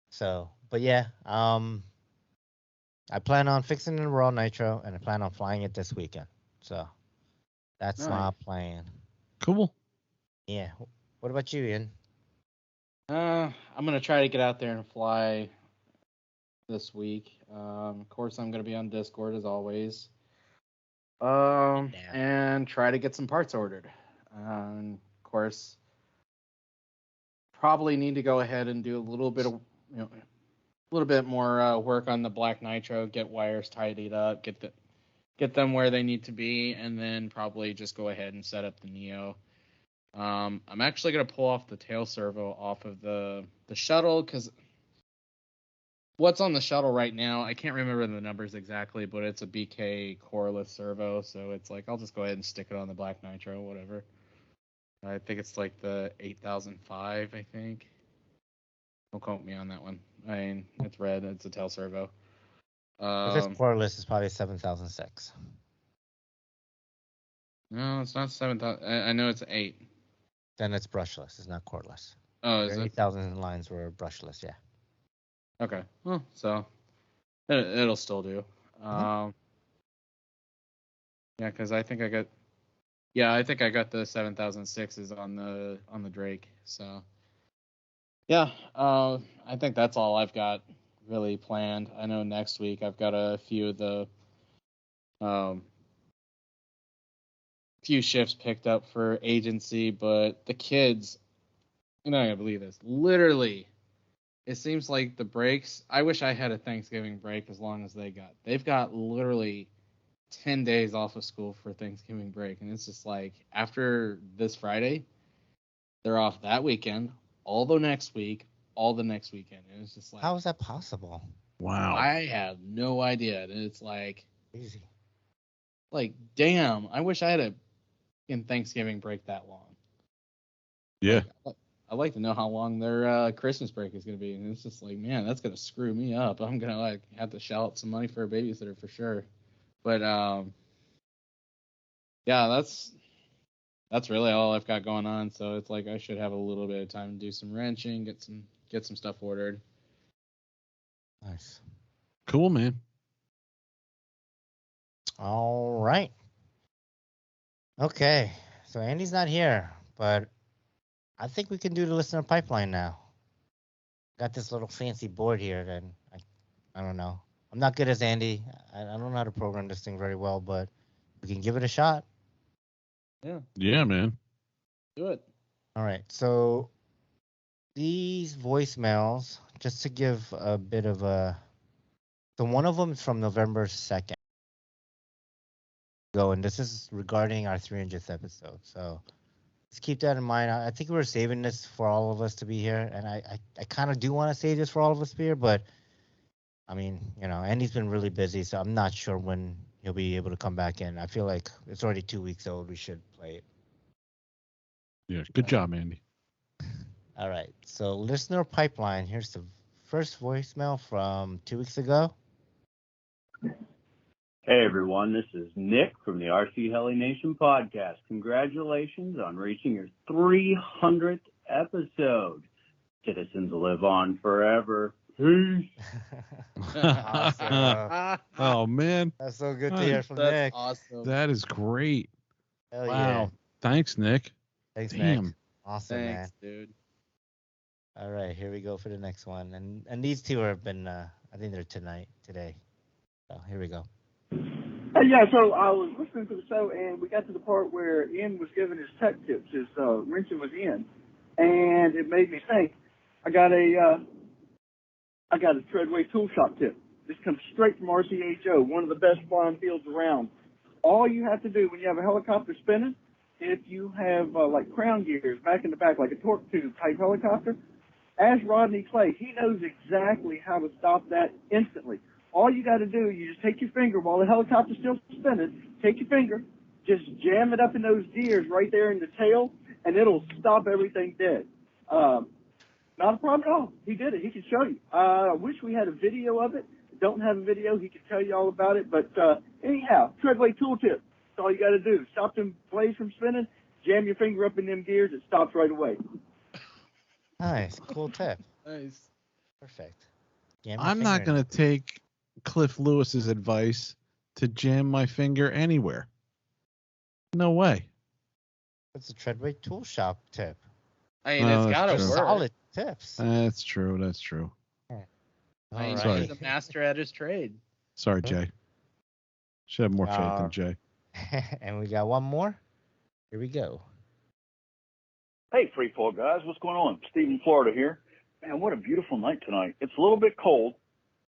So, but yeah, I plan on fixing the Raw Nitro, and I plan on flying it this weekend. So that's my plan. Cool. Yeah. What about you, Ian? I'm gonna try to get out there and fly this week. Of course, I'm gonna be on Discord as always. And try to get some parts ordered. Of course, probably need to go ahead and do a little bit of, a little bit more work on the Black Nitro, get wires tidied up, get them where they need to be, and then probably just go ahead and set up the Neo. I'm actually gonna pull off the tail servo off of the shuttle, because what's on the shuttle right now, I can't remember the numbers exactly, but it's a BK coreless servo, so it's like I'll just go ahead and stick it on the Black Nitro, whatever. I think it's like the 8005, I think. Don't quote me on that one. I mean, it's red, it's a tail servo. If it's coreless, it's probably 7006. No, it's not 7,000. I know it's 8. Then it's brushless. It's not cordless. Oh, is it? 8,000 lines were brushless, yeah. Okay. Well, so it'll still do. Yeah, because I think I got the 7006s on the Drake. So yeah, I think that's all I've got really planned. I know next week I've got a few of the few shifts picked up for agency, but the kids, you're not gonna believe this, literally. It seems like the breaks, I wish I had a Thanksgiving break as long as they got. They've got literally 10 days off of school for Thanksgiving break. And it's just like, after this Friday, they're off that weekend, all the next week, all the next weekend. And it's just like, how is that possible? Wow. I have no idea. And it's like, easy. Like, damn, I wish I had a Thanksgiving break that long. Yeah. Like, I'd like to know how long their Christmas break is going to be. And it's just like, man, that's going to screw me up. I'm going to have to shell out some money for a babysitter for sure. But yeah, that's really all I've got going on. So it's like I should have a little bit of time to do some wrenching, get some stuff ordered. Nice. Cool, man. All right. Okay. So Andy's not here, but I think we can do the listener pipeline now. got this little fancy board here, and I don't know. I'm not good as Andy. I don't know how to program this thing very well, but we can give it a shot. Yeah, man. Do it. All right. So these voicemails, just to give a bit of a, so one of them is from November 2nd. And this is regarding our 300th episode. So let's keep that in mind. I think we're saving this for all of us to be here, and I kind of do want to save this for all of us to be here, but I mean, Andy's been really busy, so I'm not sure when he'll be able to come back in. I feel like it's already 2 weeks old. We should play it. Yeah, good job, Andy. All right. So listener pipeline. Here's the first voicemail from 2 weeks ago. Hey everyone, this is Nick from the RC Heli Nation podcast. Congratulations on reaching your 300th episode. Citizens live on forever. Peace. Awesome. Oh, man. That's so good to hear from Nick. Awesome. That is great. Hell Wow. yeah. Thanks, Nick. Thanks, Damn. Nick. Awesome, Thanks, man. dude. All right, here we go for the next one. And these two have been, I think they're today. So here we go. Yeah, so I was listening to the show, and we got to the part where Iaen was giving his tech tips. His wrenching was in, and it made me think. I got a Treadway tool shop tip. This comes straight from RCHO, one of the best flying fields around. All you have to do when you have a helicopter spinning, if you have like crown gears back in the back, like a torque tube type helicopter, ask Rodney Clay. He knows exactly how to stop that instantly. All you got to do, you just take your finger while the helicopter's still spinning, take your finger, just jam it up in those gears right there in the tail, and it'll stop everything dead. Not a problem at all. He did it. He can show you. I wish we had a video of it. Don't have a video. He can tell you all about it. But anyhow, Treadway tool tip. That's all you got to do. Stop them blades from spinning, jam your finger up in them gears, it stops right away. Nice. Cool tip. Nice. Perfect. Jam your I'm not finger going to take Cliff Lewis's advice to jam my finger anywhere. No way. It's a Treadway tool shop tip. I mean, Oh, it's got to that's work. true. Solid tips. That's true. That's true. I mean, Sorry. he's a master at his trade. Sorry, Jay. Should have more faith in Jay. And we got one more. Here we go. Hey, Free Fall guys, what's going on? Steve in Florida here. Man, what a beautiful night tonight. It's a little bit cold.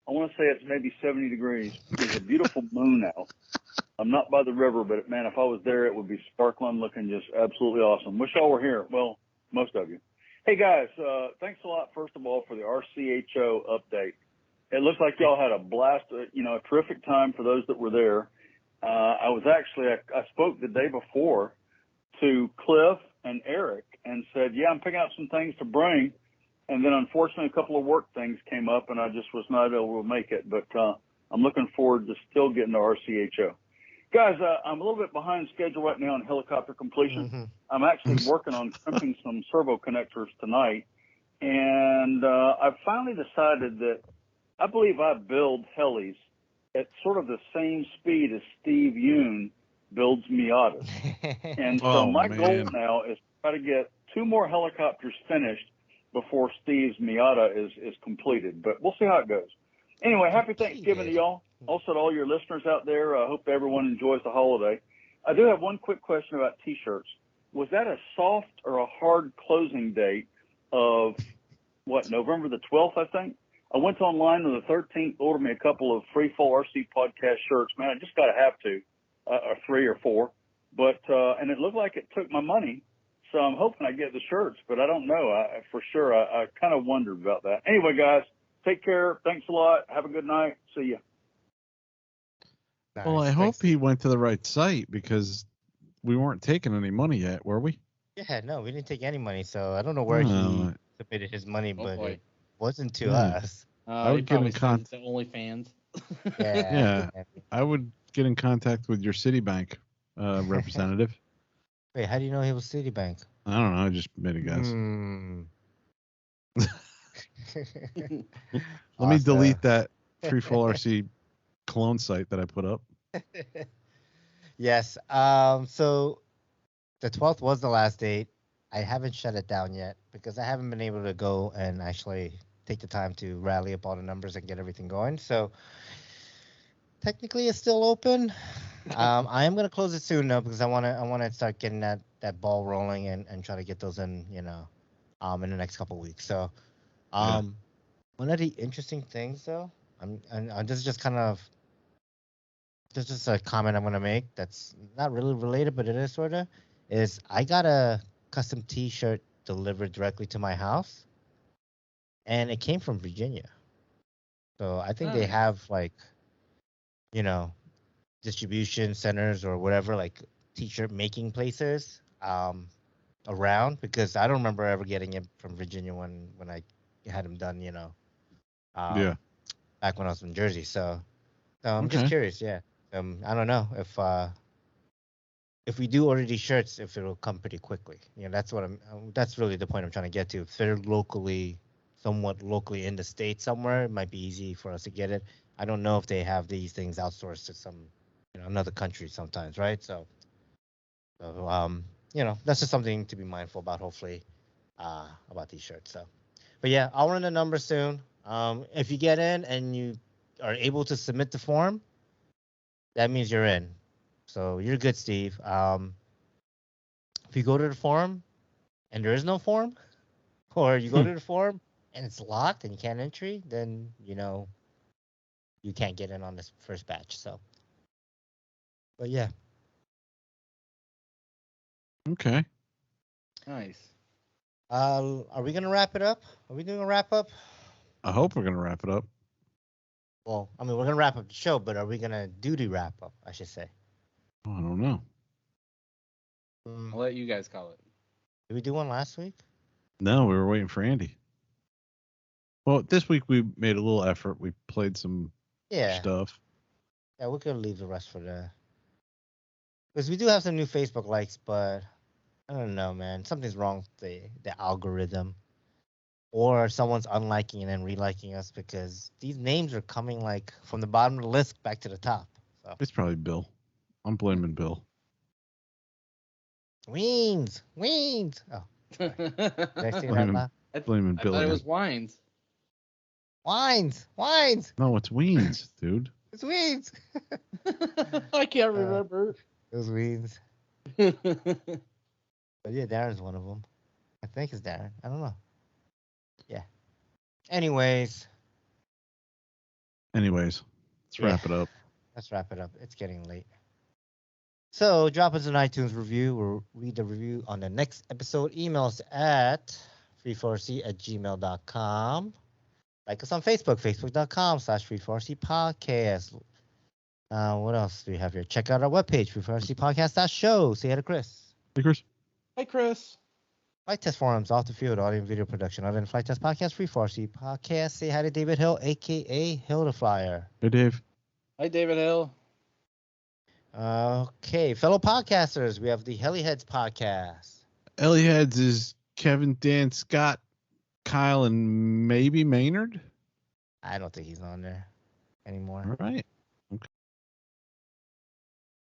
I want to say it's maybe 70 degrees. There's a beautiful moon out. I'm not by the river, but man, if I was there, it would be sparkling, looking just absolutely awesome. Wish y'all were here. Well, most of you. Hey guys, thanks a lot, first of all, for the RCHO update. It looks like y'all had a blast, a terrific time for those that were there. I spoke the day before to Cliff and Eric and said, yeah, I'm picking out some things to bring. And then unfortunately a couple of work things came up and I just was not able to make it. But I'm looking forward to still getting to RCHO. Guys, I'm a little bit behind schedule right now on helicopter completion. Mm-hmm. I'm actually working on crimping some servo connectors tonight. And I've finally decided that I believe I build helis at sort of the same speed as Steve Yoon builds Miatas. And so my goal now is to try to get 2 more helicopters finished before Steve's Miata is completed. But we'll see how it goes. Anyway, happy Thanksgiving to y'all. Also to all your listeners out there. I hope everyone enjoys the holiday. I do have one quick question about T-shirts. Was that a soft or a hard closing date of, November the 12th, I think? I went online on the 13th, ordered me a couple of Free Fall RC podcast shirts. Man, I just got to have 2, or 3 or 4. But, and it looked like it took my money. So I'm hoping I get the shirts, but I don't know. For sure, I kind of wondered about that. Anyway, guys, take care. Thanks a lot. Have a good night. See ya. Nice. Well, I hope he went to the right site because we weren't taking any money yet, were we? Yeah, no, we didn't take any money, so I don't know where he submitted his money, but it wasn't to us. I would get in contact. To OnlyFans. Yeah. I would get in contact with your Citibank representative. Wait, how do you know he was Citibank? I don't know. I just made a guess. Let me delete that Free Fall RC clone site that I put up. Yes. So the 12th was the last date. I haven't shut it down yet because I haven't been able to go and actually take the time to rally up all the numbers and get everything going. So technically, it's still open. I am gonna close it soon though because I wanna start getting that ball rolling and try to get those in in the next couple of weeks. So one of the interesting things though, this is just a comment I'm gonna make that's not really related, but it is sorta. Is I got a custom T-shirt delivered directly to my house, and it came from Virginia. So I think they Nice. have like, distribution centers or whatever, like T-shirt making places around because I don't remember ever getting it from Virginia when I had them done, Yeah. back when I was in Jersey. So I'm just Okay. curious, yeah. I don't know if we do order these shirts, if it'll come pretty quickly. That's really the point I'm trying to get to. If they're somewhat locally in the state somewhere, it might be easy for us to get it. I don't know if they have these things outsourced to some, another country sometimes, right? So that's just something to be mindful about, hopefully, about these shirts. So, but yeah, I'll run the numbers soon. If you get in and you are able to submit the form, that means you're in. So you're good, Steve. If you go to the forum and there is no form, or you go to the forum and it's locked and you can't entry, then you can't get in on this first batch. So, but yeah. Okay. Nice. Are we gonna wrap it up? Are we doing a wrap up? I hope we're gonna wrap it up. Well, I mean, we're gonna wrap up the show, but are we gonna do the wrap up? I should say. Oh, I don't know. I'll let you guys call it. Did we do one last week? No, we were waiting for Andy. Well, this week we made a little effort. We played some stuff. Yeah, we could leave the rest for because we do have some new Facebook likes, but I don't know, man. Something's wrong with the algorithm, or someone's unliking and then reliking us because these names are coming like from the bottom of the list back to the top. So It's probably Bill. I'm blaming Bill. Weens. Oh, did I say that loud? Blaming I Bill. thought it again. was Wines. Wines. No, it's Weens, dude. It's Weens. I can't remember. It was Weens. All But yeah, Darren's one of them. I think it's Darren. I don't know. Yeah. Anyways, Let's wrap it up. let's wrap it up. It's getting late. So drop us an iTunes review. We'll read the review on the next episode. Email us at free4c@gmail.com. Like us on Facebook, facebook.com/free4cpodcast. What else do we have here? Check out our webpage, free4cpodcast.show. Say hi to Chris. Hey, Chris. Hi, Chris. Flight Test Forums, Off the Field, audio and video production. Other than Flight Test Podcast, Free 4C Podcast. Say hi to David Hill, a.k.a. Hill the Flyer. Hey, Dave. Hi, David Hill. Okay, fellow podcasters, we have the Heliheads Podcast. Heliheads is Kevin, Dan, Scott, Kyle, and maybe Maynard. I don't think he's on there anymore. All right.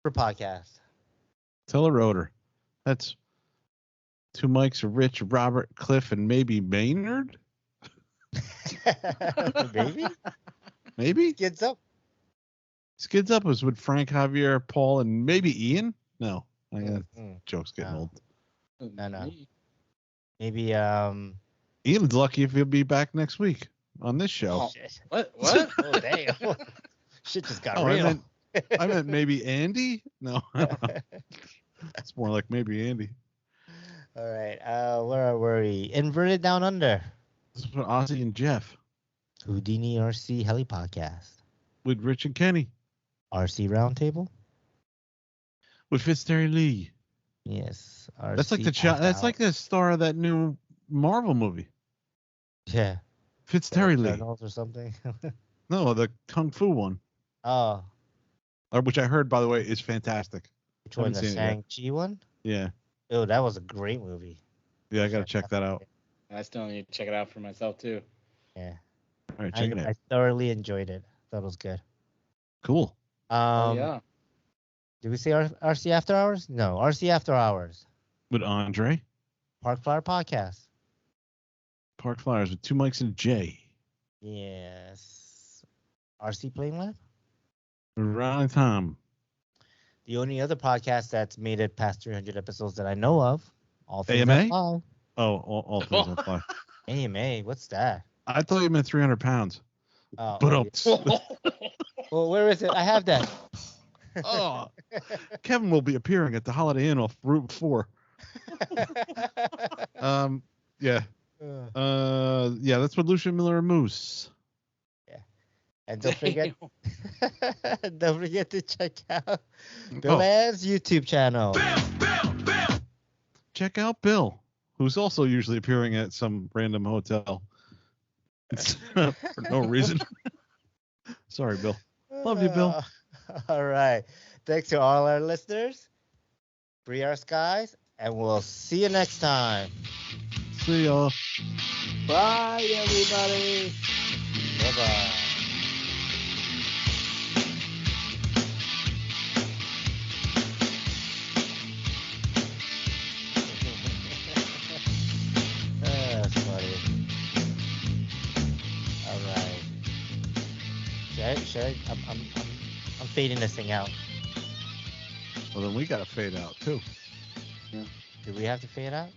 For podcast. Telerotor. That's two mics of Rich, Robert, Cliff, and maybe Maynard. Maybe? Maybe? Skids Up. Skids Up was with Frank, Javier, Paul, and maybe Iaen? No. Joke's getting old. No. Maybe, Ian's lucky if he'll be back next week on this show. Oh, shit. What? Oh, damn. Shit just got real. I meant maybe Andy? No. It's more like maybe Andy. All right. Where were we? Inverted Down Under. This is for Ozzy and Jeff. Houdini RC Heli Podcast. With Rich and Kenny. RC Roundtable. With Fitzterry Lee. Yes. That's like that's like the star of that new Marvel movie. Yeah. Fitzterry Lee. Eternals or something. No, the Kung Fu one. Oh. Which I heard, by the way, is fantastic. Which one? The Shang-Chi one? Yeah. Oh, that was a great movie. Yeah, I got to check that out. I still need to check it out for myself, too. Yeah. All right, check it out. I thoroughly enjoyed it. Thought it was good. Cool. Yeah. Did we say RC After Hours? No, RC After Hours. With Andre. Park Flyer Podcast. Park Flyers with two mics and Jay. Yes. RC Playing Lab? Right, Tom. The only other podcast that's made it past 300 episodes that I know of. All things AMA? that fly. Oh, all things that fly. AMA, what's that? I thought you meant 300 pounds. Oh, But yeah. Well, where is it? I have that. oh, Kevin will be appearing at the Holiday Inn off Route 4. Yeah. Yeah, that's with Lucian Miller and Moose. And don't forget to check out Bill Oh. Ann's YouTube channel. Check out Bill, who's also usually appearing at some random hotel for no reason. Sorry, Bill. Love you, Bill. All right. Thanks to all our listeners. Free our skies, and we'll see you next time. See y'all. Bye, everybody. Bye-bye. That's funny. All right. Should I? I'm fading this thing out. Well, then we got to fade out, too. Do we have to fade out?